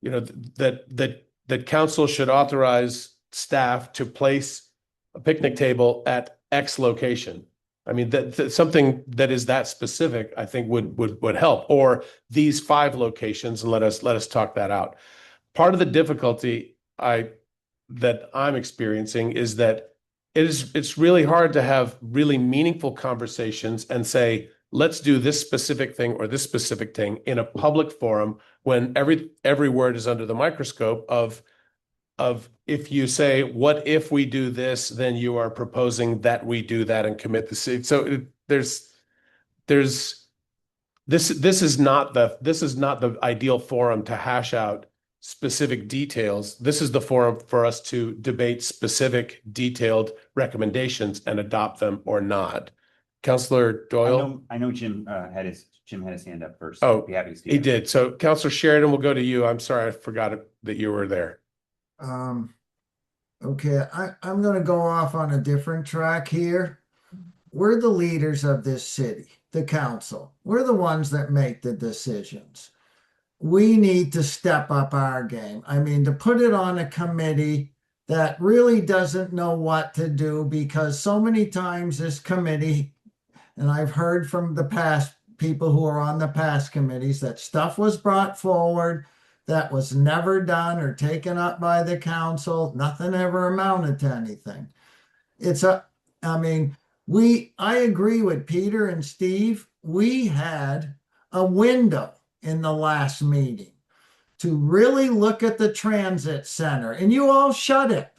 that council should authorize staff to place a picnic table at X location. I mean, that something that is that specific, I think would help. Or these 5 locations, and let us talk that out. Part of the difficulty that I'm experiencing is that it's really hard to have really meaningful conversations and say, let's do this specific thing or this specific thing in a public forum when every word is under the microscope of if you say, what if we do this, then you are proposing that we do that and commit the city. So this is not the ideal forum to hash out specific details. This is the forum for us to debate specific detailed recommendations and adopt them or not. Councillor Doyle? I know Jim had his hand up first. Oh, I'd be happy to speak. he did. So Councillor Sheridan, we'll go to you. I'm sorry, I forgot that you were there. Okay, I'm going to go off on a different track here. We're the leaders of this city, the council. We're the ones that make the decisions. We need to step up our game. I mean, to put it on a committee that really doesn't know what to do, because so many times this committee, and I've heard from the past people who are on the past committees, that stuff was brought forward. that was never done or taken up by the council. Nothing ever amounted to anything. I mean, I agree with Peter and Steve. We had a window in the last meeting to really look at the transit center, and you all shut it.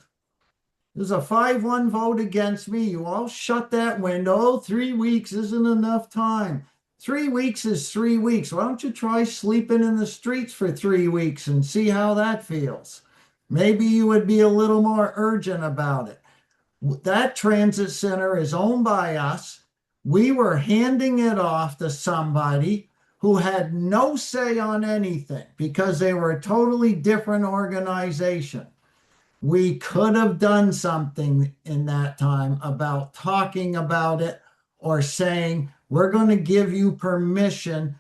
There's a 5-1 vote against me. You all shut that window. Oh, 3 weeks isn't enough time. 3 weeks is 3 weeks. Why don't you try sleeping in the streets for 3 weeks and see how that feels? Maybe you would be a little more urgent about it. That transit center is owned by us. We were handing it off to somebody who had no say on anything because they were a totally different organization. We could have done something in that time about talking about it or saying, we're going to give you permission,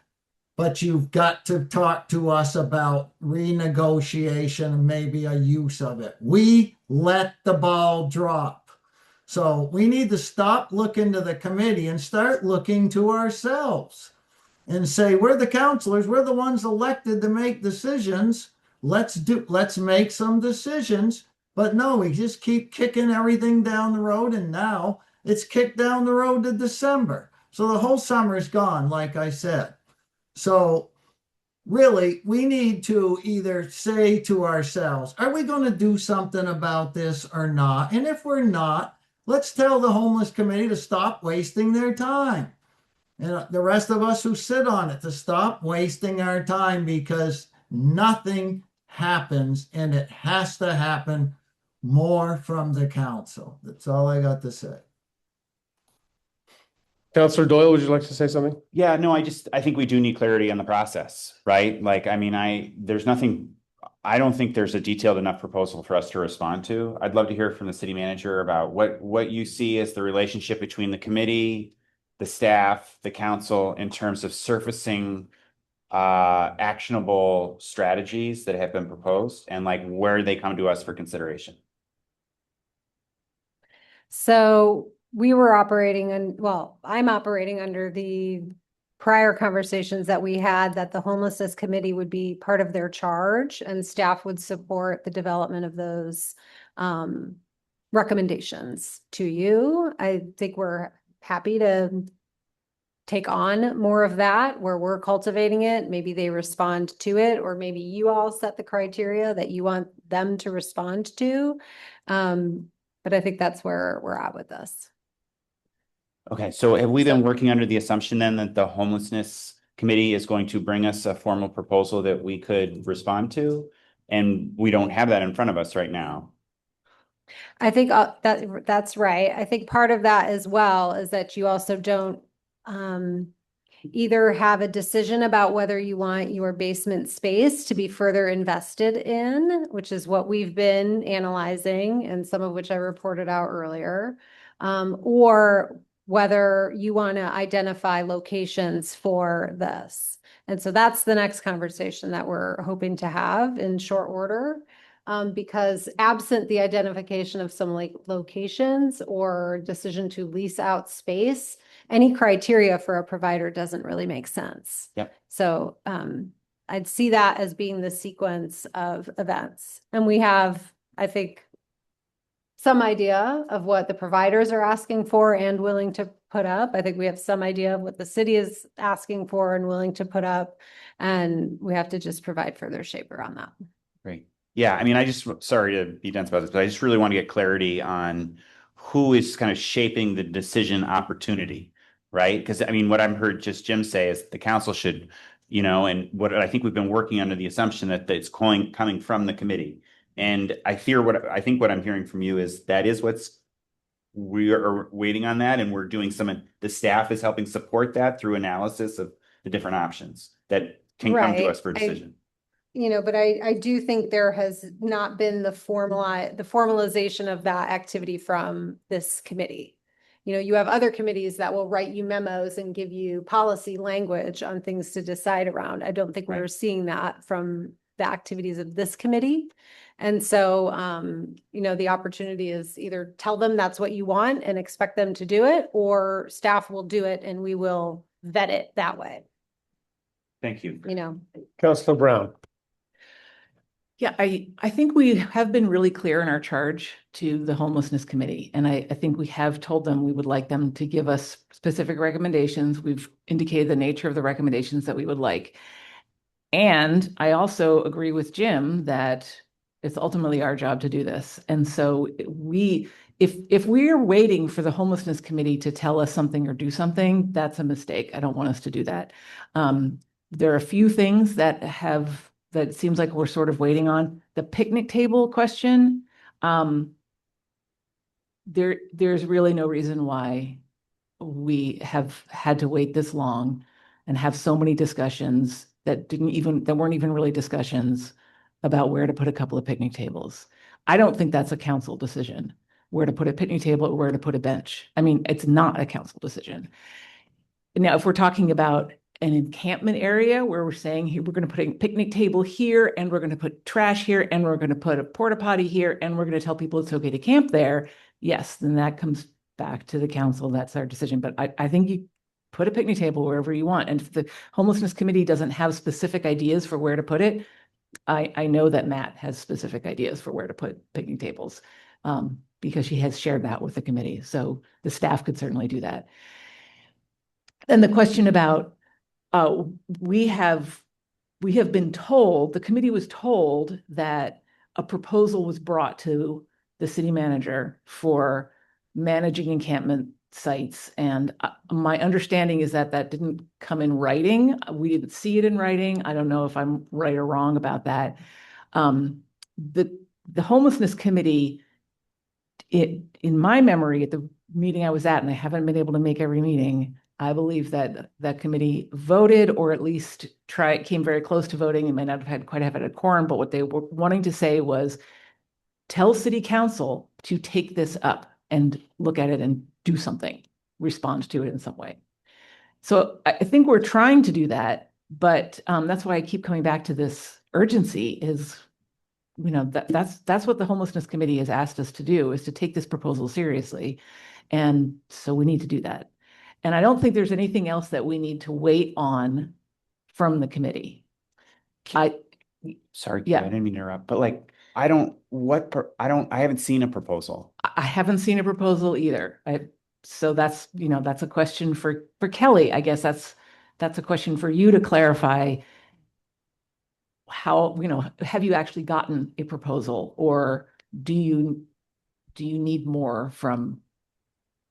but you've got to talk to us about renegotiation and maybe a use of it. We let the ball drop. So we need to stop looking to the committee and start looking to ourselves and say, we're the counselors, we're the ones elected to make decisions. Let's make some decisions. But no, we just keep kicking everything down the road, and now it's kicked down the road to December. So the whole summer is gone, like I said. So really, we need to either say to ourselves, are we going to do something about this or not? And if we're not, let's tell the homeless committee to stop wasting their time. And the rest of us who sit on it to stop wasting our time, because nothing happens, and it has to happen more from the council. That's all I got to say. Councillor Doyle, would you like to say something? Yeah, no, I think we do need clarity on the process, right? Like, I mean, I don't think there's a detailed enough proposal for us to respond to. I'd love to hear from the city manager about what you see as the relationship between the committee, the staff, the council, in terms of surfacing actionable strategies that have been proposed, and like where they come to us for consideration. So we were operating I'm operating under the prior conversations that we had that the homelessness committee would be part of their charge and staff would support the development of those recommendations to you. I think we're happy to take on more of that where we're cultivating it. Maybe they respond to it, or maybe you all set the criteria that you want them to respond to. But I think that's where we're at with this. Okay, so have we been working under the assumption then that the homelessness committee is going to bring us a formal proposal that we could respond to? And we don't have that in front of us right now. I think that's right. I think part of that as well is that you also don't either have a decision about whether you want your basement space to be further invested in, which is what we've been analyzing and some of which I reported out earlier, or whether you want to identify locations for this. And so that's the next conversation that we're hoping to have in short order. Because absent the identification of some locations or decision to lease out space, any criteria for a provider doesn't really make sense. Yep. So I'd see that as being the sequence of events. And we have, I think, some idea of what the providers are asking for and willing to put up. I think we have some idea of what the city is asking for and willing to put up. And we have to just provide further shape around that. Great. Yeah, I mean, sorry to be dense about this, but I just really want to get clarity on who is kind of shaping the decision opportunity, right? Because I mean, what I've heard just Jim say is the council should, and what I think we've been working under the assumption that it's coming from the committee. And I think what I'm hearing from you is that is we are waiting on that, and we're doing the staff is helping support that through analysis of the different options that can come to us for a decision. But I do think there has not been the formalization of that activity from this committee. You have other committees that will write you memos and give you policy language on things to decide around. I don't think we're seeing that from the activities of this committee. And so, the opportunity is either tell them that's what you want and expect them to do it, or staff will do it and we will vet it that way. Thank you. Councilor Brown. Yeah, I think we have been really clear in our charge to the homelessness committee. And I think we have told them we would like them to give us specific recommendations. We've indicated the nature of the recommendations that we would like. And I also agree with Jim that it's ultimately our job to do this. And so if we're waiting for the homelessness committee to tell us something or do something, that's a mistake. I don't want us to do that. There are a few things that it seems like we're sort of waiting on. The picnic table question, there's really no reason why we have had to wait this long and have so many discussions that weren't even really discussions about where to put a couple of picnic tables. I don't think that's a council decision, where to put a picnic table or where to put a bench. I mean, it's not a council decision. Now, if we're talking about an encampment area where we're saying here, we're going to put a picnic table here, and we're going to put trash here, and we're going to put a porta potty here, and we're going to tell people it's okay to camp there, yes, then that comes back to the council. That's our decision. But I think you put a picnic table wherever you want. And if the homelessness committee doesn't have specific ideas for where to put it, I know that Matt has specific ideas for where to put picnic tables, because he has shared that with the committee. So the staff could certainly do that. Then the question about we have been told, the committee was told that a proposal was brought to the city manager for managing encampment sites. And my understanding is that that didn't come in writing. We didn't see it in writing. I don't know if I'm right or wrong about that. The homelessness committee, in my memory, at the meeting I was at, and I haven't been able to make every meeting, I believe that that committee voted, or at least came very close to voting. It may not have quite had a quorum, but what they were wanting to say was, tell city council to take this up and look at it and do something, respond to it in some way. So I think we're trying to do that, but that's why I keep coming back to this urgency is, that's what the homelessness committee has asked us to do, is to take this proposal seriously. And so we need to do that. And I don't think there's anything else that we need to wait on from the committee. Sorry, Yeah. I didn't mean to interrupt, but like, I haven't seen a proposal. I haven't seen a proposal either. So that's a question for Kelly. I guess that's a question for you to clarify. How, have you actually gotten a proposal, or do you need more from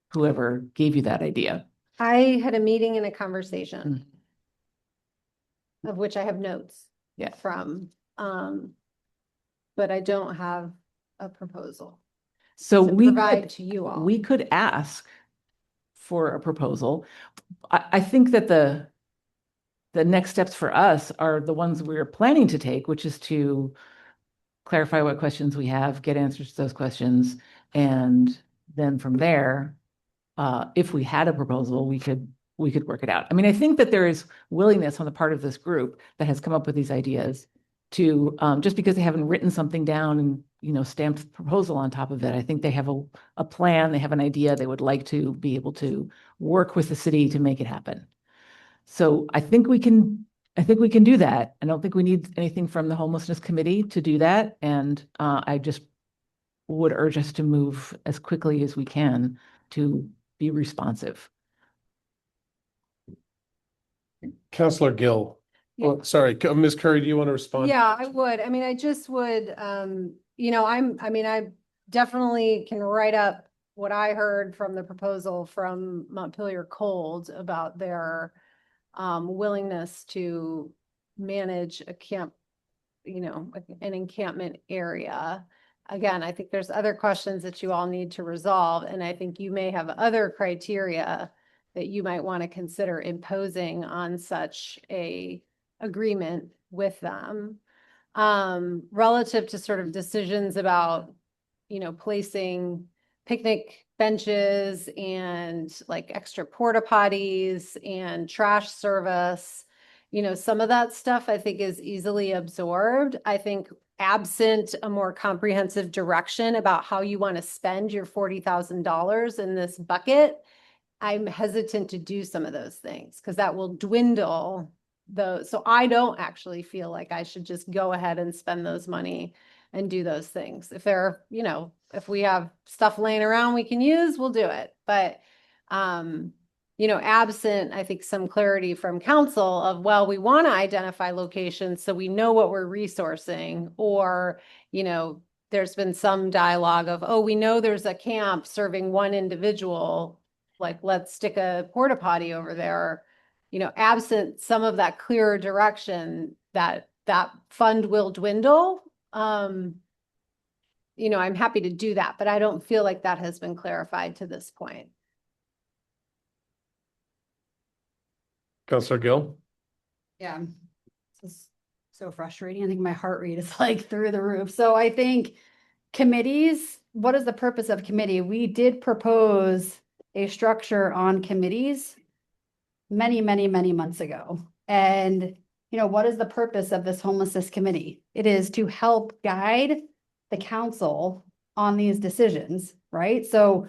whoever gave you that idea? I had a meeting and a conversation of which I have notes from, but I don't have a proposal. So to we provide could, to you all. we could ask for a proposal. I think that the next steps for us are the ones we're planning to take, which is to clarify what questions we have, get answers to those questions, and then from there, if we had a proposal, we could work it out. I mean, I think that there is willingness on the part of this group that has come up with these ideas to, just because they haven't written something down and, stamped the proposal on top of it. I think they have a plan, they have an idea, they would like to be able to work with the city to make it happen. So I think we can do that. I don't think we need anything from the homelessness committee to do that. And I just would urge us to move as quickly as we can to be responsive. Councillor Gill. Yeah. Oh, sorry, Ms. Curry, do you want to respond? Yeah, I would. I mean, I just would, I definitely can write up what I heard from the proposal from Montpelier Cold about their willingness to manage a camp, an encampment area. Again, I think there's other questions that you all need to resolve, and I think you may have other criteria that you might want to consider imposing on such a agreement with them. Relative to sort of decisions about, placing picnic benches and like extra porta potties and trash service, some of that stuff I think is easily absorbed. I think absent a more comprehensive direction about how you want to spend your $40,000 in this bucket, I'm hesitant to do some of those things because that will dwindle so I don't actually feel like I should just go ahead and spend those money and do those things. If there are, if we have stuff laying around we can use, we'll do it. But, absent, I think, some clarity from council of, well, we want to identify locations so we know what we're resourcing, or, there's been some dialogue of, oh, we know there's a camp serving one individual, like, let's stick a porta potty over there. Absent some of that clearer direction, that fund will dwindle. I'm happy to do that, but I don't feel like that has been clarified to this point. Councillor Gill? Yeah, this is so frustrating. I think my heart rate is like through the roof. So I think committees, what is the purpose of committee? We did propose a structure on committees many, many, many months ago. And, what is the purpose of this homelessness committee? It is to help guide the council on these decisions, right? So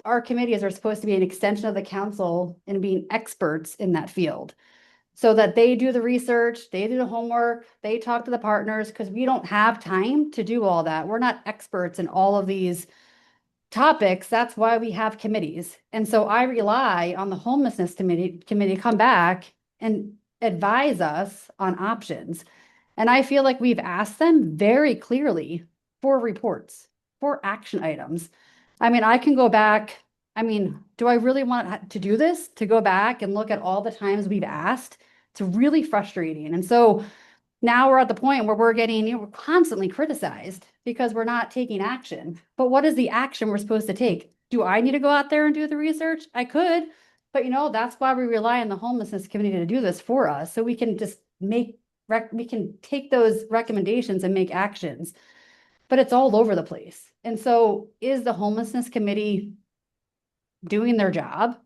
our committees are supposed to be an extension of the council and being experts in that field, so that they do the research, they do the homework, they talk to the partners, because we don't have time to do all that. We're not experts in all of these topics. That's why we have committees. And so I rely on the homelessness committee to come back and advise us on options. And I feel like we've asked them very clearly for reports, for action items. I mean, I can go back. I mean, do I really want to do this? To go back and look at all the times we've asked? It's really frustrating. And so now we're at the point where we're constantly criticized because we're not taking action. But what is the action we're supposed to take? Do I need to go out there and do the research? I could, but that's why we rely on the homelessness committee to do this for us. So we can just we can take those recommendations and make actions, but it's all over the place. And so is the homelessness committee doing their job?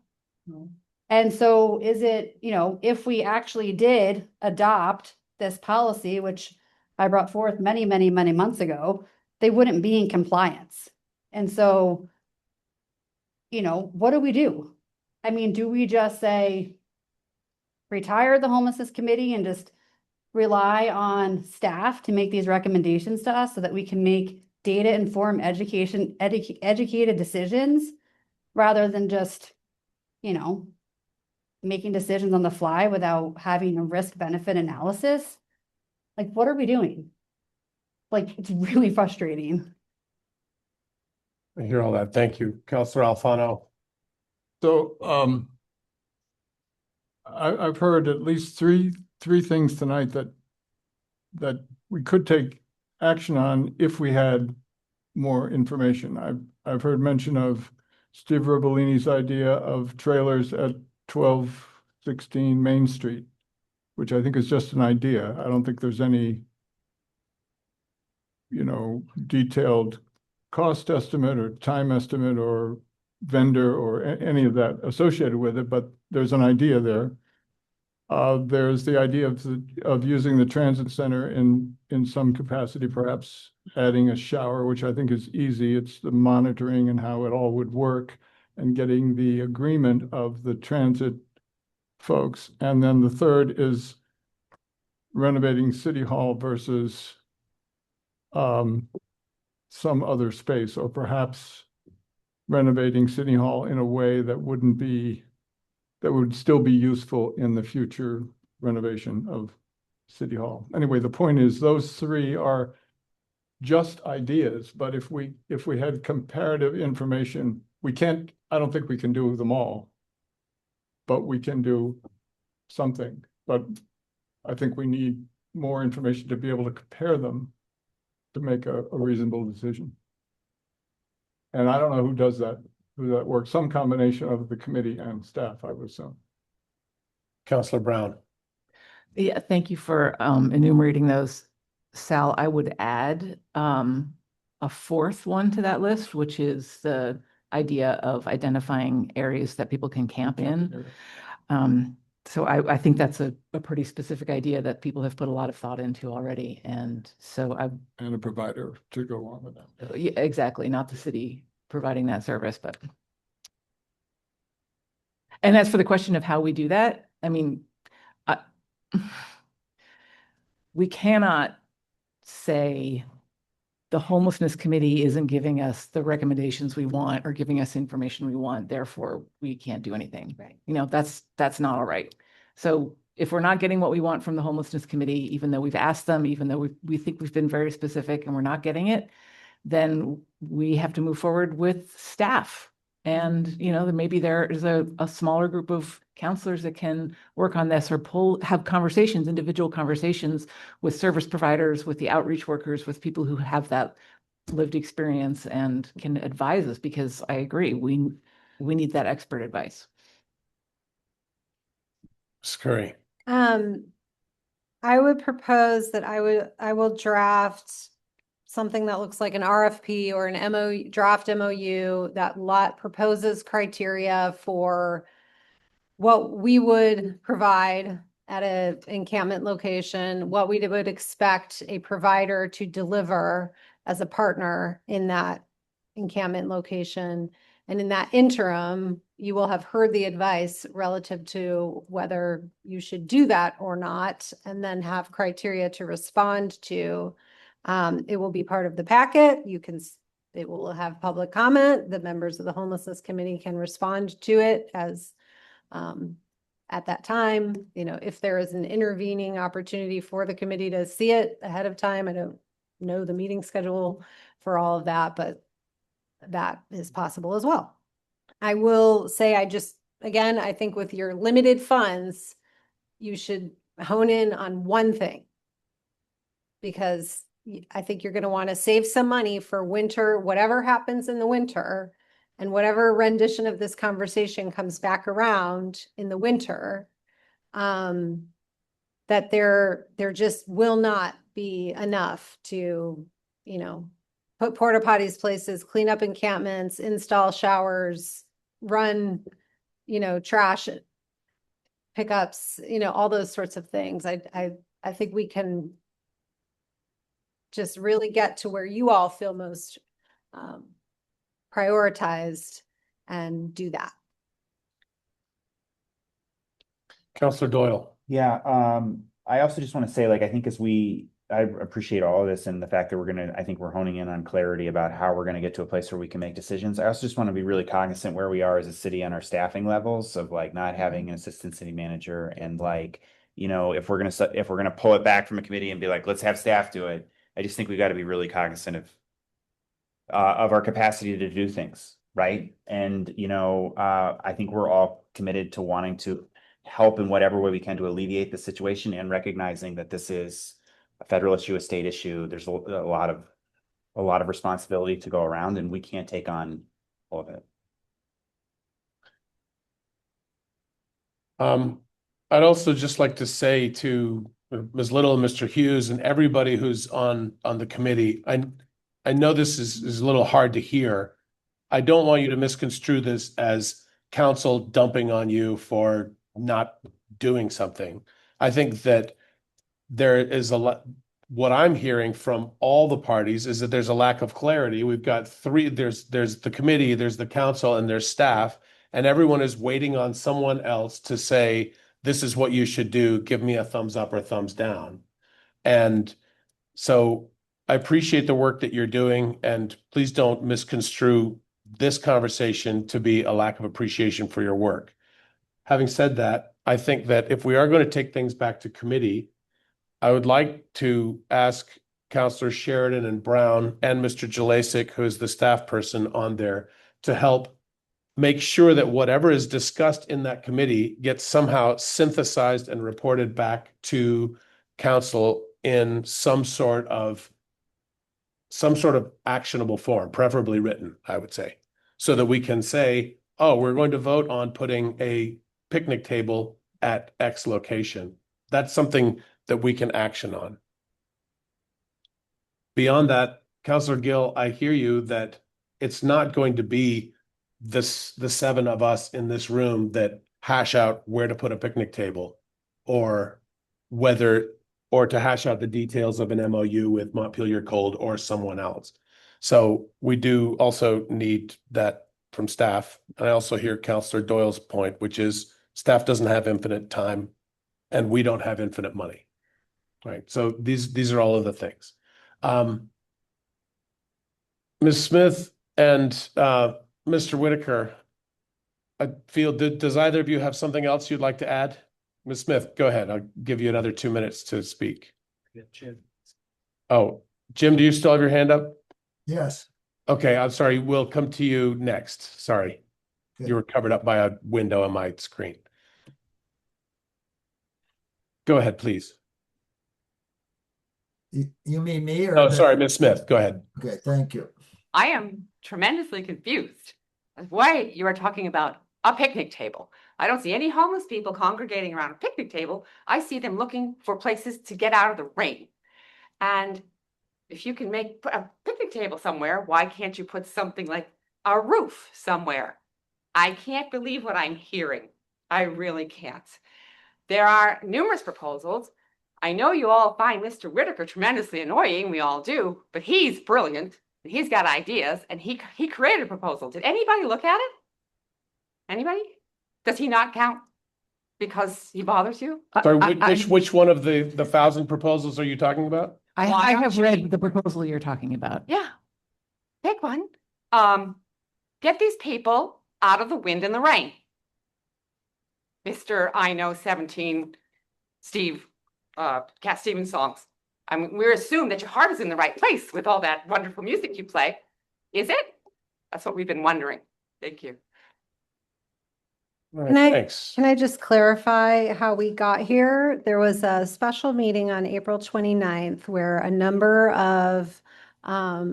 No. And so is it, if we actually did adopt this policy, which I brought forth many, many, many months ago, they wouldn't be in compliance. And so, what do we do? I mean, do we just say, retire the homelessness committee and just rely on staff to make these recommendations to us so that we can make data-informed educated decisions, rather than just, making decisions on the fly without having a risk-benefit analysis? Like, what are we doing? Like, it's really frustrating. I hear all that. Thank you. Councillor Alfano. So, I've heard at least three things tonight that we could take action on if we had more information. I've heard mention of Steve Robolini's idea of trailers at 1216 Main Street, which I think is just an idea. I don't think there's any, detailed cost estimate or time estimate or vendor or any of that associated with it, but there's an idea there. There's the idea of using the transit center in some capacity, perhaps adding a shower, which I think is easy. It's the monitoring and how it all would work and getting the agreement of the transit folks. And then the third is renovating City Hall versus some other space, or perhaps renovating City Hall in a way that would still be useful in the future renovation of City Hall. Anyway, the point is those three are just ideas, but if we had comparative information, I don't think we can do them all, but we can do something. But I think we need more information to be able to compare them to make a reasonable decision. And I don't know who does that, works, some combination of the committee and staff, I would assume. Councillor Brown. Yeah, thank you for enumerating those. Sal, I would add a fourth one to that list, which is the idea of identifying areas that people can camp in. So I think that's a pretty specific idea that people have put a lot of thought into already. And so and a provider to go along with that. Yeah, exactly. Not the city providing that service, but. And as for the question of how we do that, I mean, we cannot say the homelessness committee isn't giving us the recommendations we want or giving us information we want, therefore we can't do anything. Right. You know, that's not all right. So if we're not getting what we want from the homelessness committee, even though we've asked them, even though we think we've been very specific and we're not getting it, then we have to move forward with staff. And, you know, maybe there is a smaller group of counselors that can work on this or have conversations, individual conversations with service providers, with the outreach workers, with people who have that lived experience and can advise us, because I agree, we need that expert advice. Scurry. I would propose that I will draft something that looks like an RFP or an MOU, draft MOU that proposes criteria for what we would provide at a encampment location, what we would expect a provider to deliver as a partner in that encampment location. And in that interim, you will have heard the advice relative to whether you should do that or not, and then have criteria to respond to. It will be part of the packet. It will have public comment. The members of the homelessness committee can respond to it as at that time. You know, if there is an intervening opportunity for the committee to see it ahead of time, I don't know the meeting schedule for all of that, but that is possible as well. I will say, again, I think with your limited funds, you should hone in on one thing, because I think you're going to want to save some money for winter, whatever happens in the winter, and whatever rendition of this conversation comes back around in the winter, that there just will not be enough to, you know, put porta potties places, clean up encampments, install showers, run, you know, trash pickups, you know, all those sorts of things. I think we can just really get to where you all feel most prioritized and do that. Counselor Doyle. Yeah, I also just want to say, like, I think I appreciate all of this and the fact that I think we're honing in on clarity about how we're going to get to a place where we can make decisions. I also just want to be really cognizant where we are as a city on our staffing levels of like not having an assistant city manager, and like, you know, if we're going to pull it back from a committee and be like, let's have staff do it. I just think we got to be really cognizant of our capacity to do things, right? And, you know, I think we're all committed to wanting to help in whatever way we can to alleviate the situation, and recognizing that this is a federal issue, a state issue. There's a lot of responsibility to go around, and we can't take on all of it. I'd also just like to say to Ms. Little and Mr. Hughes and everybody who's on the committee, I know this is a little hard to hear. I don't want you to misconstrue this as council dumping on you for not doing something. I think that there is a lot. What I'm hearing from all the parties is that there's a lack of clarity. We've got three, there's the committee, there's the council, and there's staff, and everyone is waiting on someone else to say, this is what you should do. Give me a thumbs up or thumbs down. And so I appreciate the work that you're doing, and please don't misconstrue this conversation to be a lack of appreciation for your work. Having said that, I think that if we are going to take things back to committee, I would like to ask Councillor Sheridan and Brown and Mr. Jelasik, who is the staff person on there, to help make sure that whatever is discussed in that committee gets somehow synthesized and reported back to council in some sort of actionable form, preferably written, I would say, so that we can say, oh, we're going to vote on putting a picnic table at X location. That's something that we can action on. Beyond that, Councillor Gill, I hear you that it's not going to be the seven of us in this room that hash out where to put a picnic table, or to hash out the details of an MOU with Montpelier Cold or someone else. So we do also need that from staff. And I also hear Councillor Doyle's point, which is staff doesn't have infinite time and we don't have infinite money. Right. So these are all of the things. Ms. Smith and Mr. Whitaker, I feel, does either of you have something else you'd like to add? Ms. Smith, go ahead. I'll give you another 2 minutes to speak. Jim. Oh, Jim, do you still have your hand up? Yes. Okay, I'm sorry. We'll come to you next. Sorry. Good. You were covered up by a window on my screen. Go ahead, please. You mean me or? Oh, sorry, Ms. Smith. Go ahead. Okay, thank you. I am tremendously confused as why you are talking about a picnic table. I don't see any homeless people congregating around a picnic table. I see them looking for places to get out of the rain. And if you can put a picnic table somewhere, why can't you put something like a roof somewhere? I can't believe what I'm hearing. I really can't. There are numerous proposals. I know you all find Mr. Whitaker tremendously annoying, we all do, but he's brilliant. He's got ideas, and he created a proposal. Did anybody look at it? Anybody? Does he not count because he bothers you? Sorry, which one of the 1,000 proposals are you talking about? Why I don't have you- read the proposal you're talking about. Yeah, pick one. Get these people out of the wind and the rain. Mr. I Know 17, Steve, Cat Stevens songs. I mean, we assume that your heart is in the right place with all that wonderful music you play. Is it? That's what we've been wondering. Thank you. All right, Can I, thanks. can I just clarify how we got here? There was a special meeting on April 29th where a number of, a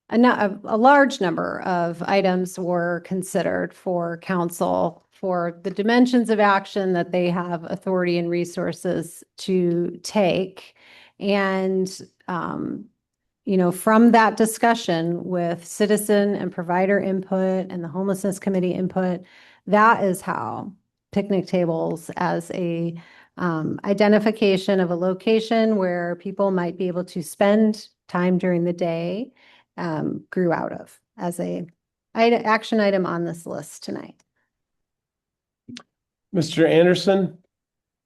large number of items were considered for council for the dimensions of action that they have authority and resources to take. And, from that discussion with citizen and provider input and the homelessness committee input, that is how picnic tables as a identification of a location where people might be able to spend time during the day grew out of as a action item on this list tonight. Mr. Anderson,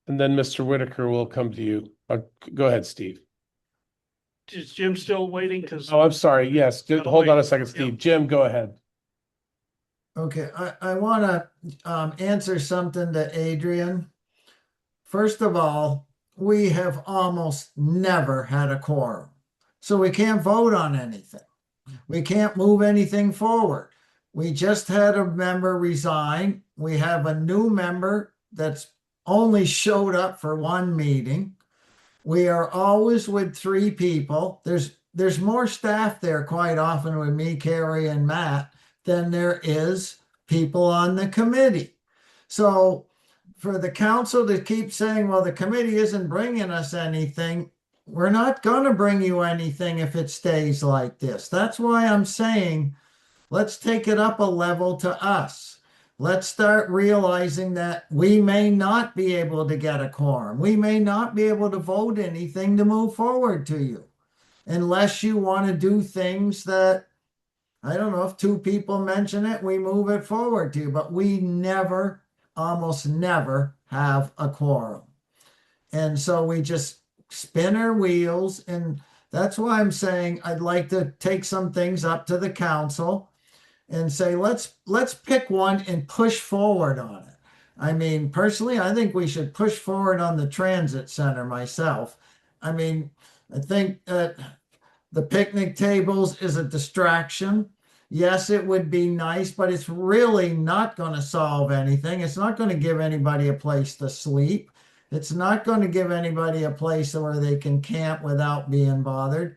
and then Mr. Whitaker will come to you. Go ahead, Steve. Is Jim still waiting? Because Oh, I'm sorry. Yes, hold on a second, Steve. Yep. Jim, go ahead. Okay, I want to answer something to Adrian. First of all, we have almost never had a quorum, so we can't vote on anything. We can't move anything forward. We just had a member resign. We have a new member that's only showed up for one meeting. We are always with 3 people. There's more staff there quite often with me, Carrie, and Matt than there is people on the committee. So for the council to keep saying, well, the committee isn't bringing us anything, we're not going to bring you anything if it stays like this. That's why I'm saying, let's take it up a level to us. Let's start realizing that we may not be able to get a quorum. We may not be able to vote anything to move forward to you unless you want to do things that, I don't know, if 2 people mention it, we move it forward to you, but we never, almost never have a quorum. And so we just spin our wheels. And that's why I'm saying I'd like to take some things up to the council and say, let's pick one and push forward on it. I mean, personally, I think we should push forward on the transit center myself. I mean, I think that the picnic tables is a distraction. Yes, it would be nice, but it's really not going to solve anything. It's not going to give anybody a place to sleep. It's not going to give anybody a place where they can camp without being bothered.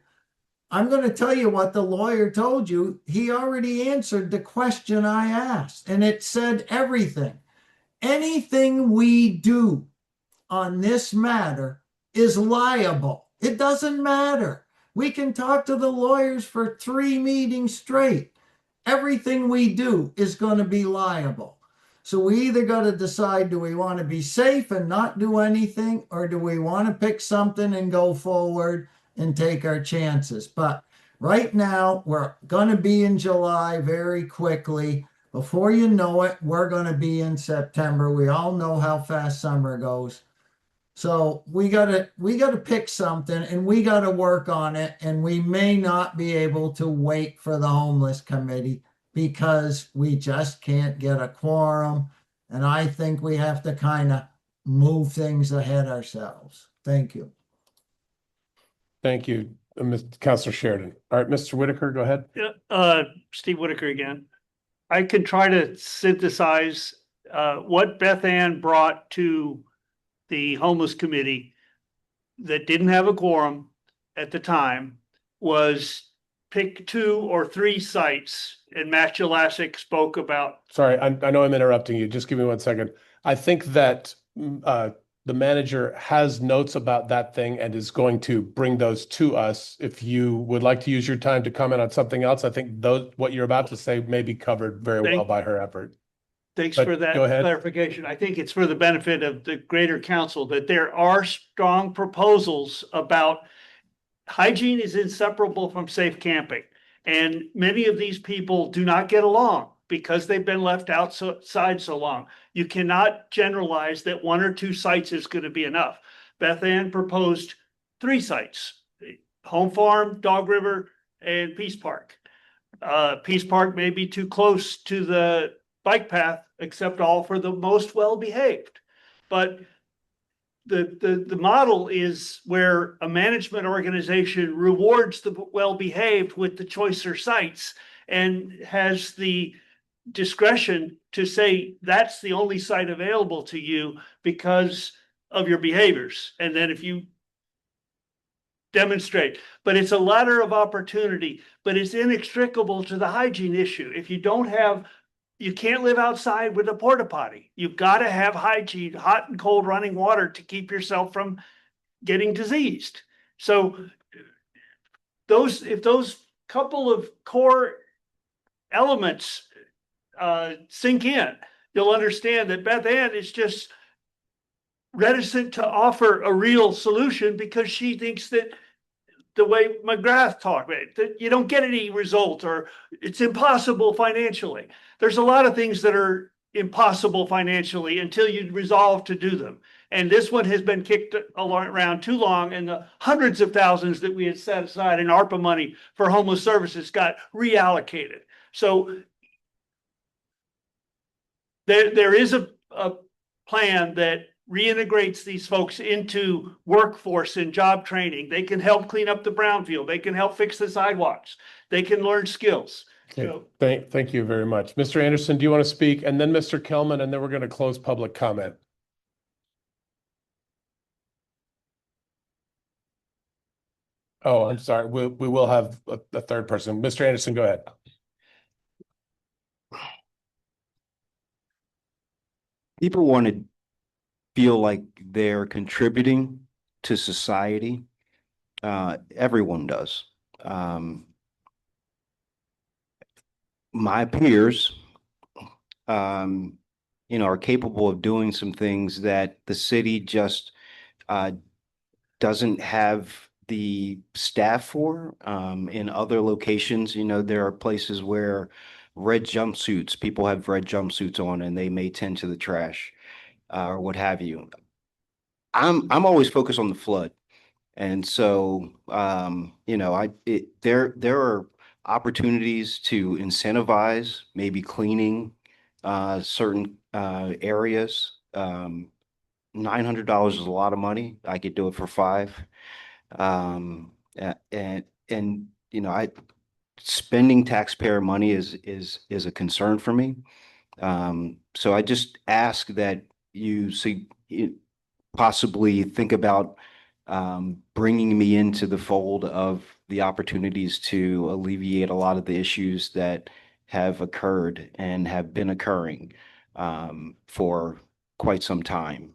I'm going to tell you what the lawyer told you. He already answered the question I asked, and it said everything. Anything we do on this matter is liable. It doesn't matter. We can talk to the lawyers for 3 meetings straight. Everything we do is going to be liable. So we either got to decide, do we want to be safe and not do anything, or do we want to pick something and go forward and take our chances? But right now, we're going to be in July very quickly. Before you know it, we're going to be in September. We all know how fast summer goes. So we gotta pick something and we gotta work on it. And we may not be able to wait for the homeless committee because we just can't get a quorum. And I think we have to kind of move things ahead ourselves. Thank you. Thank you, Councilor Sheridan. All right, Mr. Whitaker, go ahead. Steve Whitaker again. I can try to synthesize what Beth Ann brought to the homeless committee that didn't have a quorum at the time was pick 2 or 3 sites, and Matt Jelassic spoke about. Sorry, I know I'm interrupting you. Just give me 1 second. I think that the manager has notes about that thing and is going to bring those to us. If you would like to use your time to comment on something else, I think what you're about to say may be covered very well by her effort. Thanks But for that go ahead. clarification. I think it's for the benefit of the greater council that there are strong proposals about hygiene is inseparable from safe camping. And many of these people do not get along because they've been left outside so long. You cannot generalize that 1 or 2 sites is going to be enough. Beth Ann proposed 3 sites: Home Farm, Dog River, and Peace Park. Peace Park may be too close to the bike path, except all for the most well-behaved. But the model is where a management organization rewards the well-behaved with the choicer sites and has the discretion to say that's the only site available to you because of your behaviors. And then if you demonstrate, but it's a ladder of opportunity, but it's inextricable to the hygiene issue. If you can't live outside with a porta potty. You've got to have hygiene, hot and cold running water to keep yourself from getting diseased. So if those couple of core elements sink in, you'll understand that Beth Ann is just reticent to offer a real solution because she thinks that the way McGrath talked, that you don't get any result or it's impossible financially. There's a lot of things that are impossible financially until you resolve to do them. And this one has been kicked around too long, and the hundreds of thousands that we had set aside in ARPA money for homeless services got reallocated. So there is a plan that reintegrates these folks into workforce and job training. They can help clean up the brownfield. They can help fix the sidewalks. They can learn skills. Okay. So, Thank you very much. Mr. Anderson, do you want to speak? And then Mr. Kelman, and then we're going to close public comment. Oh, I'm sorry. We will have a third person. Mr. Anderson, go ahead. People want to feel like they're contributing to society. Everyone does. My peers, are capable of doing some things that the city just doesn't have the staff for. In other locations, there are places where people have red jumpsuits on and they may tend to the trash or what have you. I'm always focused on the flood. And so, there are opportunities to incentivize maybe cleaning certain areas. $900 is a lot of money. I could do it for $5. Spending taxpayer money is a concern for me. So I just ask that you possibly think about bringing me into the fold of the opportunities to alleviate a lot of the issues that have occurred and have been occurring for quite some time.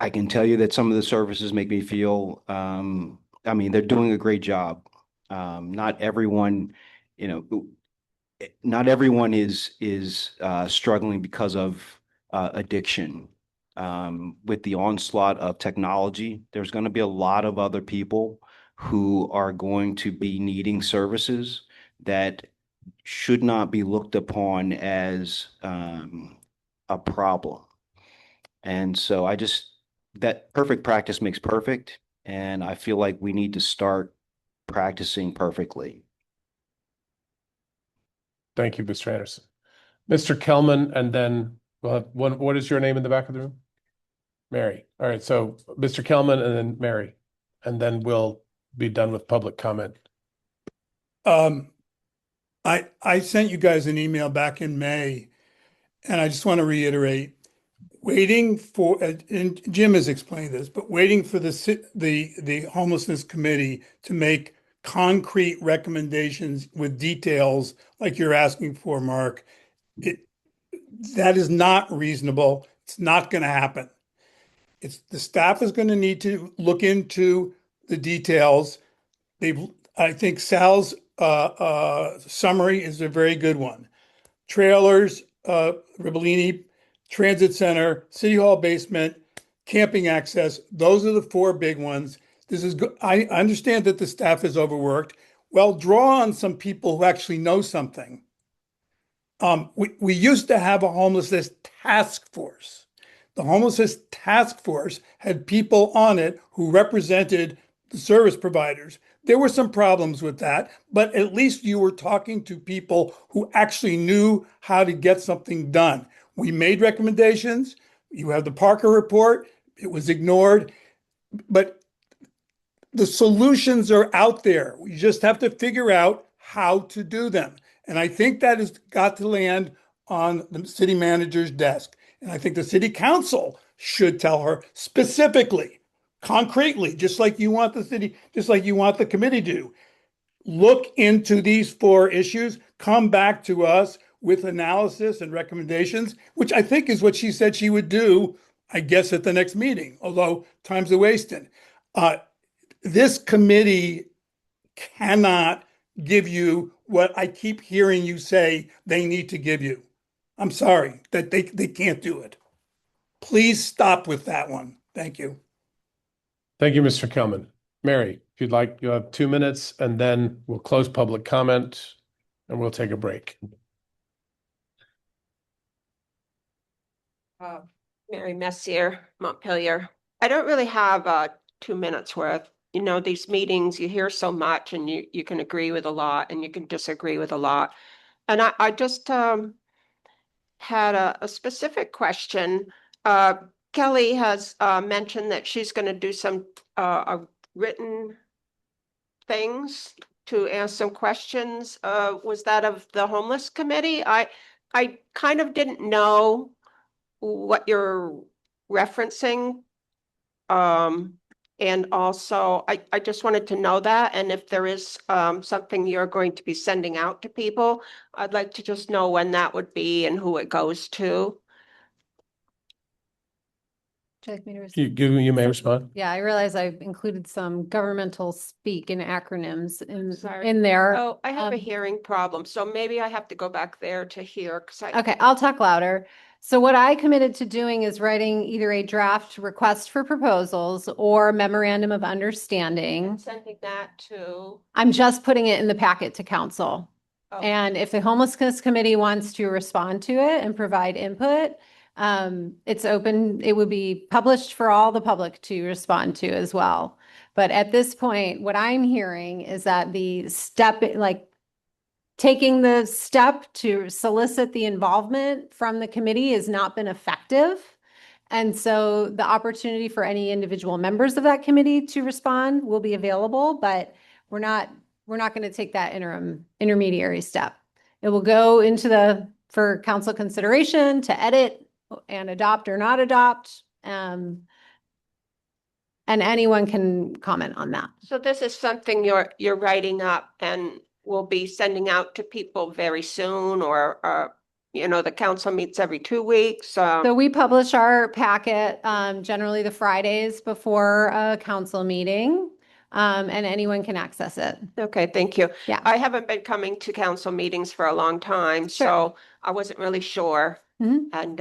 I can tell you that some of the services make me feel, they're doing a great job. Not everyone, not everyone is struggling because of addiction. With the onslaught of technology, there's going to be a lot of other people who are going to be needing services that should not be looked upon as a problem. And so that perfect practice makes perfect. And I feel like we need to start practicing perfectly. Thank you, Mr. Anderson. Mr. Kelman, and then we'll have one. What is your name in the back of the room? Mary. All right. So Mr. Kelman and then Mary, and then we'll be done with public comment. I sent you guys an email back in May, and I just want to reiterate, waiting for, and Jim has explained this, but waiting for the homelessness committee to make concrete recommendations with details like you're asking for, Mark, that is not reasonable. It's not going to happen. The staff is going to need to look into the details. I think Sal's summary is a very good one. Trailers, Ribellini, Transit Center, City Hall basement, camping access. Those are the four big ones. I understand that the staff is overworked. Well, draw on some people who actually know something. We used to have a homelessness task force. The homelessness task force had people on it who represented the service providers. There were some problems with that, but at least you were talking to people who actually knew how to get something done. We made recommendations. You have the Parker report. It was ignored, but the solutions are out there. We just have to figure out how to do them. And I think that has got to land on the city manager's desk. And I think the city council should tell her specifically, concretely, just like you want the committee to do. Look into these four issues, come back to us with analysis and recommendations, which I think is what she said she would do, I guess, at the next meeting, although time's a wasting. This committee cannot give you what I keep hearing you say they need to give you. I'm sorry that they can't do it. Please stop with that one. Thank you. Thank you, Mr. Kelman. Mary, if you'd like, you have 2 minutes, and then we'll close public comment and we'll take a break. Mary Messier, Montpelier. I don't really have 2 minutes worth. You know, these meetings, you hear so much and you can agree with a lot and you can disagree with a lot. And I just had a specific question. Kelly has mentioned that she's going to do some written things to ask some questions. Was that of the homeless committee? I kind of didn't know what you're referencing. And also, I just wanted to know that. And if there is something you're going to be sending out to people, I'd like to just know when that would be and who it goes to. Would you like me to respond? You may respond. Yeah, I realize I've included some governmental speak and acronyms in there. Oh, I have a hearing problem, so maybe I have to go back there to hear. Okay, I'll talk louder. So what I committed to doing is writing either a draft request for proposals or memorandum of understanding. Sending that to. I'm just putting it in the packet to council. Oh. And if the homelessness committee wants to respond to it and provide input, it's open. It would be published for all the public to respond to as well. But at this point, what I'm hearing is that the step, like taking the step to solicit the involvement from the committee has not been effective. And so the opportunity for any individual members of that committee to respond will be available, but we're not going to take that intermediary step. It will go into for council consideration to edit and adopt or not adopt. And anyone can comment on that. So this is something you're writing up and will be sending out to people very soon, or the council meets every 2 weeks. So we publish our packet generally the Fridays before a council meeting, and anyone can access it. Okay, thank you. Yeah. I haven't been coming to council meetings for a long time, so I wasn't really sure. And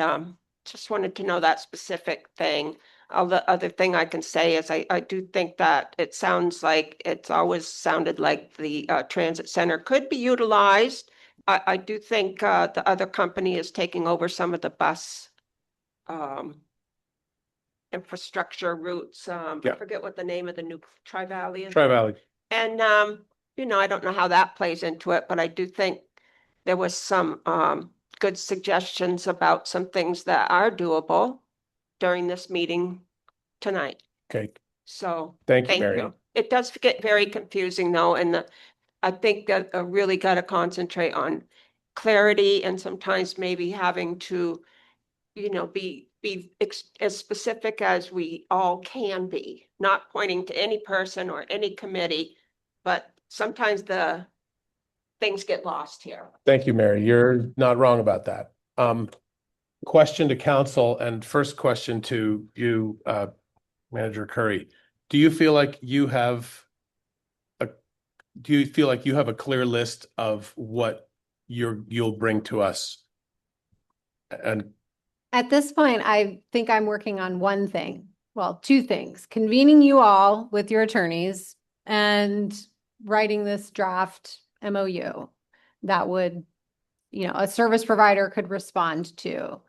just wanted to know that specific thing. The other thing I can say is I do think that it sounds like it's always sounded like the transit center could be utilized. I do think the other company is taking over some of the bus infrastructure routes. I Yeah. forget what the name of the new Tri-Valley is. Tri-Valley. And, you know, I don't know how that plays into it, but I do think there was some good suggestions about some things that are doable during this meeting tonight. Okay. So Thank you, Mary. It does get very confusing though, and I think that really got to concentrate on clarity and sometimes maybe having to, you know, be as specific as we all can be, not pointing to any person or any committee, but sometimes the things get lost here. Thank you, Mary. You're not wrong about that. Question to council, and first question to you, Manager Curry. Do you feel like you have a clear list of what you'll bring to us? And At this point, I think I'm working on one thing. Well, two things, convening you all with your attorneys and writing this draft MOU that would, you know, a service provider could respond to.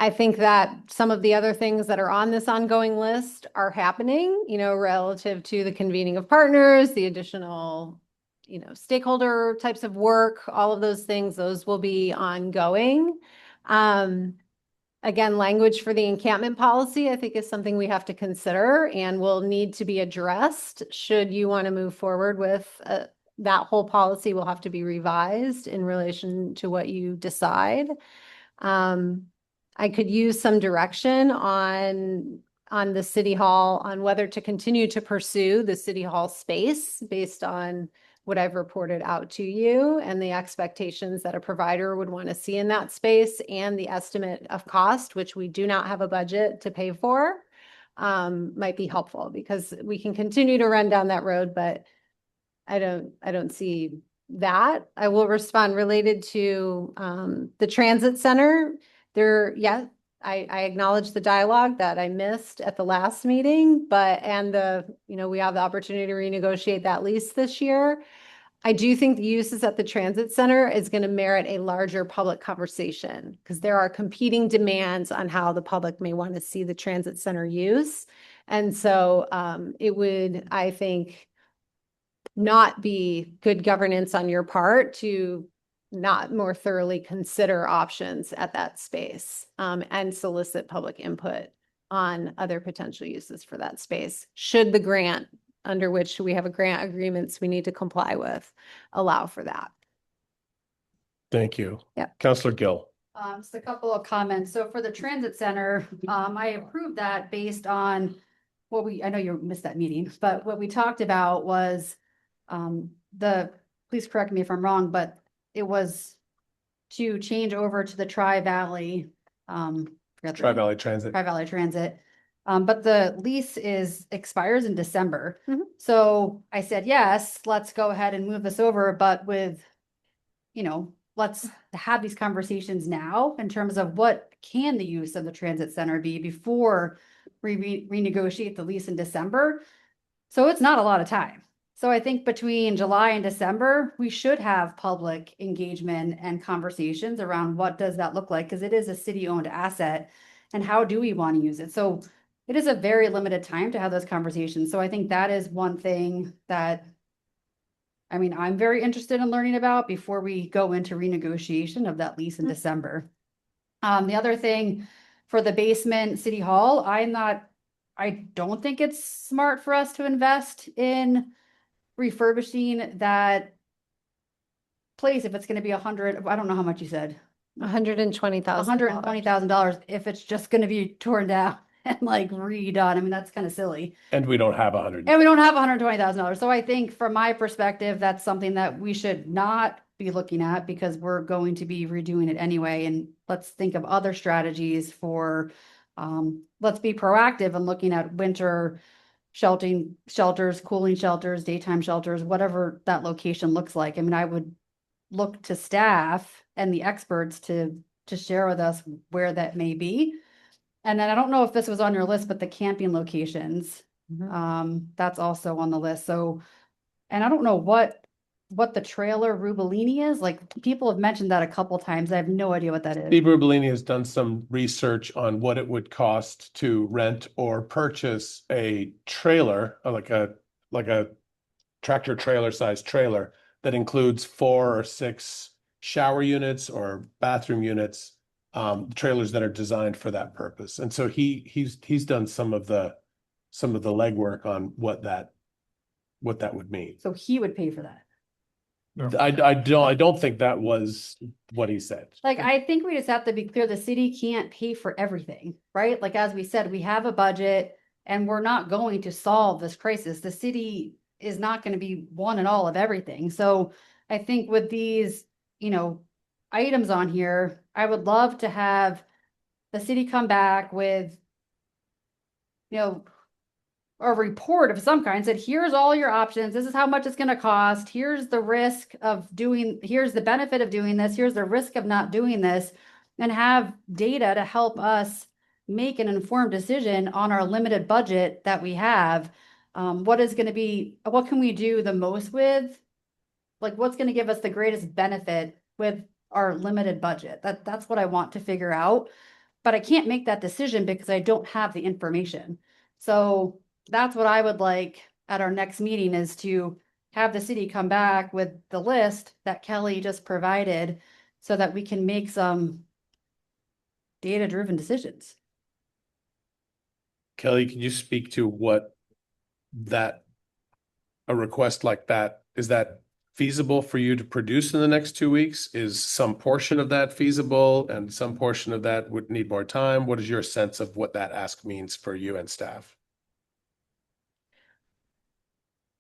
I think that some of the other things that are on this ongoing list are happening, you know, relative to the convening of partners, the additional, you know, stakeholder types of work, all of those things, those will be ongoing. Again, language for the encampment policy, I think is something we have to consider and will need to be addressed. Should you want to move forward with that whole policy will have to be revised in relation to what you decide. I could use some direction on the city hall on whether to continue to pursue the city hall space based on what I've reported out to you and the expectations that a provider would want to see in that space and the estimate of cost, which we do not have a budget to pay for, might be helpful because we can continue to run down that road, but I don't see that. I will respond related to the transit center. I acknowledge the dialogue that I missed at the last meeting, we have the opportunity to renegotiate that lease this year. I do think the uses at the transit center is going to merit a larger public conversation because there are competing demands on how the public may want to see the transit center use. And so it would, I think, not be good governance on your part to not more thoroughly consider options at that space and solicit public input on other potential uses for that space. Should the grant under which we have a grant agreements we need to comply with allow for that. thank you. Yeah. Councillor Gill. Just a couple of comments. So for the transit center, I approved that based on I know you missed that meeting, but what we talked about was please correct me if I'm wrong, but it was to change over to the Tri-Valley. Tri-Valley Transit. Tri-Valley Transit. But the lease expires in December. So I said, yes, let's go ahead and move this over, but with, you know, let's have these conversations now in terms of what can the use of the transit center be before we renegotiate the lease in December. So it's not a lot of time. So I think between July and December, we should have public engagement and conversations around what does that look like? Because it is a city-owned asset and how do we want to use it? So it is a very limited time to have those conversations. So I think that is one thing that, I mean, I'm very interested in learning about before we go into renegotiation of that lease in December. The other thing for the basement city hall, I don't think it's smart for us to invest in refurbishing that place if it's going to be $100, I don't know how much you said. $120,000. $120,000 if it's just going to be torn down and like redone. I mean, that's kind of silly. And we don't have $100,000. And we don't have $120,000. So I think from my perspective, that's something that we should not be looking at because we're going to be redoing it anyway. And let's think of other strategies for, let's be proactive in looking at winter shelters, cooling shelters, daytime shelters, whatever that location looks like. I mean, I would look to staff and the experts to share with us where that may be. And then I don't know if this was on your list, but the camping locations, that's also on the list. So, and I don't know what what the trailer Rubellini is? Like, people have mentioned that a couple times. I have no idea what that is. Steve Rubellini has done some research on what it would cost to rent or purchase a trailer, like a tractor trailer sized trailer that includes 4 or 6 shower units or bathroom units, trailers that are designed for that purpose. And so he's done some of the legwork on what that would mean. So he would pay for that. I don't think that was what he said. Like, I think we just have to be clear, the city can't pay for everything, right? Like, as we said, we have a budget and we're not going to solve this crisis. The city is not going to be one and all of everything. So I think with these, items on here, I would love to have the city come back with, a report of some kind, said, here's all your options. This is how much it's going to cost. Here's the risk of here's the benefit of doing this. Here's the risk of not doing this, and have data to help us make an informed decision on our limited budget that we have. What can we do the most with? Like, what's going to give us the greatest benefit with our limited budget? That's what I want to figure out, but I can't make that decision because I don't have the information. So that's what I would like at our next meeting, is to have the city come back with the list that Kelly just provided so that we can make some data-driven decisions. Kelly, can you speak to what a request like that, is that feasible for you to produce in the next 2 weeks? Is some portion of that feasible and some portion of that would need more time? What is your sense of what that ask means for you and staff?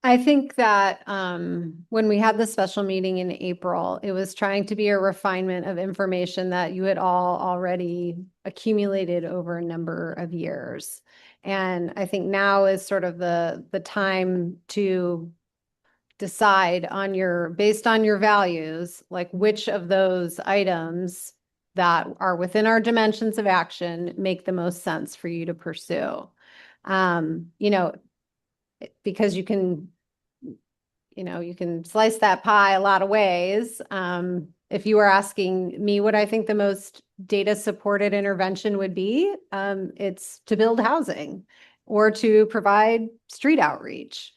I think that when we had the special meeting in April, it was trying to be a refinement of information that you had all already accumulated over a number of years. And I think now is sort of the time to decide based on your values, like which of those items that are within our dimensions of action make the most sense for you to pursue. Because you can slice that pie a lot of ways. If you were asking me what I think the most data supported intervention would be, it's to build housing or to provide street outreach.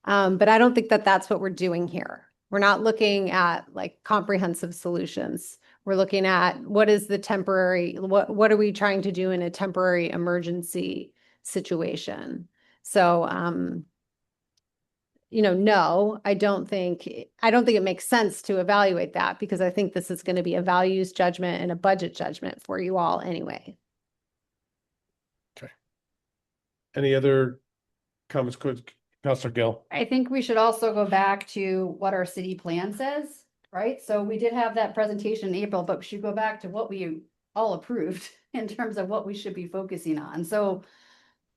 But I don't think that that's what we're doing here. We're not looking at like comprehensive solutions. We're looking at what is the temporary, what are we trying to do in a temporary emergency situation? So, no, I don't think it makes sense to evaluate that, because I think this is going to be a values judgment and a budget judgment for you all anyway. Okay. Any other comments, Councilor Gill? I think we should also go back to what our city plan says, right? So we did have that presentation in April, but we should go back to what we all approved in terms of what we should be focusing on. So,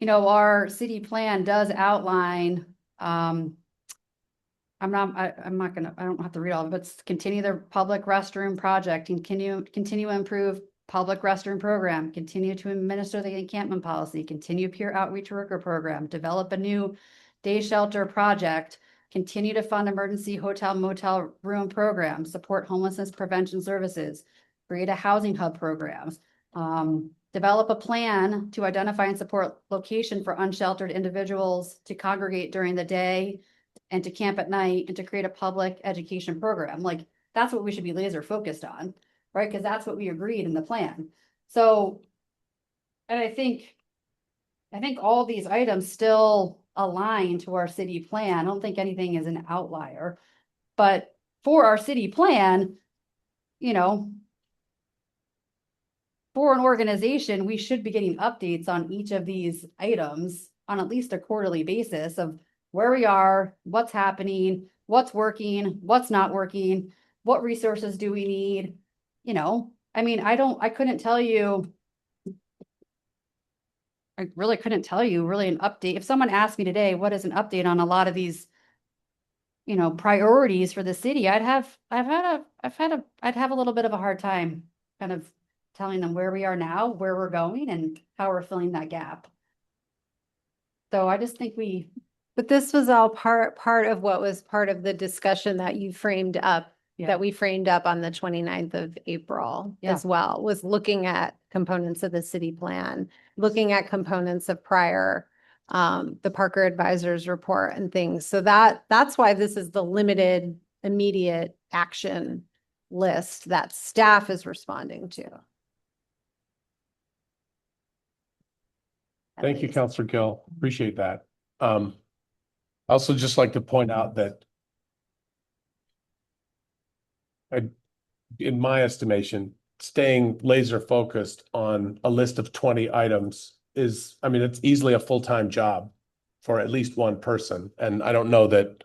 our city plan does outline, I don't have to read all of it, but continue the public restroom project, and continue improve public restroom program, continue to administer the encampment policy, continue peer outreach worker program, develop a new day shelter project, continue to fund emergency hotel motel room programs, support homelessness prevention services, create a housing hub programs, develop a plan to identify and support location for unsheltered individuals to congregate during the day and to camp at night, and to create a public education program. Like, that's what we should be laser focused on, right? Because that's what we agreed in the plan. So, and I think all these items still align to our city plan. I don't think anything is an outlier, but for our city plan, for an organization, we should be getting updates on each of these items on at least a quarterly basis of where we are, what's happening, what's working, what's not working, what resources do we need? I couldn't tell you. I really couldn't tell you really an update. If someone asked me today, what is an update on a lot of these, priorities for the city, I'd have a little bit of a hard time kind of telling them where we are now, where we're going, and how we're filling that gap. So I just think we But this was all part of what was part of the discussion that you framed up, Yeah. that we framed up on the 29th of April Yeah. as well, was looking at components of the city plan, looking at components of prior, the Parker Advisors report and things. So that's why this is the limited immediate action list that staff is responding to. Thank you, Counselor Gill. Appreciate that. I also just like to point out that in my estimation, staying laser focused on a list of 20 items is, I mean, it's easily a full-time job for at least one person. And I don't know that,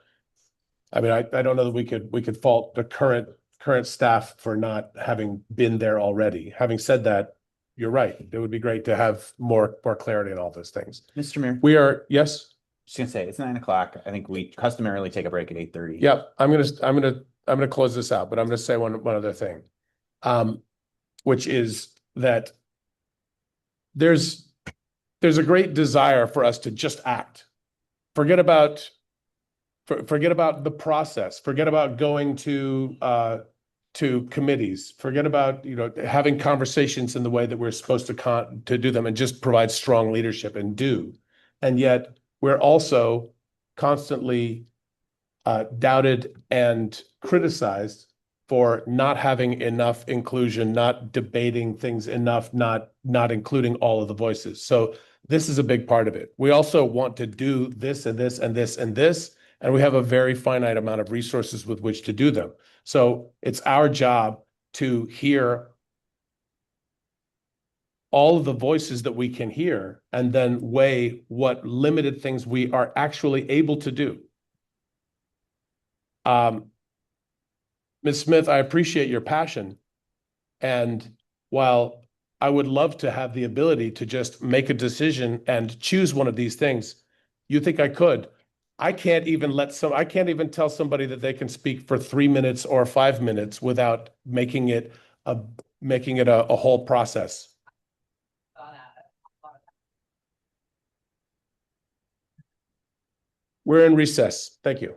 I mean, I don't know that we could fault the current staff for not having been there already. Having said that, you're right. It would be great to have more clarity on all those things. Mr. Mayor, We are, yes? just gonna say, it's 9 o'clock. I think we customarily take a break at 8:30. Yep, I'm gonna close this out, but I'm gonna say one other thing. Which is that there's a great desire for us to just act. Forget about the process, forget about going to committees, forget about, having conversations in the way that we're supposed to do them, and just provide strong leadership and do. And yet we're also constantly doubted and criticized for not having enough inclusion, not debating things enough, not including all of the voices. So this is a big part of it. We also want to do this and this and this and this, and we have a very finite amount of resources with which to do them. So it's our job to hear all of the voices that we can hear and then weigh what limited things we are actually able to do. Ms. Smith, I appreciate your passion. And while I would love to have the ability to just make a decision and choose one of these things, you think I could? I can't even tell somebody that they can speak for 3 minutes or 5 minutes without making it a whole process. We're in recess. Thank you.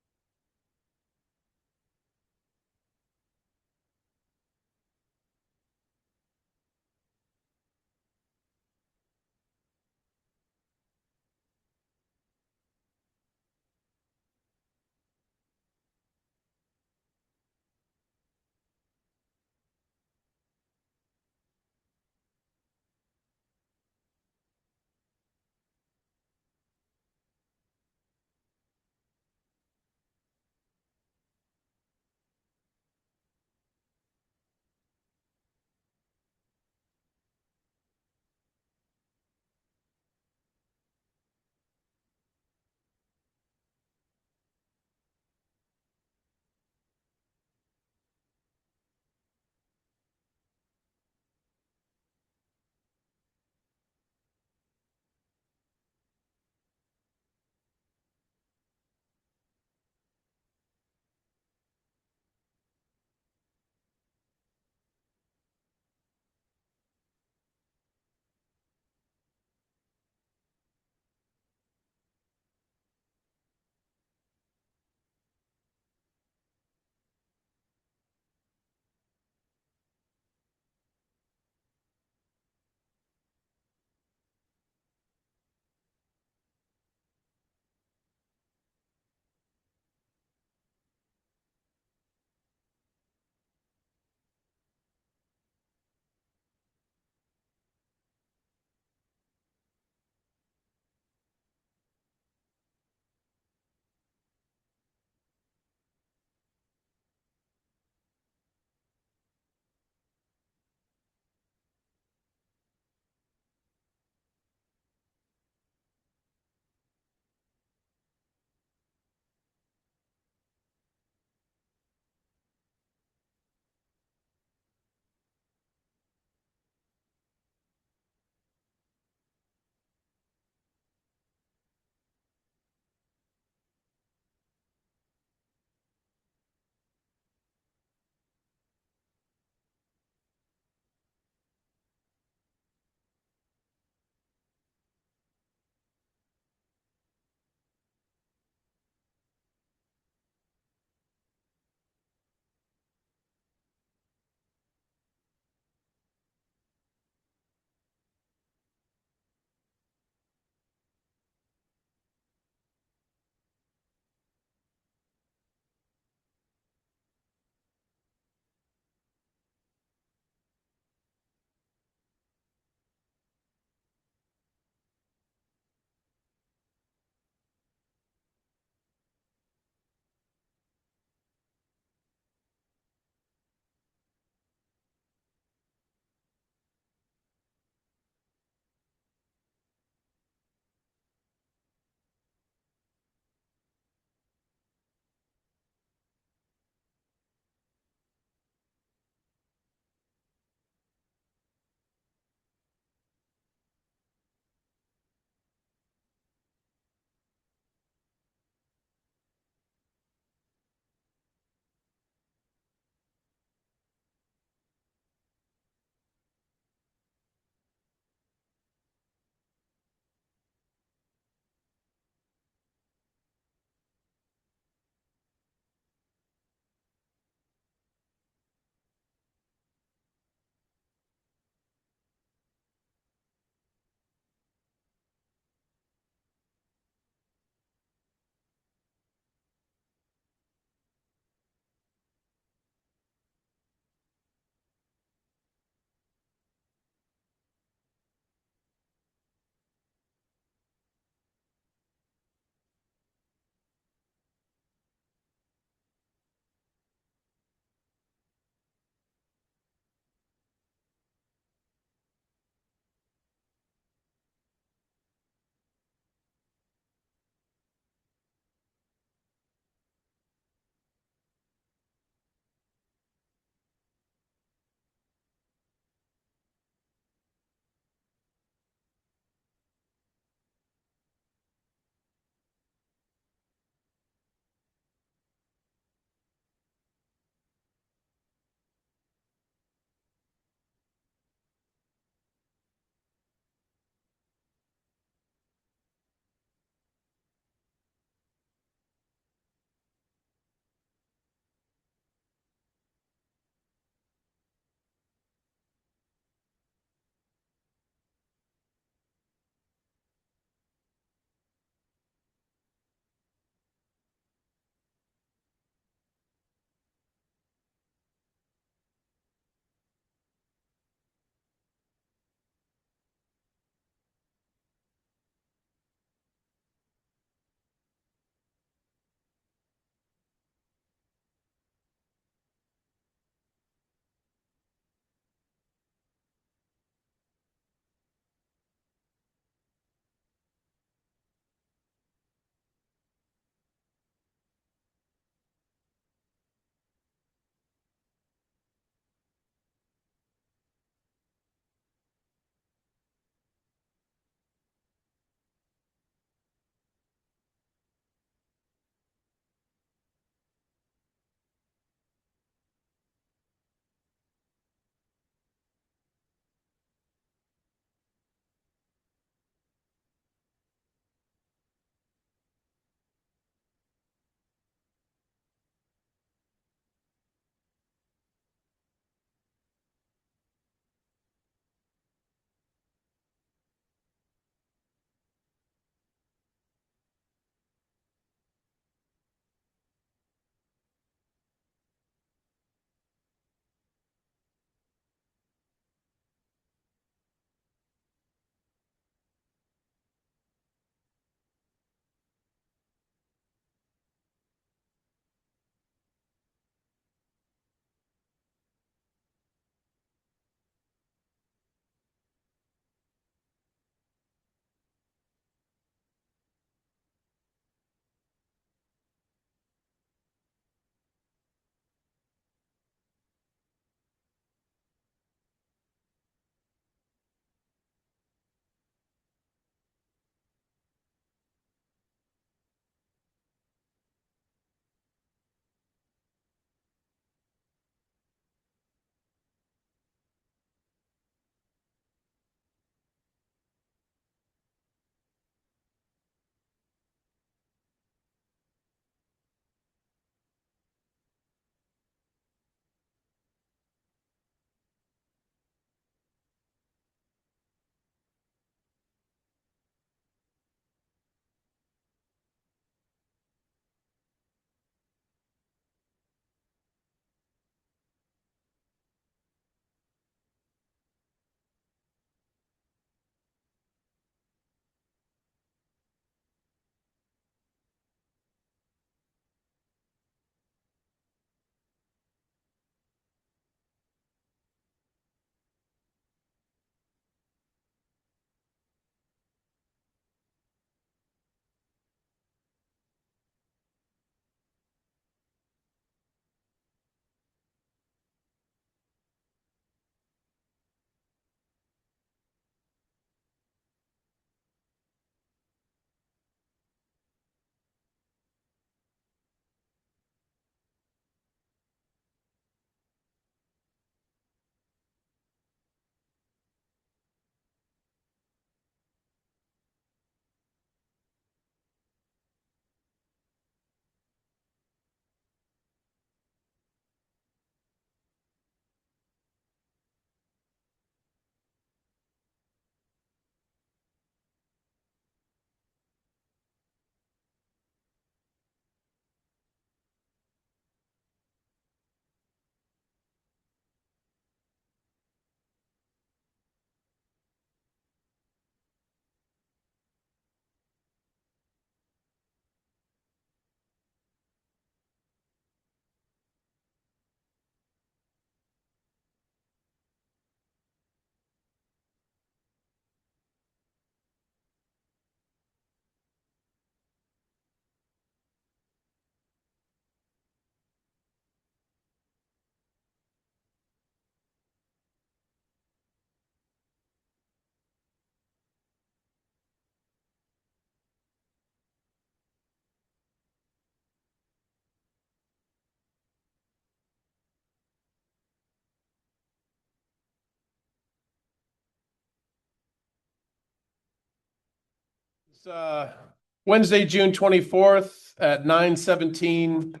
Wednesday, June 24th at 9:17.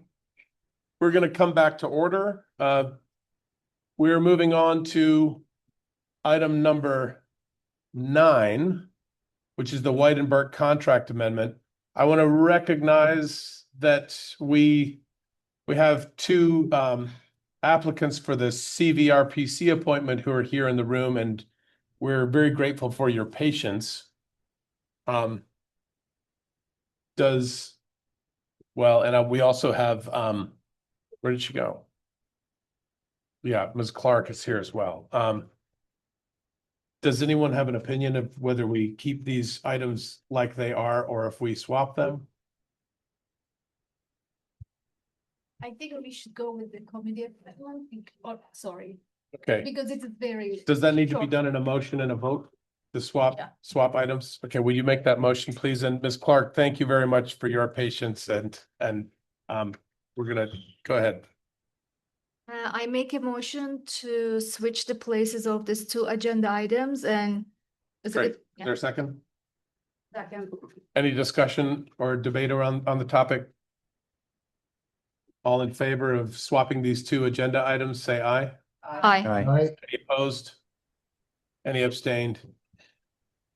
We're going to come back to order. We're moving on to item number 9, which is the White and Burke contract amendment. I want to recognize that we have two applicants for the CVRPC appointment who are here in the room, and we're very grateful for your patience. We also have, where did she go? Yeah, Ms. Clark is here as well. Does anyone have an opinion of whether we keep these items like they are or if we swap them? I think we should go with the committee one. Oh, sorry. Okay. Because it's very. Does that need to be short. done in a motion and a vote? The swap Yeah. items? Okay, will you make that motion, please? And Ms. Clark, thank you very much for your patience and we're gonna go ahead. I make a motion to switch the places of these two agenda items and. Is Great. it? Is there a second? Second. Any discussion or debate on the topic? All in favor of swapping these two agenda items, say aye. Aye. Aye. Any opposed? Any abstained?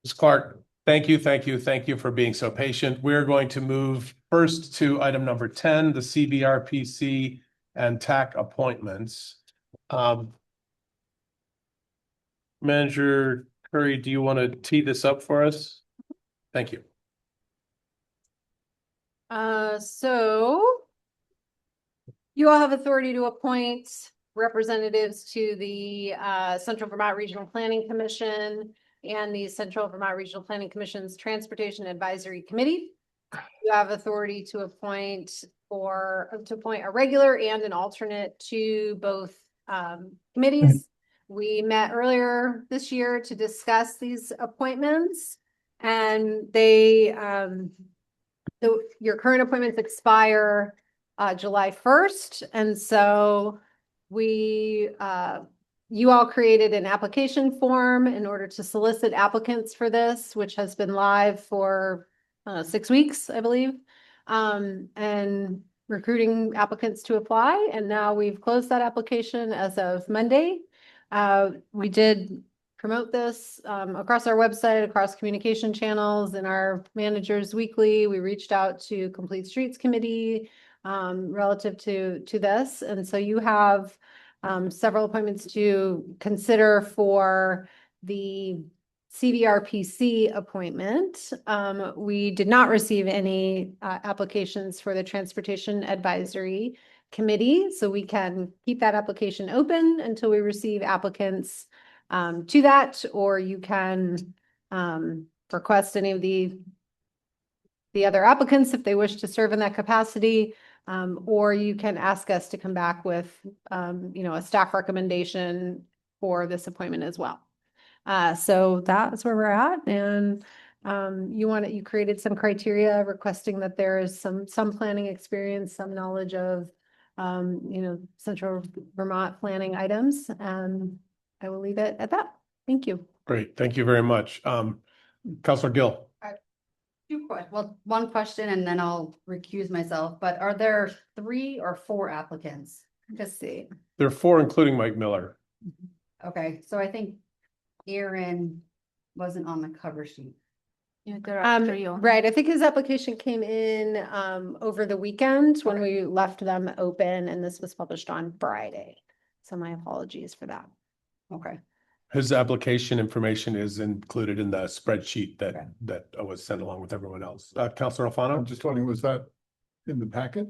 Ms. Clark, thank you for being so patient. We're going to move first to item number 10, the CVRPC and TAC appointments. Manager Curry, do you want to tee this up for us? Thank you. So you all have authority to appoint representatives to the Central Vermont Regional Planning Commission and the Central Vermont Regional Planning Commission's Transportation Advisory Committee. You have authority to appoint a regular and an alternate to both committees. We met earlier this year to discuss these appointments, and your current appointments expire July 1st. And so you all created an application form in order to solicit applicants for this, which has been live for 6 weeks, I believe, and recruiting applicants to apply. And now we've closed that application as of Monday. We did promote this across our website, across communication channels, in our managers weekly. We reached out to Complete Streets Committee relative to this. And so you have several appointments to consider for the CVRPC appointment. We did not receive any applications for the Transportation Advisory Committee, so we can keep that application open until we receive applicants to that, or you can request any of the other applicants if they wish to serve in that capacity, or you can ask us to come back with a staff recommendation for this appointment as well. So that's where we're at, and you created some criteria requesting that there is some planning experience, some knowledge of Central Vermont planning items, and I will leave it at that. Thank you. Great, thank you very much. Councilor Gill. One question and then I'll recuse myself, but are there 3 or 4 applicants? Just see. There are 4, including Mike Miller. Okay, so I think Aaron wasn't on the cover sheet. Yeah, there are 3 on. Right, I think his application came in over the weekend when we left them open, and this was published on Friday. So my apologies for that. Okay. His application information is included in the spreadsheet that was sent along with everyone else. Councilor Alfano? I'm just wondering, was that in the packet?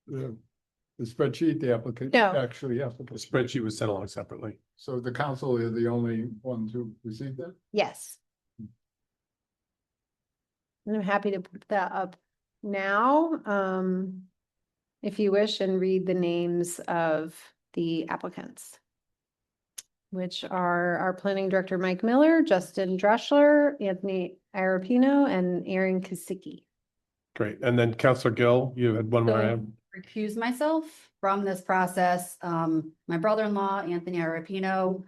The spreadsheet, the application? No. Actually, The application. spreadsheet was sent along separately. So the council are the only ones who received that? Yes. And I'm happy to put that up now, if you wish, and read the names of the applicants, which are our planning director, Mike Miller, Justin Dreschler, Anthony Arapino, and Aaron Kasicki. Great. And then Councilor Gill, you had one more. Recuse myself from this process. My brother-in-law, Anthony Arapino,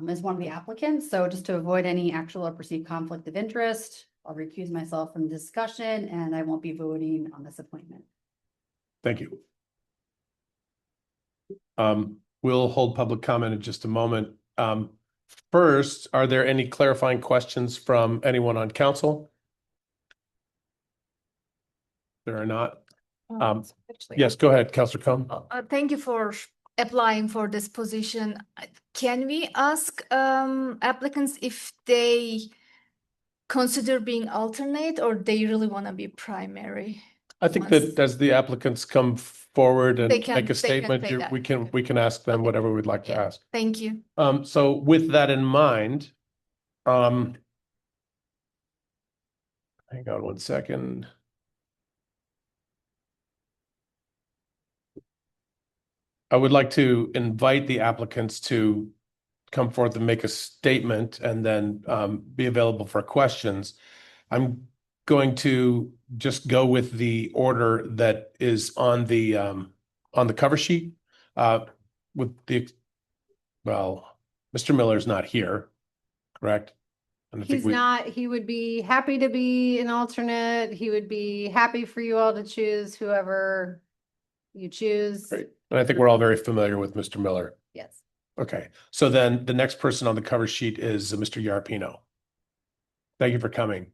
is one of the applicants. So just to avoid any actual or perceived conflict of interest, I'll recuse myself from discussion and I won't be voting on this appointment. Thank you. We'll hold public comment in just a moment. First, are there any clarifying questions from anyone on council? There are not. Yes, go ahead, Councilor Cohn. Thank you for applying for this position. Can we ask applicants if they consider being alternate or they really want to be primary? I think that as the applicants come forward and They can- make a they can statement, say that. we can ask them whatever we'd like to ask. Thank you. So with that in mind, hang on one second. I would like to invite the applicants to come forth and make a statement and then be available for questions. I'm going to just go with the order that is on the cover sheet. With the Mr. Miller's not here, correct? And I think He's not, he would be happy to be an alternate. He would be happy for you all to choose whoever you choose. Great. And I think we're all very familiar with Mr. Miller. Yes. Okay, so then the next person on the cover sheet is Mr. Yarpino. Thank you for coming.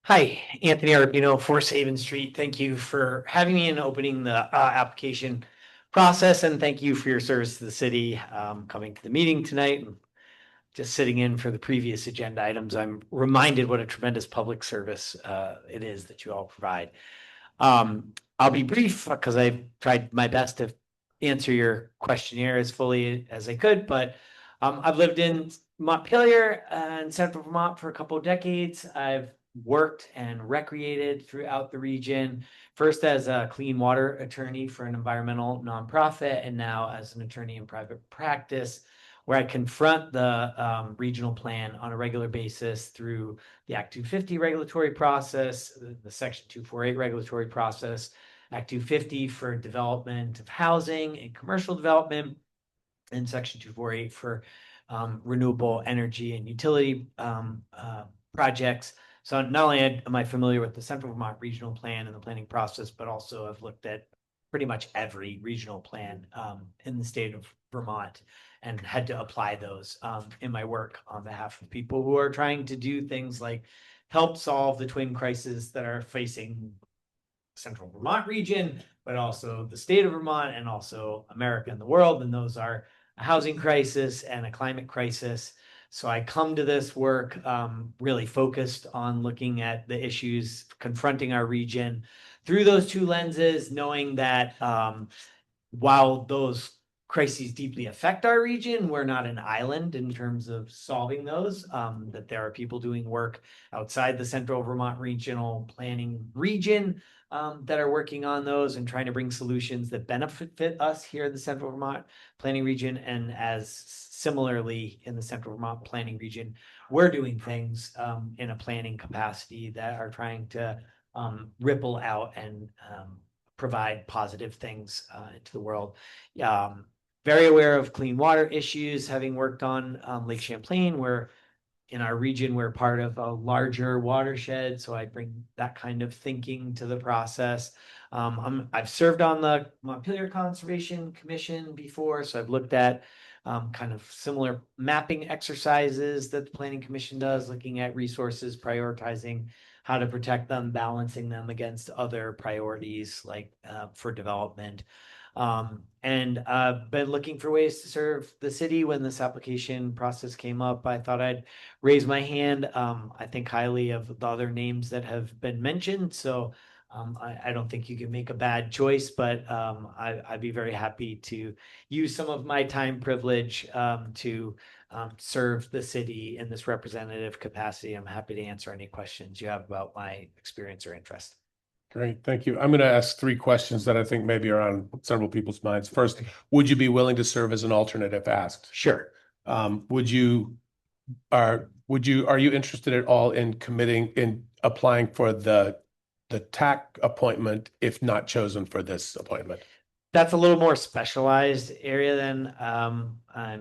Hi, Anthony Arpino, 4 Haven Street. Thank you for having me and opening the application process, and thank you for your service to the city, coming to the meeting tonight and just sitting in for the previous agenda items. I'm reminded what a tremendous public service it is that you all provide. I'll be brief because I've tried my best to answer your questionnaire as fully as I could, but I've lived in Montpelier and Central Vermont for a couple of decades. I've worked and recreated throughout the region, first as a clean water attorney for an environmental nonprofit, and now as an attorney in private practice, where I confront the regional plan on a regular basis through the Act 250 regulatory process, the Section 248 regulatory process, Act 250 for development of housing and commercial development, and Section 248 for renewable energy and utility projects. So not only am I familiar with the Central Vermont Regional Plan and the planning process, but also I've looked at pretty much every regional plan in the state of Vermont and had to apply those in my work on behalf of people who are trying to do things like help solve the twin crises that are facing Central Vermont region, but also the state of Vermont and also America and the world. And those are a housing crisis and a climate crisis. So I come to this work really focused on looking at the issues confronting our region through those two lenses, knowing that while those crises deeply affect our region, we're not an island in terms of solving those, that there are people doing work outside the Central Vermont Regional Planning region that are working on those and trying to bring solutions that benefit us here in the Central Vermont Planning region. And as similarly in the Central Vermont Planning region, we're doing things in a planning capacity that are trying to ripple out and provide positive things into the world. Very aware of clean water issues, having worked on Lake Champlain, where in our region, we're part of a larger watershed. So I bring that kind of thinking to the process. I've served on the Montpelier Conservation Commission before, so I've looked at kind of similar mapping exercises that the Planning Commission does, looking at resources, prioritizing how to protect them, balancing them against other priorities like for development. And been looking for ways to serve the city. When this application process came up, I thought I'd raise my hand. I think highly of the other names that have been mentioned. So I don't think you can make a bad choice, but I'd be very happy to use some of my time privilege to serve the city in this representative capacity. I'm happy to answer any questions you have about my experience or interest. Great, thank you. I'm going to ask 3 questions that I think maybe are on several people's minds. First, would you be willing to serve as an alternate if asked? Sure. Are you interested at all in applying for the TAC appointment if not chosen for this appointment? That's a little more specialized area than I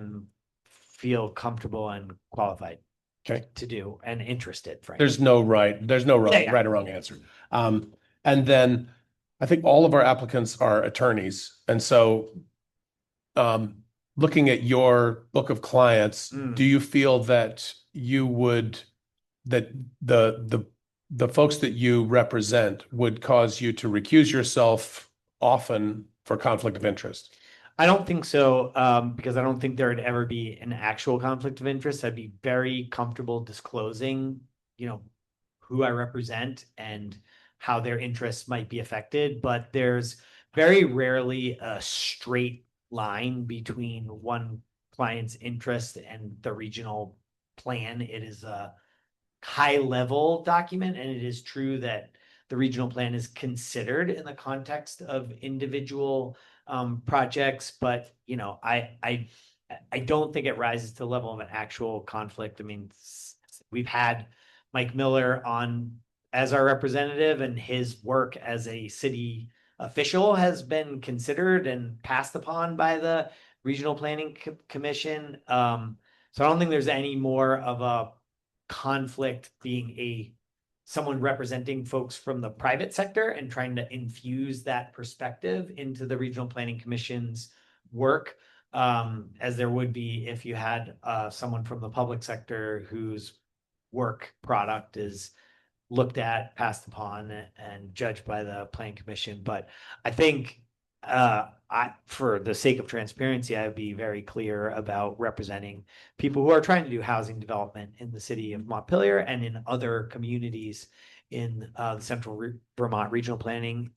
feel comfortable and qualified. Okay. to do and interested, frankly. There's no right Yeah. right or wrong answer. And then I think all of our applicants are attorneys. And so looking at your book of clients, do you feel that that the folks that you represent would cause you to recuse yourself often for conflict of interest? I don't think so, because I don't think there would ever be an actual conflict of interest. I'd be very comfortable disclosing, who I represent and how their interests might be affected. But there's very rarely a straight line between one client's interest and the regional plan. It is a high level document, and it is true that the regional plan is considered in the context of individual projects, but I don't think it rises to the level of an actual conflict. I mean, we've had Mike Miller on as our representative, and his work as a city official has been considered and passed upon by the Regional Planning Commission. So I don't think there's any more of a conflict being someone representing folks from the private sector and trying to infuse that perspective into the Regional Planning Commission's work, as there would be if you had someone from the public sector whose work product is looked at, passed upon, and judged by the Planning Commission. But I think for the sake of transparency, I would be very clear about representing people who are trying to do housing development in the city of Montpelier and in other communities in the Central Vermont Regional Planning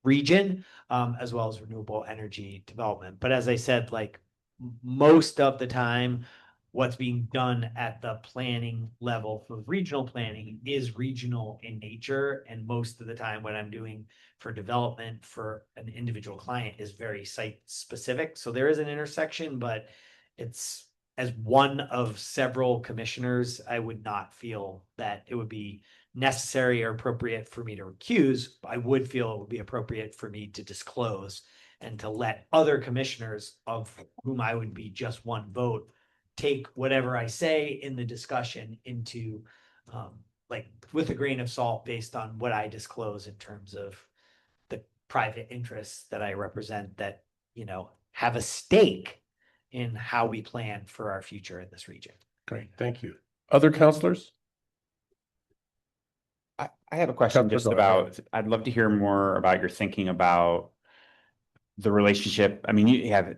region, as well as renewable energy development. But as I said, like most of the time, what's being done at the planning level for regional planning is regional in nature. And most of the time, what I'm doing for development for an individual client is very site specific. So there is an intersection, but it's, as one of several commissioners, I would not feel that it would be necessary or appropriate for me to recuse. I would feel it would be appropriate for me to disclose and to let other commissioners, of whom I would be just one vote, take whatever I say in the discussion into with a grain of salt based on what I disclose in terms of the private interests that I represent that, have a stake in how we plan for our future in this region. Great, thank you. Other counselors? I have a question just about, I'd love to hear more about your thinking about the relationship. I mean, you have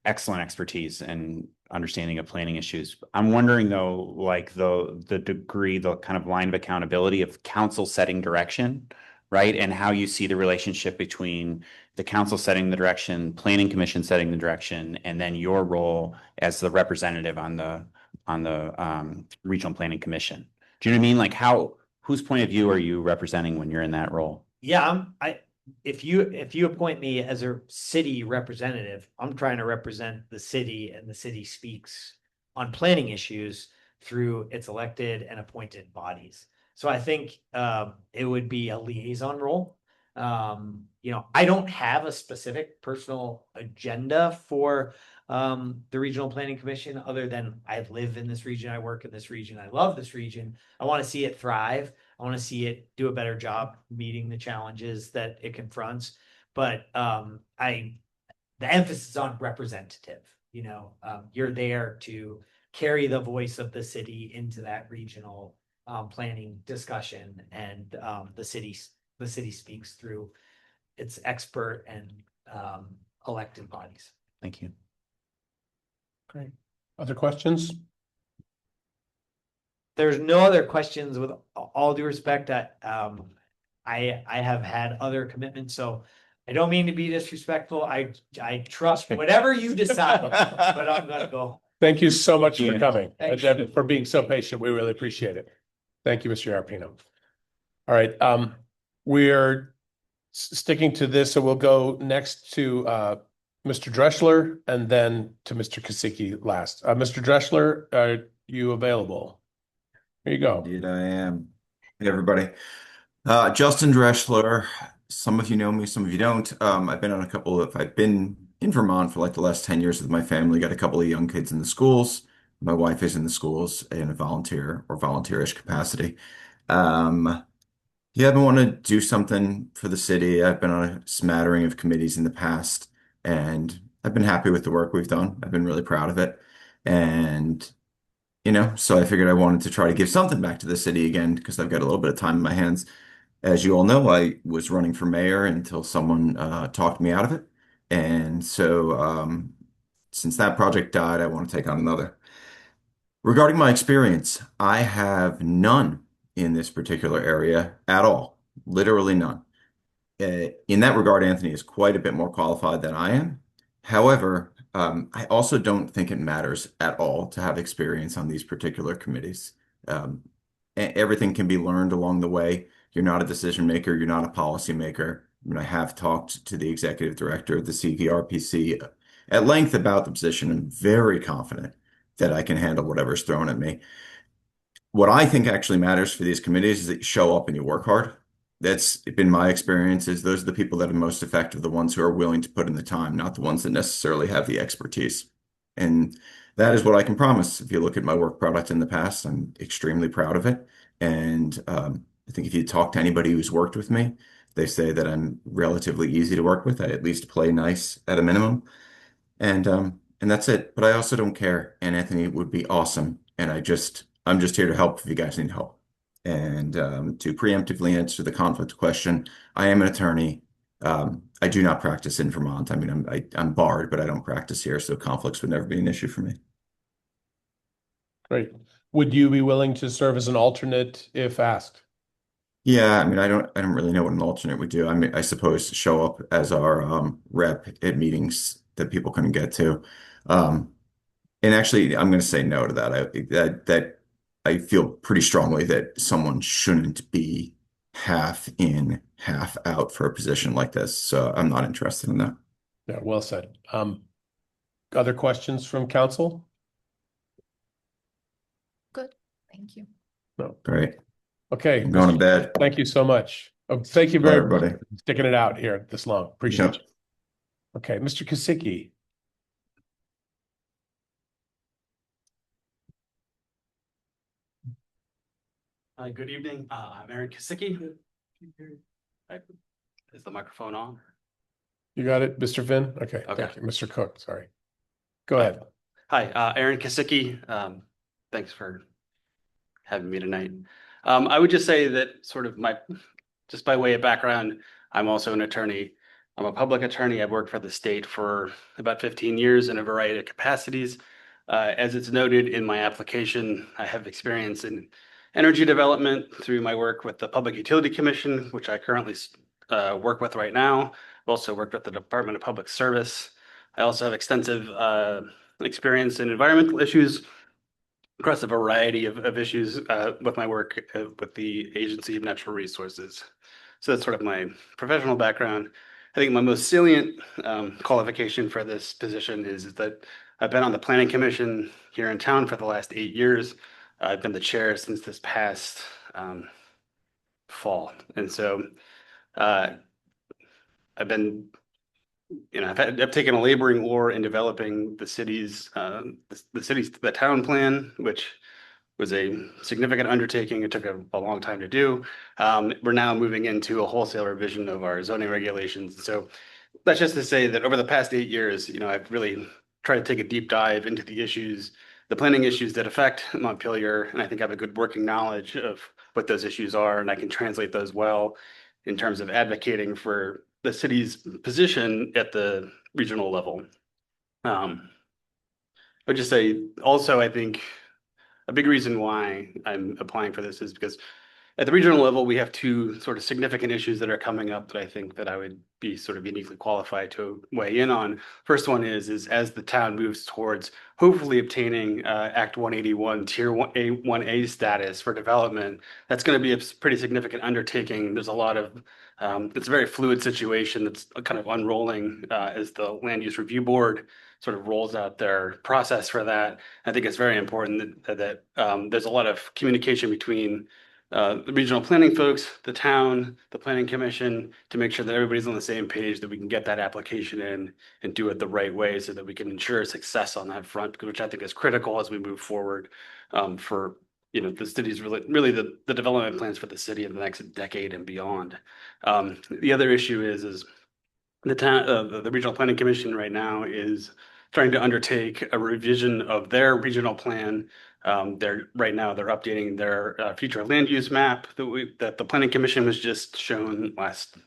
excellent expertise and understanding of planning issues. I'm wondering though, like the degree, the kind of line of accountability of council setting direction, right? And how you see the relationship between the council setting the direction, planning commission setting the direction, and then your role as the representative on the regional planning commission. Do you know what I mean? Like whose point of view are you representing when you're in that role? Yeah, if you appoint me as a city representative, I'm trying to represent the city, and the city speaks on planning issues through its elected and appointed bodies. So I think it would be a liaison role. I don't have a specific personal agenda for the Regional Planning Commission, other than I live in this region, I work in this region, I love this region. I want to see it thrive. I want to see it do a better job meeting the challenges that it confronts. But the emphasis on representative, you're there to carry the voice of the city into that regional planning discussion, and the city speaks through its expert and elected bodies. Thank you. Great. Other questions? There's no other questions. With all due respect, I have had other commitments, so I don't mean to be disrespectful. I trust whatever you decide, but I'm gonna go. Thank you so much for coming and for being so patient. We really appreciate it. Thank you, Mr. Arpino. All right, we're sticking to this, so we'll go next to Mr. Dreschler and then to Mr. Kasicki last. Mr. Dreschler, are you available? Here you go. Indeed, I am. Hey, everybody. Justin Dreschler. Some of you know me, some of you don't. I've been in Vermont for like the last 10 years with my family, got a couple of young kids in the schools. My wife is in the schools in a volunteer or volunteerish capacity. Um, yeah, I've been wanting to do something for the city. I've been on a smattering of committees in the past, and I've been happy with the work we've done. I've been really proud of it. And, so I figured I wanted to try to give something back to the city again because I've got a little bit of time in my hands. As you all know, I was running for mayor until someone talked me out of it. And so, since that project died, I want to take on another. Regarding my experience, I have none in this particular area at all, literally none. In that regard, Anthony is quite a bit more qualified than I am. However, I also don't think it matters at all to have experience on these particular committees. Um, Everything can be learned along the way. You're not a decision maker, you're not a policy maker. I mean, I have talked to the executive director of the CVRPC at length about the position. I'm very confident that I can handle whatever's thrown at me. What I think actually matters for these committees is that you show up and you work hard. That's been my experience is those are the people that are most effective, the ones who are willing to put in the time, not the ones that necessarily have the expertise. And that is what I can promise. If you look at my work product in the past, I'm extremely proud of it. And I think if you talk to anybody who's worked with me, they say that I'm relatively easy to work with. I at least play nice at a minimum. And that's it. But I also don't care. And Anthony would be awesome. And I'm just here to help if you guys need help. And to preemptively answer the conflict question, I am an attorney. I do not practice in Vermont. I mean, I'm barred, but I don't practice here, so conflicts would never be an issue for me. Great. Would you be willing to serve as an alternate if asked? Yeah, I mean, I don't really know what an alternate would do. I mean, I suppose show up as our rep at meetings that people couldn't get to. Um, and actually, I'm going to say no to that. That I feel pretty strongly that someone shouldn't be half in, half out for a position like this. So I'm not interested in that. Yeah, well said. Other questions from council? Good, thank you. No. Great. Okay. I'm going to bed. Thank you so much. Thank you Bye, very much everybody. for sticking it out here this long. Appreciate Yep. you. Okay, Mr. Kasicki. Good evening. I'm Aaron Kasicki. Is the microphone on? You got it, Mr. Finn? Okay, Okay. thank you. Mr. Cook, sorry. Go ahead. Hi, Aaron Kasicki. Thanks for having me tonight. I would just say that just by way of background, I'm also an attorney. I'm a public attorney. I've worked for the state for about 15 years in a variety of capacities. As it's noted in my application, I have experience in energy development through my work with the Public Utility Commission, which I currently work with right now. I've also worked with the Department of Public Service. I also have extensive experience in environmental issues across a variety of issues with my work with the Agency of Natural Resources. So that's sort of my professional background. I think my most salient qualification for this position is that I've been on the Planning Commission here in town for the last 8 years. I've been the chair since this past fall. And so I've been, I've taken a laboring oar in developing the the town plan, which was a significant undertaking. It took a long time to do. We're now moving into a wholesale revision of our zoning regulations. So that's just to say that over the past 8 years, I've really tried to take a deep dive into the planning issues that affect Montpelier, and I think I have a good working knowledge of what those issues are, and I can translate those well in terms of advocating for the city's position at the regional level. I would just say also, I think a big reason why I'm applying for this is because at the regional level, we have two sort of significant issues that are coming up that I think that I would be sort of uniquely qualified to weigh in on. First one is as the town moves towards hopefully obtaining Act 181 Tier 1A status for development, that's going to be a pretty significant undertaking. There's a lot of, it's a very fluid situation that's kind of unrolling as the Land Use Review Board sort of rolls out their process for that. I think it's very important that there's a lot of communication between the regional planning folks, the town, the planning commission, to make sure that everybody's on the same page, that we can get that application in and do it the right way so that we can ensure success on that front, which I think is critical as we move forward for the city's really the development plans for the city in the next decade and beyond. The other issue is the town, the regional planning commission right now is trying to undertake a revision of their regional plan. They're updating their future land use map that the planning commission was just shown last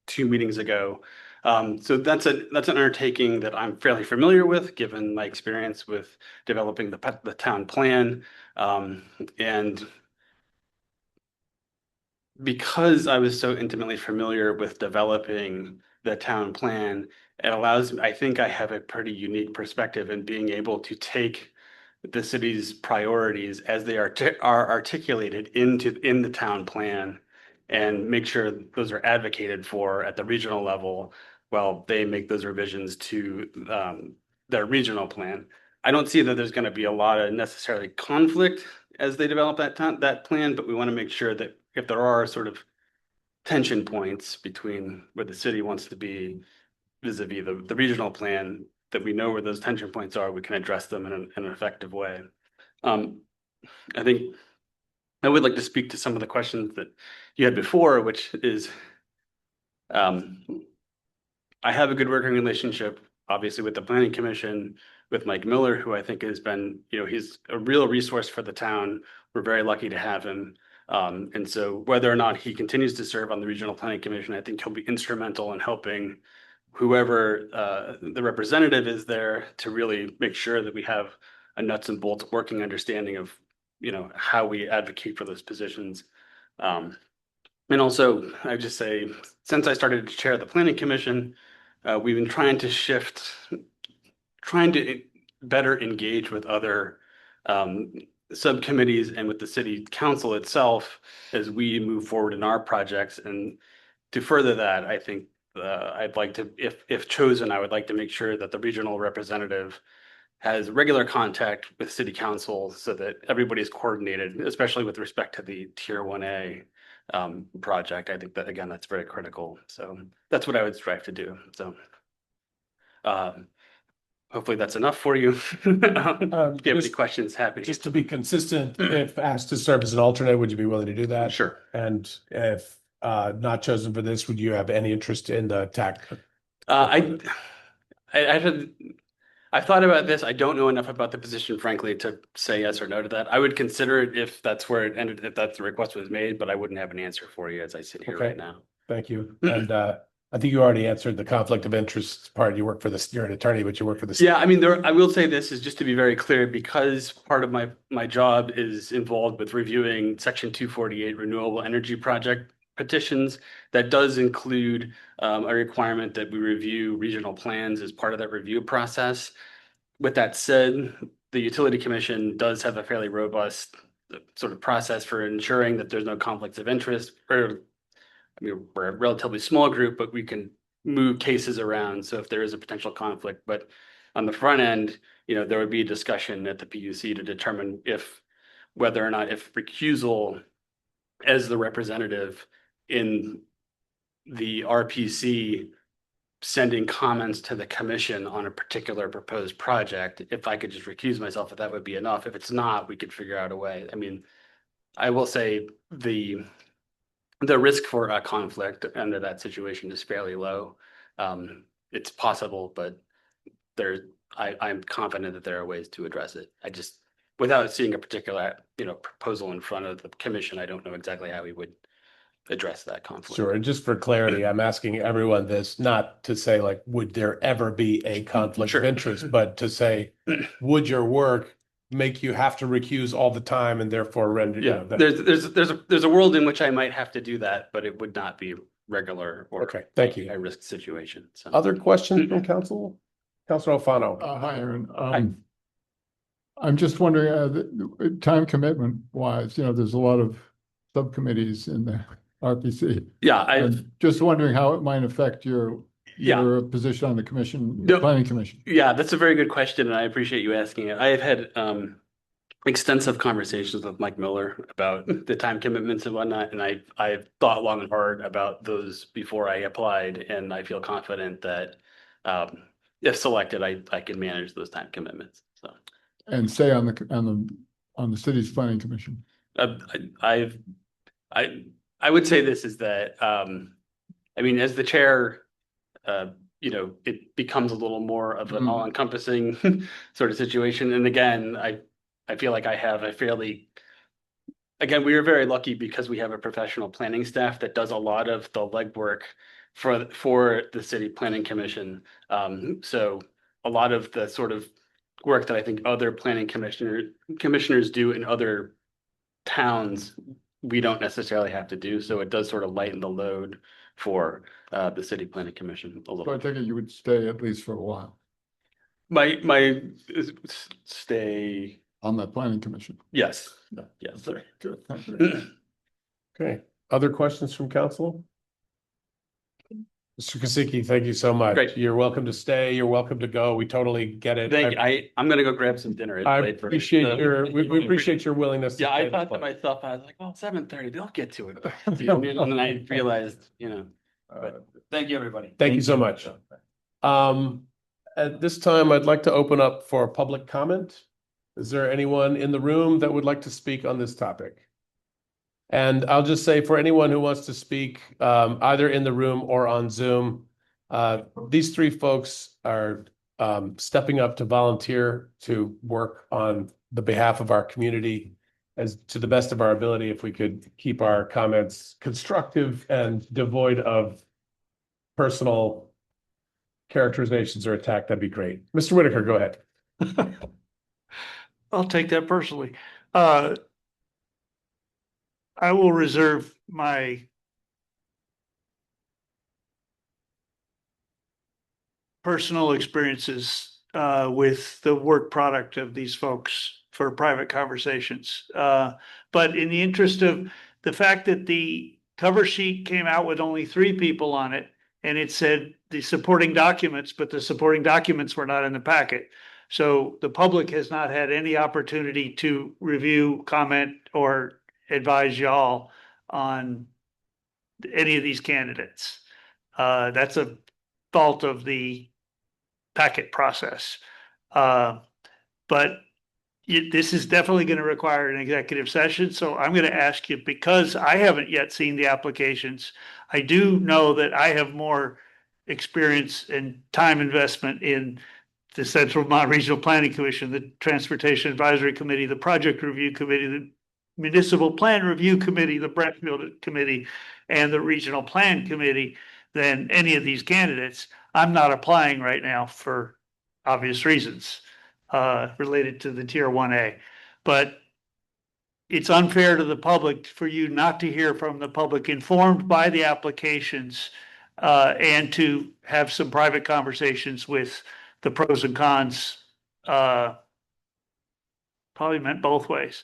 2 meetings ago. So that's an undertaking that I'm fairly familiar with, given my experience with developing the town plan. And because I was so intimately familiar with developing the town plan, I think I have a pretty unique perspective in being able to take the city's priorities as they are articulated in the town plan and make sure those are advocated for at the regional level while they make those revisions to their regional plan. I don't see that there's going to be a lot of necessarily conflict as they develop that plan, but we want to make sure that if there are sort of tension points between where the city wants to be vis-a-vis the regional plan, that we know where those tension points are, we can address them in an effective way. I think I would like to speak to some of the questions that you had before, which is I have a good working relationship, obviously, with the planning commission, with Mike Miller, who I think has been, he's a real resource for the town. We're very lucky to have him. And so whether or not he continues to serve on the regional planning commission, I think he'll be instrumental in helping whoever the representative is there to really make sure that we have a nuts and bolts working understanding of, how we advocate for those positions. And also, I just say, since I started to chair the planning commission, we've been trying to better engage with other subcommittees and with the city council itself as we move forward in our projects. And to further that, I think I'd like to, if chosen, I would like to make sure that the regional representative has regular contact with city council so that everybody's coordinated, especially with respect to the Tier 1A project. I think that, again, that's very critical. So that's what I would strive to do. So hopefully that's enough for you. If you have any questions, happy. Just to be consistent, if asked to serve as an alternate, would you be willing to do that? Sure. And if not chosen for this, would you have any interest in the TAC? I've thought about this. I don't know enough about the position, frankly, to say yes or no to that. I would consider it if that's where it ended, if that's the request was made, but I wouldn't have an answer for you as I sit here right now. Thank you. And I think you already answered the conflict of interest part. You work for this, you're an attorney, but you work for the state. Yeah, I mean, I will say this is just to be very clear, because part of my job is involved with reviewing Section 248 renewable energy project petitions. That does include a requirement that we review regional plans as part of that review process. With that said, the Utility Commission does have a fairly robust sort of process for ensuring that there's no conflicts of interest. We're a relatively small group, but we can move cases around. So if there is a potential conflict, but on the front end, there would be a discussion at the PUC to determine whether or not if recusal as the representative in the RPC sending comments to the commission on a particular proposed project, if I could just recuse myself, if that would be enough. If it's not, we could figure out a way. I mean, I will say the risk for a conflict under that situation is fairly low. It's possible, but I'm confident that there are ways to address it. I just, without seeing a particular, proposal in front of the commission, I don't know exactly how we would address that conflict. Sure. And just for clarity, I'm asking everyone this, not to say like, would there ever be a conflict of interest, but to say, would your work make you have to recuse all the time and therefore render? There's a world in which I might have to do that, but it would not be regular or thank you. a risk situation. So. Other questions from council? Councilor Alfano. Hi, Aaron. I'm just wondering, time commitment wise, there's a lot of subcommittees in the RPC. Yeah, I'm just wondering how it might affect your position on the commission, planning commission. Yeah, that's a very good question, and I appreciate you asking it. I have had extensive conversations with Mike Miller about the time commitments and whatnot, and I've thought long and hard about those before I applied, and I feel confident that if selected, I can manage those time commitments. So, And stay on the city's planning commission. I've I would say this is that I mean, as the chair, it becomes a little more of an all-encompassing sort of situation. And again, I feel like I have a fairly, again, we are very lucky because we have a professional planning staff that does a lot of the legwork for the city planning commission. So a lot of the sort of work that I think other planning commissioners do in other towns, we don't necessarily have to do. So it does sort of lighten the load for the city planning commission a little. So I think you would stay at least for a while My stay on that planning commission. Yes. Yeah. Yes, sir. Good. Thank you. Okay. Other questions from council? Mr. Kosicki, thank you so much. Great. You're welcome to stay. You're welcome to go. We totally get it. Thank you. I'm gonna go grab some dinner. It's I late for me. appreciate we appreciate your willingness. Yeah, to I stay thought to this way. myself, I was like, well, 7:30, they'll get to it. And then I realized, but thank you, everybody. Thank you so much. At this time, I'd like to open up for public comment. Is there anyone in the room that would like to speak on this topic? And I'll just say for anyone who wants to speak, either in the room or on Zoom, these three folks are stepping up to volunteer to work on the behalf of our community as to the best of our ability. If we could keep our comments constructive and devoid of personal characterizations or attack, that'd be great. Mr. Whitaker, go ahead. I'll take that personally. I will reserve my personal experiences with the work product of these folks for private conversations. But in the interest of the fact that the cover sheet came out with only 3 people on it, and it said the supporting documents, but the supporting documents were not in the packet. So the public has not had any opportunity to review, comment, or advise y'all on any of these candidates. That's a fault of the packet process. But this is definitely going to require an executive session. So I'm going to ask you, because I haven't yet seen the applications, I do know that I have more experience and time investment in the Central Vermont Regional Planning Commission, the Transportation Advisory Committee, the Project Review Committee, the Municipal Plan Review Committee, the Brentfield Committee, and the Regional Plan Committee than any of these candidates. I'm not applying right now for obvious reasons related to the Tier 1A. But it's unfair to the public for you not to hear from the public informed by the applications and to have some private conversations with the pros and cons. Probably meant both ways.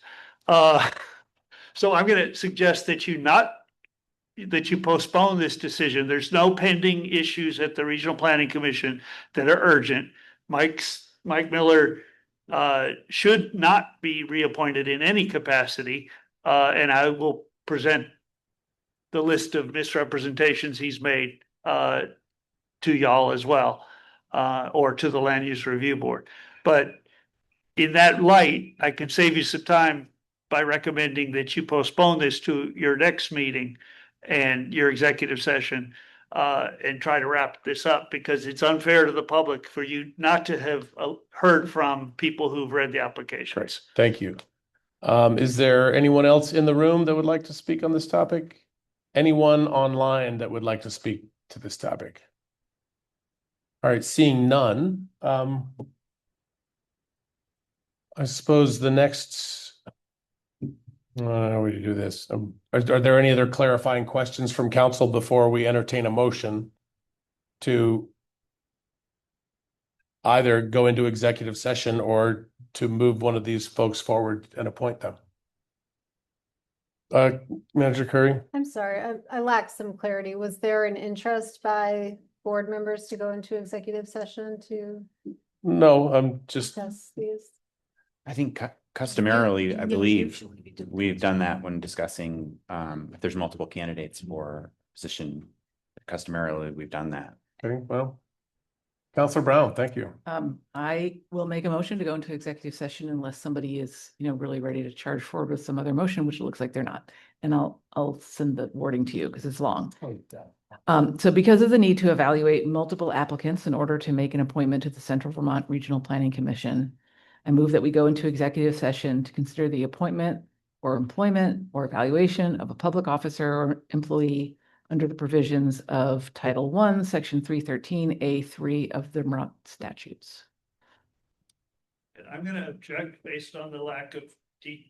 So I'm going to suggest that you postpone this decision. There's no pending issues at the Regional Planning Commission that are urgent. Mike Miller should not be reappointed in any capacity, and I will present the list of misrepresentations he's made to y'all as well, or to the Land Use Review Board. But in that light, I can save you some time by recommending that you postpone this to your next meeting and your executive session, and try to wrap this up, because it's unfair to the public for you not to have heard from people who've read the applications. Thank you. Is there anyone else in the room that would like to speak on this topic? Anyone online that would like to speak to this topic? All right, seeing none, I suppose the next, how would you do this? Are there any other clarifying questions from council before we entertain a motion to either go into executive session or to move one of these folks forward and appoint them? Manager Curry? I'm sorry, I lack some clarity. Was there an interest by board members to go into executive session to No, I'm just, discuss these? I think Customarily, I You believe usually do. we've done that when discussing, if there's multiple candidates for a position. Customarily, we've done that. Okay, well, Counselor Brown, thank you. I will make a motion to go into executive session unless somebody is, really ready to charge forward with some other motion, which it looks like they're not. And I'll send the wording to you because it's long. So because of the need to evaluate multiple applicants in order to make an appointment to the Central Vermont Regional Planning Commission, I move that we go into executive session to consider the appointment or employment or evaluation of a public officer or employee under the provisions of Title I, Section 313A3 of the Vermont statutes. And I'm gonna object based on the lack of the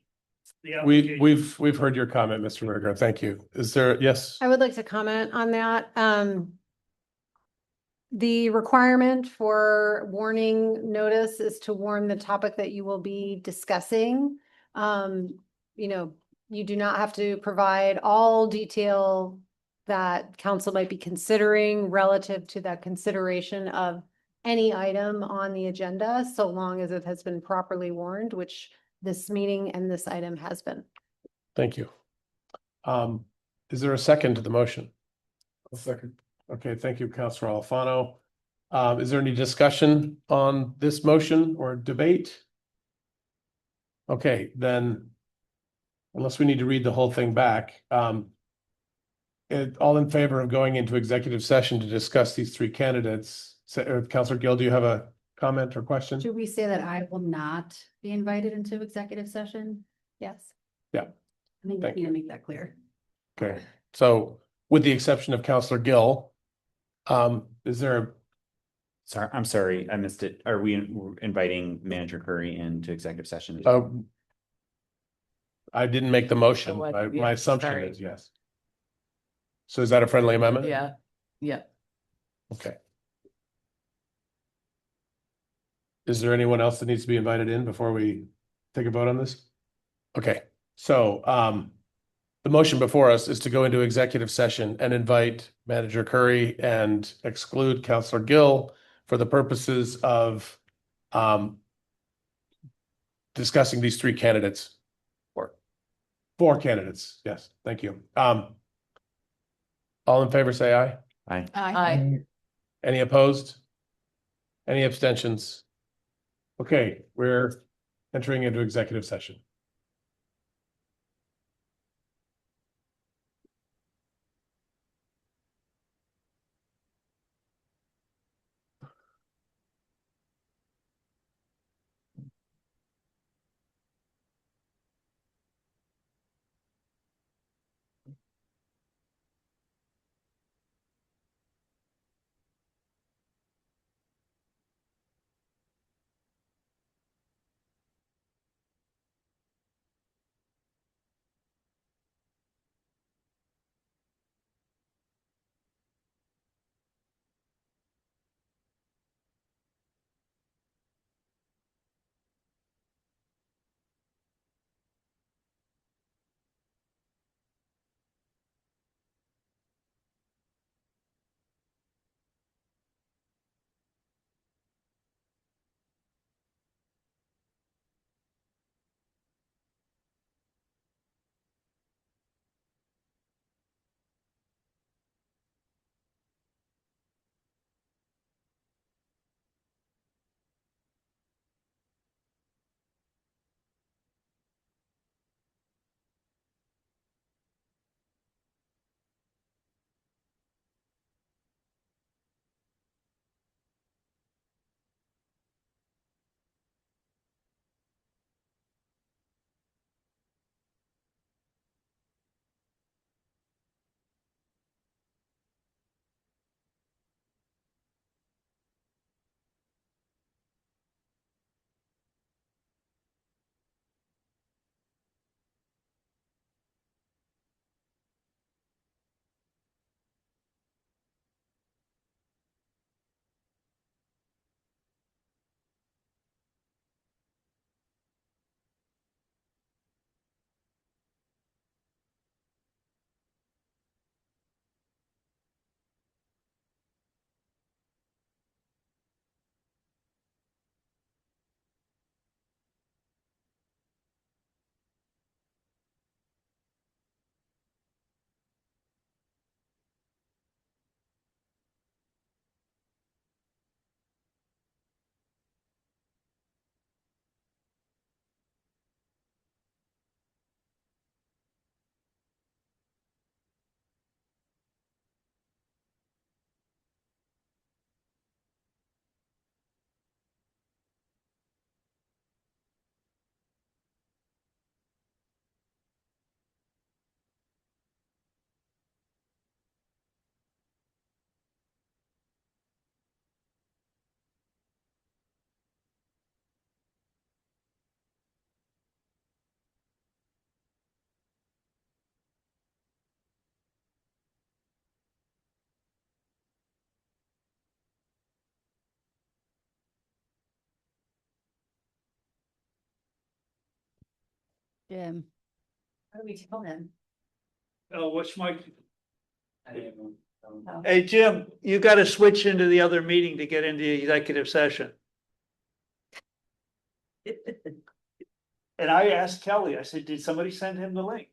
We've heard your comment, Mr. Vergara. Thank you. Is there, yes? I would like to comment on that. The requirement for warning notice is to warn the topic that you will be discussing. You do not have to provide all detail that council might be considering relative to that consideration of any item on the agenda, so long as it has been properly warned, which this meeting and this item has been. Thank you. Is there a second to the motion? A second. Okay, thank you, Councilor Alfano. Is there any discussion on this motion or debate? Okay, then, unless we need to read the whole thing back, all in favor of going into executive session to discuss these three candidates? Councilor Gill, do you have a comment or question? Should we say that I will not be invited into executive session? Yes. Yeah. I think we Thank need to make that clear. Okay, so with the exception of Councilor Gill, is there Sorry, I'm sorry, I missed it. Are we inviting Manager Curry into executive session? I didn't make the motion. My assumption is yes. So is that a friendly amendment? Yeah, yeah. Okay. Is there anyone else that needs to be invited in before we take a vote on this? Okay, so the motion before us is to go into executive session and invite Manager Curry and exclude Councilor Gill for the purposes of discussing these three candidates. Four candidates, yes, thank you. All in favor, say aye. Aye. Aye. Any opposed? Any abstentions? Okay, we're entering into executive session. Jim. How do we tell him? Oh, what's my? Hey, Jim, you got to switch into the other meeting to get into the executive session. And I asked Kelly, I said, did somebody send him the link?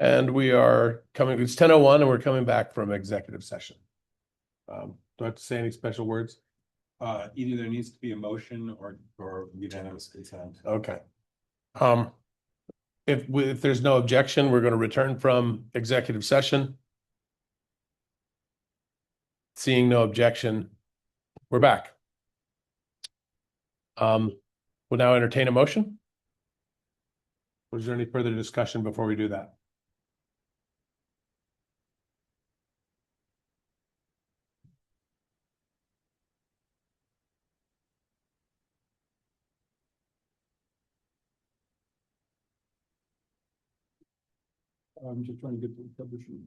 And we are coming, it's 10:01 and we're coming back from executive session. Do I have to say any special words? Either there needs to be a motion or unanimous consent. Okay. If there's no objection, we're going to return from executive session. Seeing no objection, we're back. We'll now entertain a motion. Was there any further discussion before we do that? I'm just trying to get the cover sheet.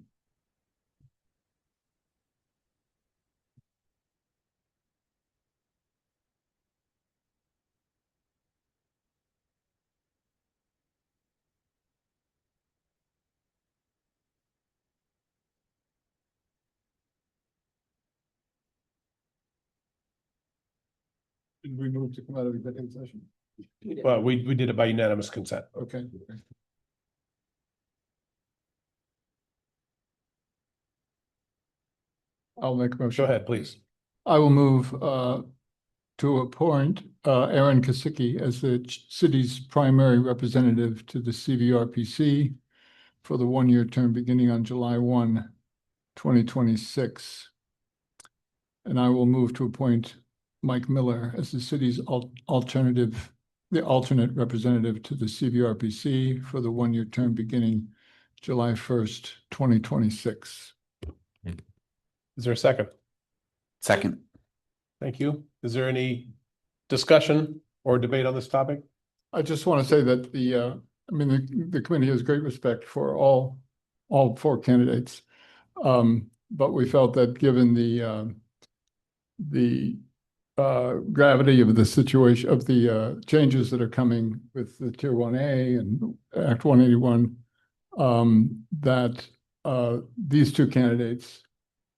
Did we move to come out of executive session? Well, we did it by unanimous consent. Okay. I'll make a motion. Go ahead, please. I will move to appoint Aaron Kasicki as the city's primary representative to the CVRPC for the one-year term beginning on July 1, 2026. And I will move to appoint Mike Miller as the city's alternate representative to the CVRPC for the one-year term beginning July 1st, 2026. Is there a second? Second. Thank you. Is there any discussion or debate on this topic? I just want to say that the committee has great respect for all four candidates. But we felt that given the gravity of the situation, of the changes that are coming with the Tier 1A and Act 181, that these two candidates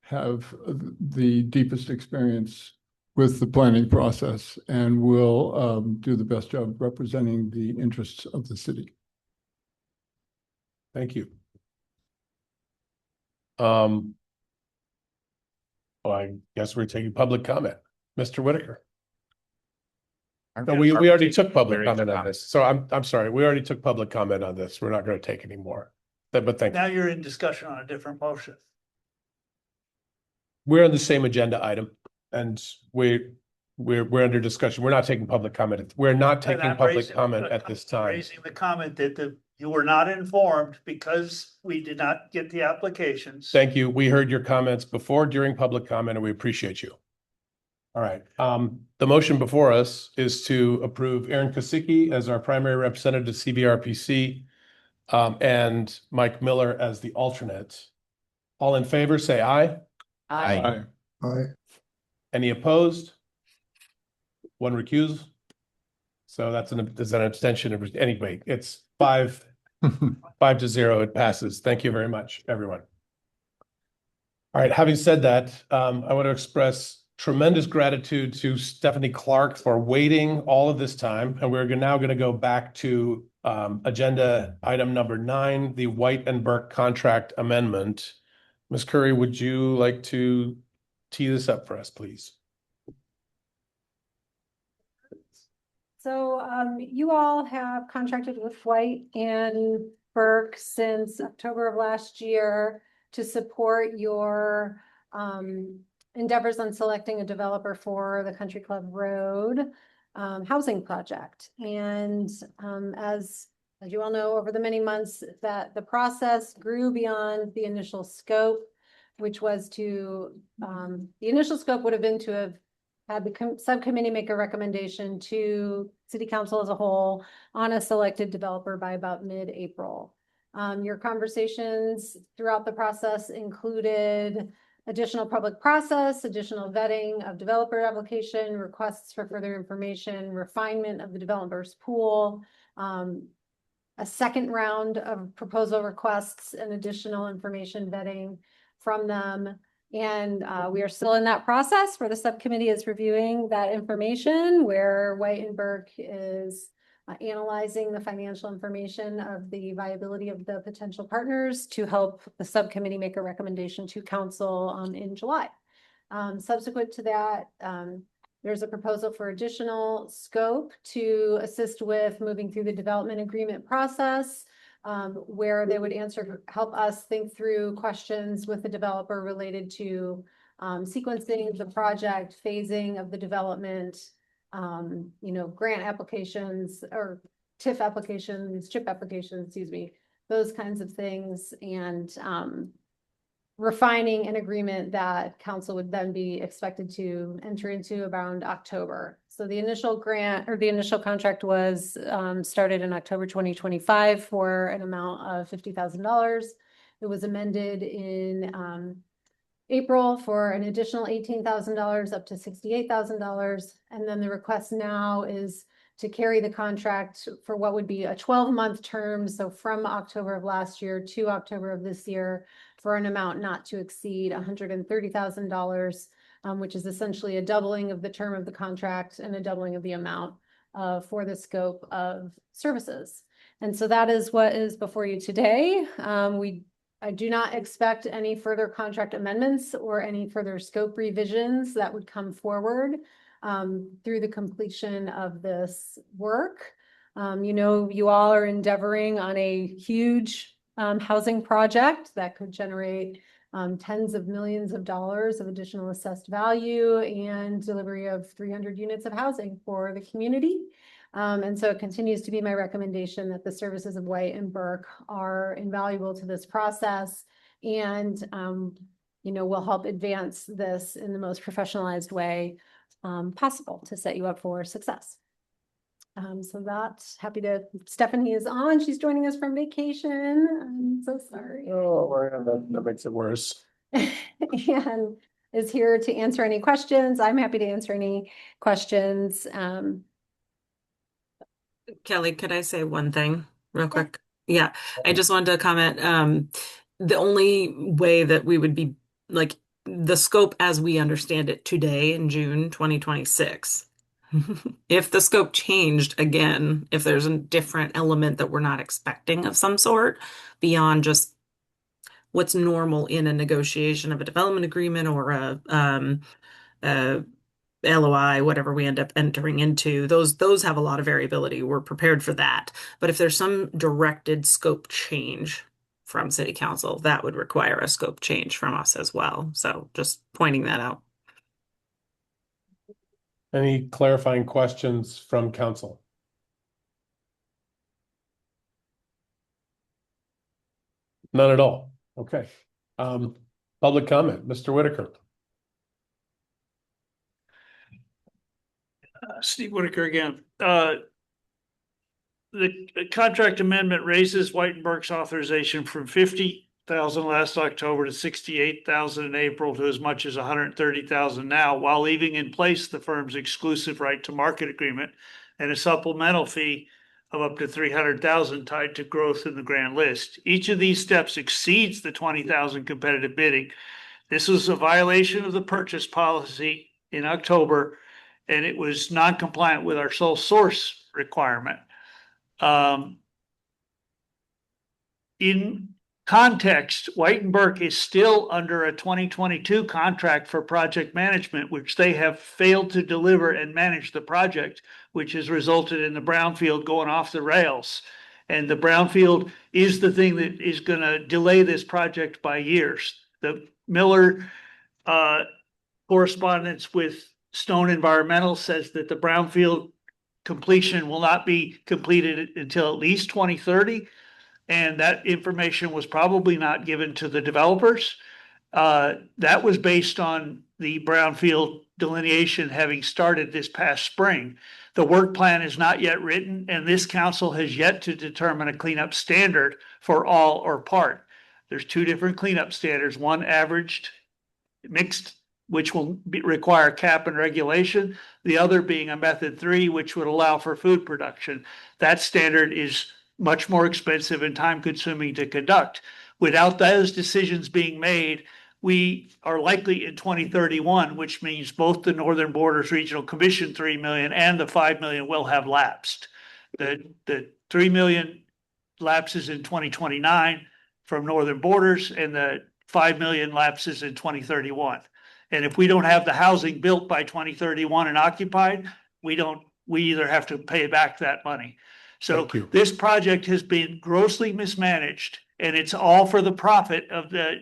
have the deepest experience with the planning process and will do the best job representing the interests of the city. Thank you. Well, I guess we're taking public comment. Mr. Whitaker. No, we already took public comment on this. So I'm sorry. We already took public comment on this. We're not going to take any more. But thank you. Now you're in discussion on a different motion. We're on the same agenda item and we're under discussion. We're not taking public comment. We're not taking public comment at this time. Raising the comment that you were not informed because we did not get the applications. Thank you. We heard your comments before, during public comment, and we appreciate you. All right. The motion before us is to approve Aaron Kasicki as our primary representative to CVRPC, and Mike Miller as the alternate. All in favor, say aye. Aye. Aye. Any opposed? One recused. So that's an abstention. Anyway, it's 5-0. It passes. Thank you very much, everyone. All right. Having said that, I want to express tremendous gratitude to Stephanie Clark for waiting all of this time. And we're now going to go back to agenda item number 9, the White and Burke contract amendment. Ms. Curry, would you like to tee this up for us, please? So you all have contracted with White and Burke since October of last year to support your endeavors on selecting a developer for the Country Club Road housing project. And as you all know, over the many months that the process grew beyond the initial scope, which was to, the initial scope would have been to have had the subcommittee make a recommendation to City Council as a whole on a selected developer by about mid-April. Your conversations throughout the process included additional public process, additional vetting of developer application, requests for further information, refinement of the developer's pool, a second round of proposal requests and additional information vetting from them. And we are still in that process where the subcommittee is reviewing that information, where White and Burke is analyzing the financial information of the viability of the potential partners to help the subcommittee make a recommendation to council in July. Subsequent to that, there's a proposal for additional scope to assist with moving through the development agreement process, where they would help us think through questions with the developer related to sequencing of the project, phasing of the development, grant applications or TIF applications, CHIP applications, excuse me, those kinds of things, and refining an agreement that council would then be expected to enter into around October. So the initial grant or the initial contract was started in October 2025 for an amount of $50,000. It was amended in April for an additional $18,000 up to $68,000. And then the request now is to carry the contract for what would be a 12-month term. So from October of last year to October of this year, for an amount not to exceed $130,000, which is essentially a doubling of the term of the contract and a doubling of the amount for the scope of services. And so that is what is before you today. I do not expect any further contract amendments or any further scope revisions that would come forward through the completion of this work. You all are endeavoring on a huge housing project that could generate tens of millions of dollars of additional assessed value and delivery of 300 units of housing for the community. And so it continues to be my recommendation that the services of White and Burke are invaluable to this process and, will help advance this in the most professionalized way possible to set you up for success. So Stephanie is on. She's joining us from vacation. I'm so sorry. Oh, that makes it worse. And is here to answer any questions. I'm happy to answer any questions. Kelly, could I say one thing real quick? Yeah, I just wanted to comment. The only way that we would be like the scope as we understand it today in June 2026. If the scope changed again, if there's a different element that we're not expecting of some sort beyond just what's normal in a negotiation of a development agreement or a LOI, whatever we end up entering into, those have a lot of variability. We're prepared for that. But if there's some directed scope change from City Council, that would require a scope change from us as well. So just pointing that out. Any clarifying questions from council? None at all. Okay. Public comment, Mr. Whitaker. Steve Whitaker again. The contract amendment raises White and Burke's authorization from 50,000 last October to 68,000 in April to as much as 130,000 now, while leaving in place the firm's exclusive right to market agreement and a supplemental fee of up to 300,000 tied to growth in the grand list. Each of these steps exceeds the 20,000 competitive bidding. This was a violation of the purchase policy in October, and it was non-compliant with our sole source requirement. In context, White and Burke is still under a 2022 contract for project management, which they have failed to deliver and manage the project, which has resulted in the brownfield going off the rails. And the brownfield is the thing that is going to delay this project by years. The Miller correspondence with Stone Environmental says that the brownfield completion will not be completed until at least 2030. And that information was probably not given to the developers. That was based on the brownfield delineation having started this past spring. The work plan is not yet written, and this council has yet to determine a cleanup standard for all or part. There's two different cleanup standards, one averaged mixed, which will require cap and regulation, the other being a method 3, which would allow for food production. That standard is much more expensive and time consuming to conduct. Without those decisions being made, we are likely in 2031, which means both the Northern Borders Regional Commission 3 million and the 5 million will have lapsed. The 3 million lapses in 2029 from Northern Borders and the 5 million lapses in 2031. And if we don't have the housing built by 2031 and occupied, we either have to pay back that money. So Thank you. this project has been grossly mismanaged, and it's all for the profit of the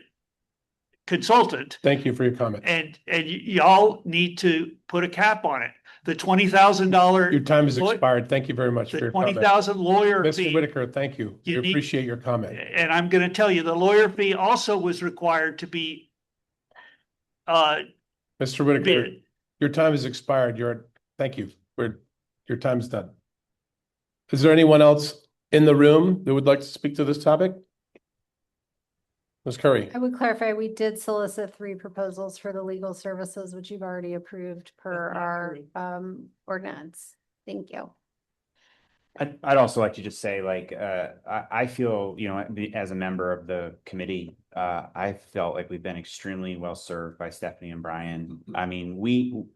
consultant. Thank you for your comment. And y'all need to put a cap on it. The $20,000. Your time has expired. Thank you very much for The your comment. 20,000 lawyer Mr. fee. Whitaker, thank you. We You need- appreciate your comment. And I'm going to tell you, the lawyer fee also was required to be Mr. Whitaker, bid. your time has expired. Thank you. Your time's done. Is there anyone else in the room that would like to speak to this topic? Ms. Curry. I would clarify, we did solicit 3 proposals for the legal services, which you've already approved per our ordinance. Thank you. I'd also like to just say, like, I feel, you know, as a member of the committee, I felt like we've been extremely well served by Stephanie and Brian. I mean,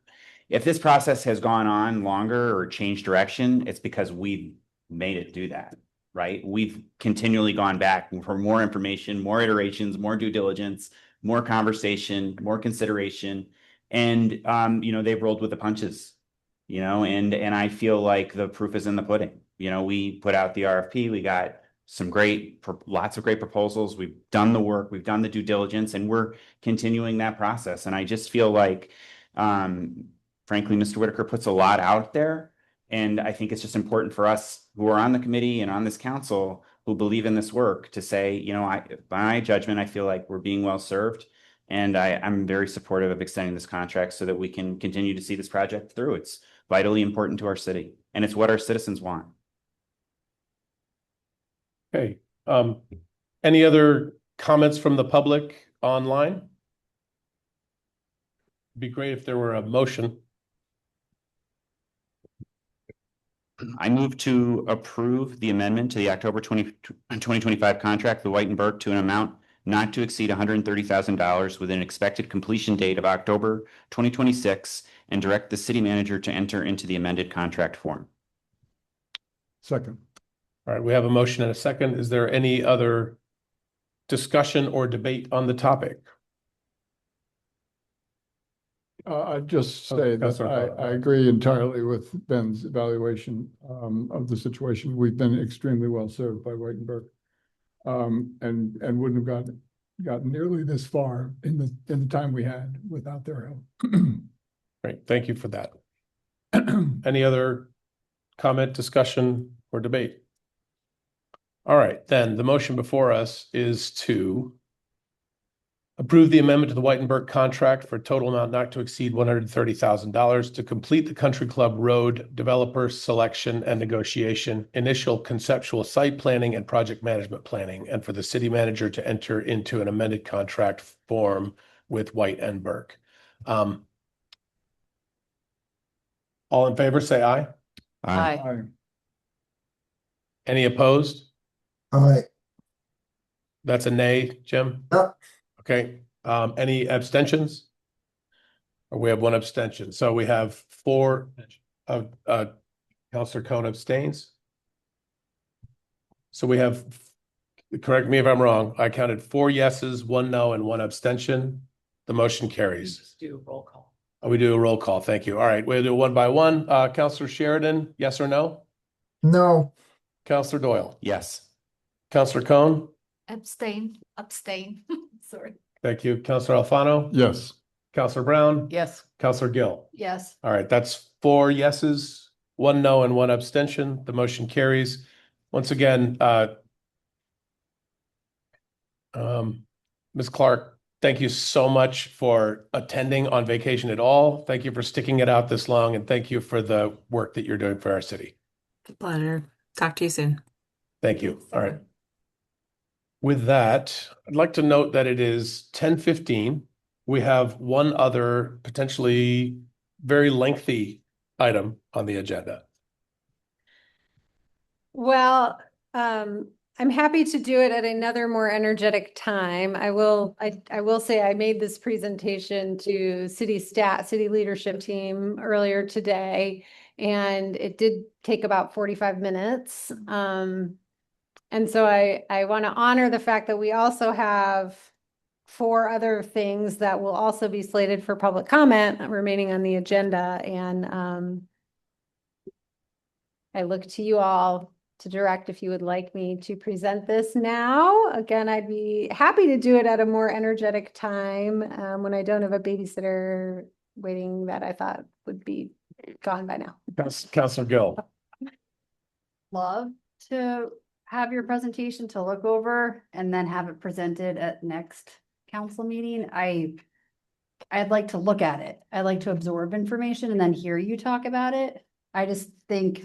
if this process has gone on longer or changed direction, it's because we've made it do that, right? We've continually gone back for more information, more iterations, more due diligence, more conversation, more consideration. And, you know, they've rolled with the punches, you know, and I feel like the proof is in the pudding. You know, we put out the RFP, we got lots of great proposals. We've done the work, we've done the due diligence, and we're continuing that process. And I just feel like, frankly, Mr. Whitaker puts a lot out there. And I think it's just important for us who are on the committee and on this council who believe in this work to say, you know, by my judgment, I feel like we're being well served. And I'm very supportive of extending this contract so that we can continue to see this project through. It's vitally important to our city, and it's what our citizens want. Okay. Any other comments from the public online? It'd be great if there were a motion. I move to approve the amendment to the October 2025 contract with White and Burke to an amount not to exceed $130,000 with an expected completion date of October 2026 and direct the city manager to enter into the amended contract form. Second. All right, we have a motion and a second. Is there any other discussion or debate on the topic? I'd just say that's that our I agree entirely with Ben's evaluation of the situation. We've been extremely well served by White and Burke, and wouldn't have gotten nearly this far in the time we had without their help. Great, thank you for that. Any other comment, discussion, or debate? All right, then the motion before us is to approve the amendment to the White and Burke contract for a total amount not to exceed $130,000 to complete the Country Club Road developer selection and negotiation, initial conceptual site planning and project management planning, and for the city manager to enter into an amended contract form with White and Burke. All in favor, say aye. Aye. Any opposed? Aye. That's a nay, Jim? Yep. Okay, any abstentions? Or we have one abstention, so we have 4 of, Counselor Cohn abstains. So we have, correct me if I'm wrong, I counted 4 yeses, 1 no, and 1 abstention. The motion carries. Just do a roll call. We do a roll call, thank you. All right, we'll do one by one. Counselor Sheridan, yes or no? No. Counselor Doyle? Yes. Counselor Cohn? Abstain. Sorry. Thank you. Counselor Alfano? Yes. Counselor Brown? Yes. Counselor Gill? Yes. All right, that's 4 yeses, 1 no, and 1 abstention. The motion carries. Once again, Ms. Clark, thank you so much for attending on vacation at all. Thank you for sticking it out this long, and thank you for the work that you're doing for our city. It's a pleasure. Talk to you soon. Thank you. All right. With that, I'd like to note that it is 10:15. We have one other potentially very lengthy item on the agenda. Well, I'm happy to do it at another more energetic time. I will say I made this presentation to city leadership team earlier today. And it did take about 45 minutes. And so I want to honor the fact that we also have 4 other things that will also be slated for public comment remaining on the agenda. And I look to you all to direct if you would like me to present this now. Again, I'd be happy to do it at a more energetic time when I don't have a babysitter waiting that I thought would be gone by now. Councilor Gill. Love to have your presentation to look over and then have it presented at next council meeting. I'd like to look at it. I'd like to absorb information and then hear you talk about it. I just think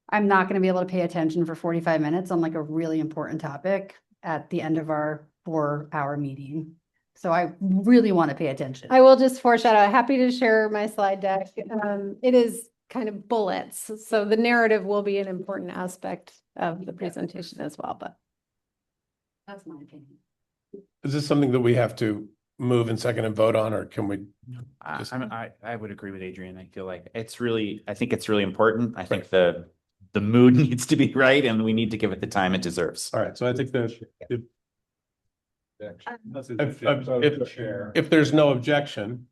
I'm not going to be able to pay attention for 45 minutes on like a really important topic at the end of our 4-hour meeting. So I really want to pay attention. I will just foreshadow, happy to share my slide deck. It is kind of bullets, so the narrative will be an important aspect of the presentation as well, but. That's my opinion. Is this something that we have to move and second and vote on, or can we? I would agree with Adrian. I feel like I think it's really important. I think the mood needs to be right and we need to give it the time it deserves. All right, so I think that Chair. if there's no objection,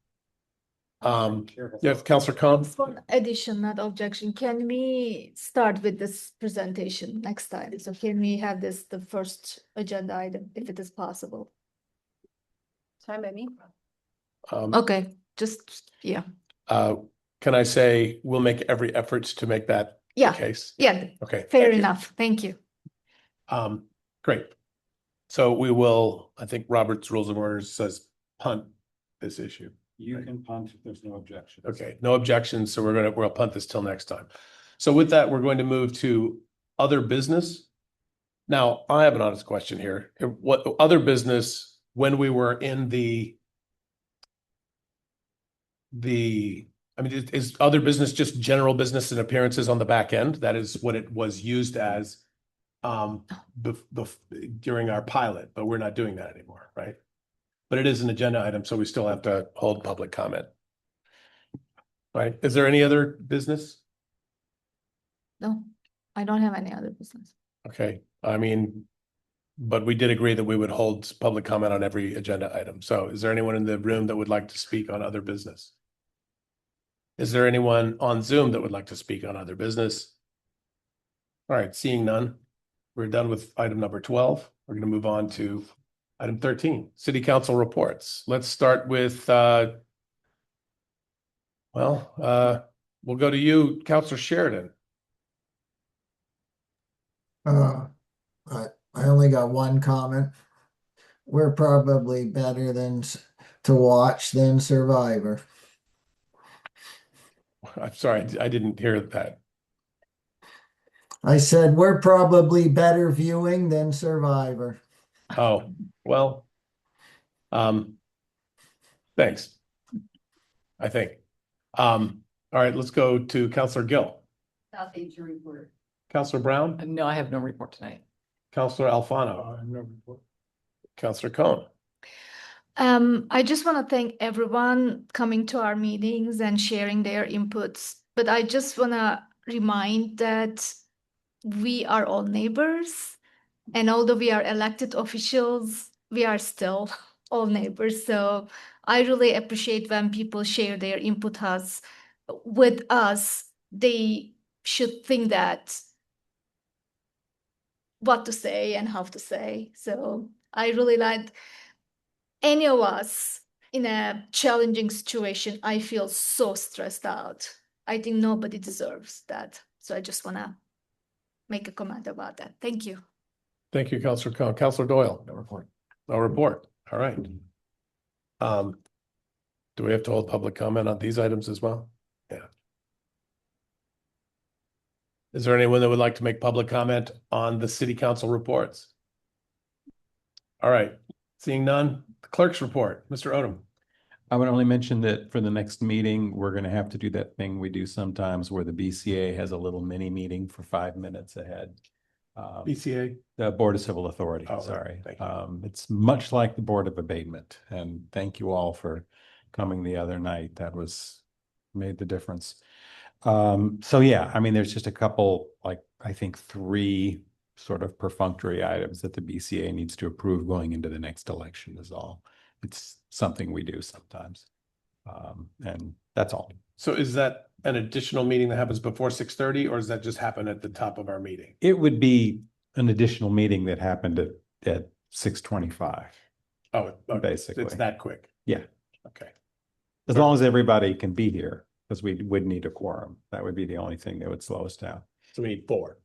yes, Councilor Cohn. Just one addition, not objection. Can we start with this presentation next time? So can we have this the first agenda item, if it is possible? Time by me. Okay, just, yeah. Can I say we'll make every effort to make that the Yeah, case? yeah, Okay. fair thank you. enough. Thank you. Great. So we will, I think Robert's Rules of Order says punt this issue. You can punt if there's no objection. Okay, no objections, so we'll punt this till next time. So with that, we're going to move to other business. Now, I have an honest question here. What other business, when we were in I mean, is other business just general business and appearances on the back end? That is what it was used as during our pilot, but we're not doing that anymore, right? But it is an agenda item, so we still have to hold public comment. Right? Is there any other business? No, I don't have any other business. Okay, I mean, but we did agree that we would hold public comment on every agenda item. So is there anyone in the room that would like to speak on other business? Is there anyone on Zoom that would like to speak on other business? All right, seeing none, we're done with item number 12. We're going to move on to item 13, City Council reports. Let's start with, we'll go to you, Councilor Sheridan. I only got one comment. We're probably better to watch than Survivor. I'm sorry, I didn't hear that. I said we're probably better viewing than Survivor. Oh, well, thanks. I think. All right, let's go to Councilor Gill. Nothing to report. Councilor Brown, No, I have no report tonight. Councilor Alfano, No report. Councilor Cohn. I just want to thank everyone coming to our meetings and sharing their inputs. But I just want to remind that we are all neighbors. And although we are elected officials, we are still all neighbors. So I really appreciate when people share their input with us. They should think that what to say and how to say. So I really like any of us in a challenging situation. I feel so stressed out. I think nobody deserves that. So I just want to make a comment about that. Thank you. Thank you, Councilor Cohn. Councilor Doyle. No report. No report. All right. Do we have to hold public comment on these items as well? Yeah. Is there anyone that would like to make public comment on the city council reports? All right, seeing none, the clerk's report, Mr. Odom. I would only mention that for the next meeting, we're going to have to do that thing we do sometimes where the BCA has a little mini meeting for 5 minutes ahead. BCA? The Board of Civil Authority, Oh, sorry. thank you. It's much like the Board of Abatement, and thank you all for coming the other night. That made the difference. So yeah, I mean, there's just a couple, like, I think 3 sort of perfunctory items that the BCA needs to approve going into the next election is all. It's something we do sometimes. And that's all. So is that an additional meeting that happens before 6:30, or does that just happen at the top of our meeting? It would be an additional meeting that happened at 6:25. Oh, okay. Basically. It's that quick. Yeah. Okay. As long as everybody can be here, because we would need a quorum. That would be the only thing that would slow us down. So we need 4.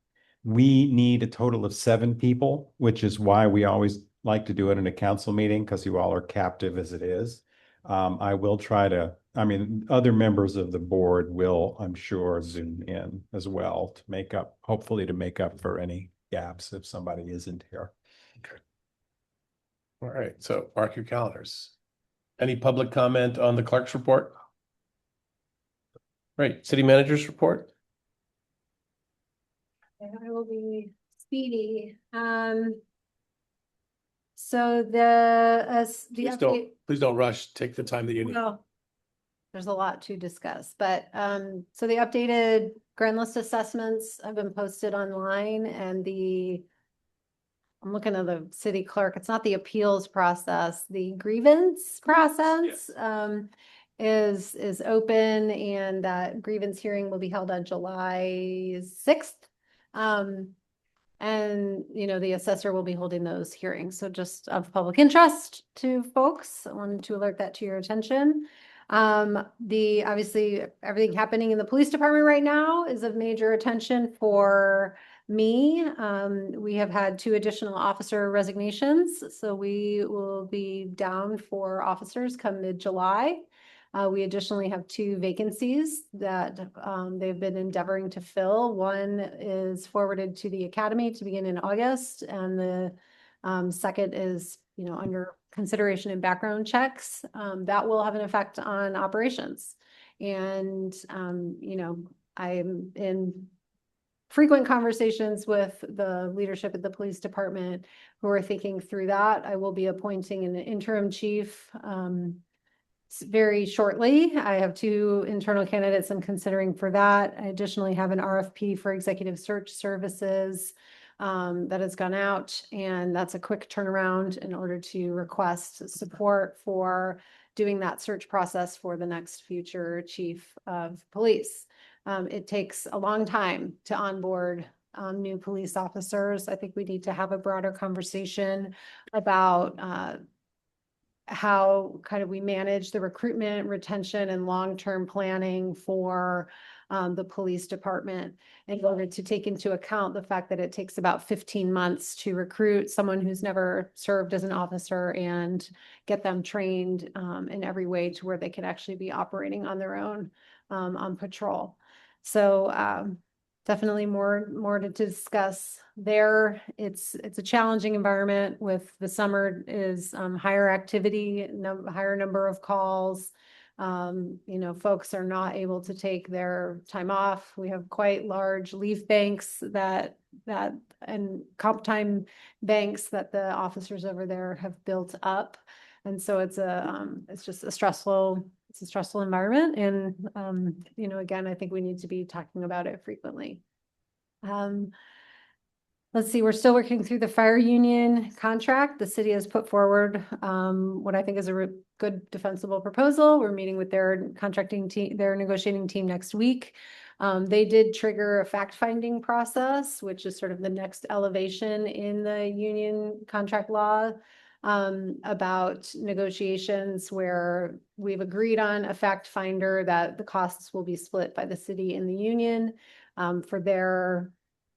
We need a total of 7 people, which is why we always like to do it in a council meeting, because you all are captive as it is. I will try to, I mean, other members of the board will, I'm sure, Zoom in as well to make up, hopefully to make up for any gaps if somebody isn't here. Okay. All right, so mark your calendars. Any public comment on the clerk's report? Right, city manager's report? I will be speedy. So the update. Please don't rush. Take the time that you need. Well, there's a lot to discuss, but so the updated grand list assessments have been posted online, and I'm looking at the city clerk. It's not the appeals process, the grievance process is open, and that grievance hearing will be held on July 6th. And, the assessor will be holding those hearings. So just of public interest to folks, I wanted to alert that to your attention. Obviously everything happening in the police department right now is of major attention for me. We have had 2 additional officer resignations, so we will be down for officers come mid-July. We additionally have 2 vacancies that they've been endeavoring to fill. One is forwarded to the academy to begin in August, and the second is, under consideration in background checks. That will have an effect on operations. And, I'm in frequent conversations with the leadership at the police department who are thinking through that. I will be appointing an interim chief very shortly. I have 2 internal candidates I'm considering for that. I additionally have an RFP for executive search services that has gone out, and that's a quick turnaround in order to request support for doing that search process for the next future chief of police. It takes a long time to onboard new police officers. I think we need to have a broader conversation about how kind of we manage the recruitment, retention, and long-term planning for the police department in order to take into account the fact that it takes about 15 months to recruit someone who's never served as an officer and get them trained in every way to where they can actually be operating on their own on patrol. So definitely more to discuss there. It's a challenging environment with the summer is higher activity, higher number of calls. Folks are not able to take their time off. We have quite large leave banks and comp time banks that the officers over there have built up. And so it's just a stressful environment. And, again, I think we need to be talking about it frequently. Let's see, we're still working through the fire union contract. The city has put forward what I think is a good defensible proposal. We're meeting with their contracting team, their negotiating team next week. They did trigger a fact-finding process, which is sort of the next elevation in the union contract law about negotiations, where we've agreed on a fact finder that the costs will be split by the city and the union for their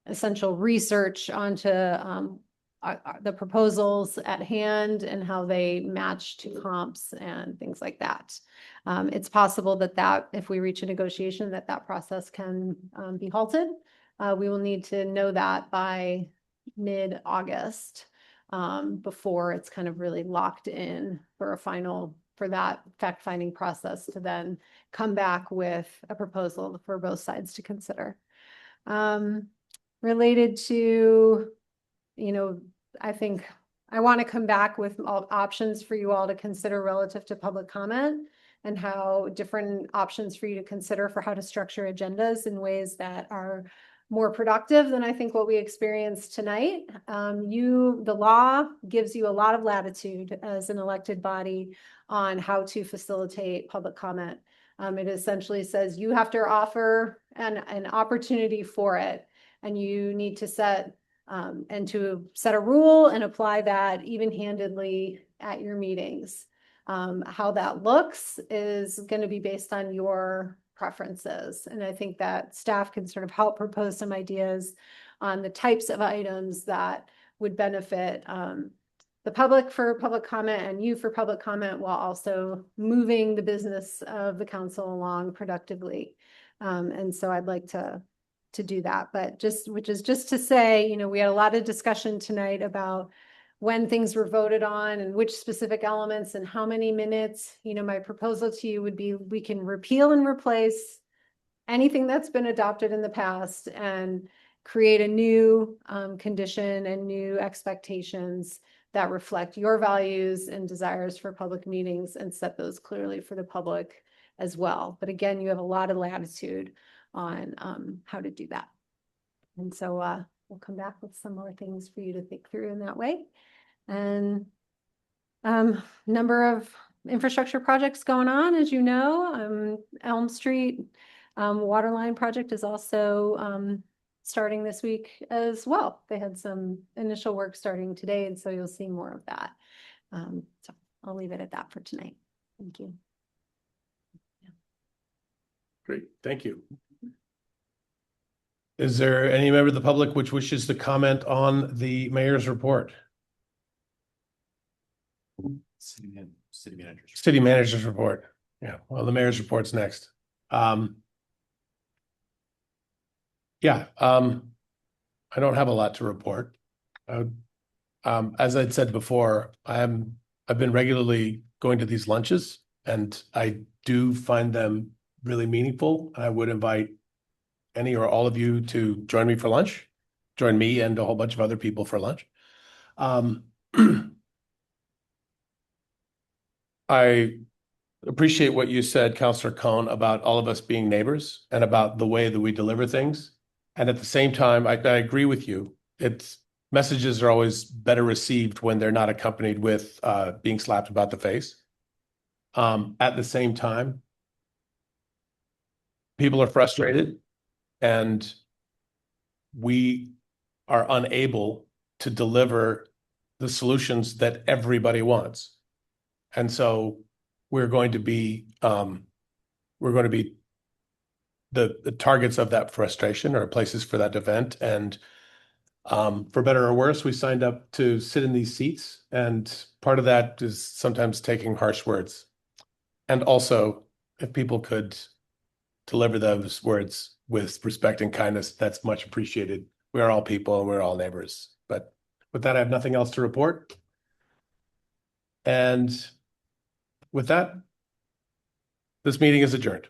essential research onto the proposals at hand and how they match to comps and things like that. It's possible that if we reach a negotiation, that process can be halted. We will need to know that by mid-August before it's kind of really locked in for that fact-finding process to then come back with a proposal for both sides to consider. Related to, I think I want to come back with all options for you all to consider relative to public comment. and how different options for you to consider for how to structure agendas in ways that are more productive than I think what we experienced tonight. The law gives you a lot of latitude as an elected body on how to facilitate public comment. It essentially says you have to offer an opportunity for it, and you need to set a rule and apply that even-handedly at your meetings. How that looks is going to be based on your preferences. And I think that staff can sort of help propose some ideas on the types of items that would benefit the public for public comment and you for public comment, while also moving the business of the council along productively. And so I'd like to do that, which is just to say, we had a lot of discussion tonight about when things were voted on and which specific elements and how many minutes. My proposal to you would be, we can repeal and replace anything that's been adopted in the past and create a new condition and new expectations that reflect your values and desires for public meetings and set those clearly for the public as well. But again, you have a lot of latitude on how to do that. And so we'll come back with some more things for you to think through in that way. And number of infrastructure projects going on, as you know. Elm Street waterline project is also starting this week as well. They had some initial work starting today, and so you'll see more of that. So I'll leave it at that for tonight. Thank you. Great, thank you. Is there any member of the public which wishes to comment on the mayor's report? City manager's report. Yeah, well, the mayor's report's next. I don't have a lot to report. As I'd said before, I've been regularly going to these lunches, and I do find them really meaningful. I would invite any or all of you to join me for lunch, join me and a whole bunch of other people for lunch. I appreciate what you said, Councillor Cohn, about all of us being neighbors and about the way that we deliver things. And at the same time, I agree with you. Messages are always better received when they're not accompanied with being slapped about the face. At the same time, people are frustrated, and we are unable to deliver the solutions that everybody wants. And so we're going to be the targets of that frustration, or places for that to vent. And for better or worse, we signed up to sit in these seats, and part of that is sometimes taking harsh words. And also, if people could deliver those words with respect and kindness, that's much appreciated. We are all people and we're all neighbors. But with that, I have nothing else to report. And with that, this meeting is adjourned.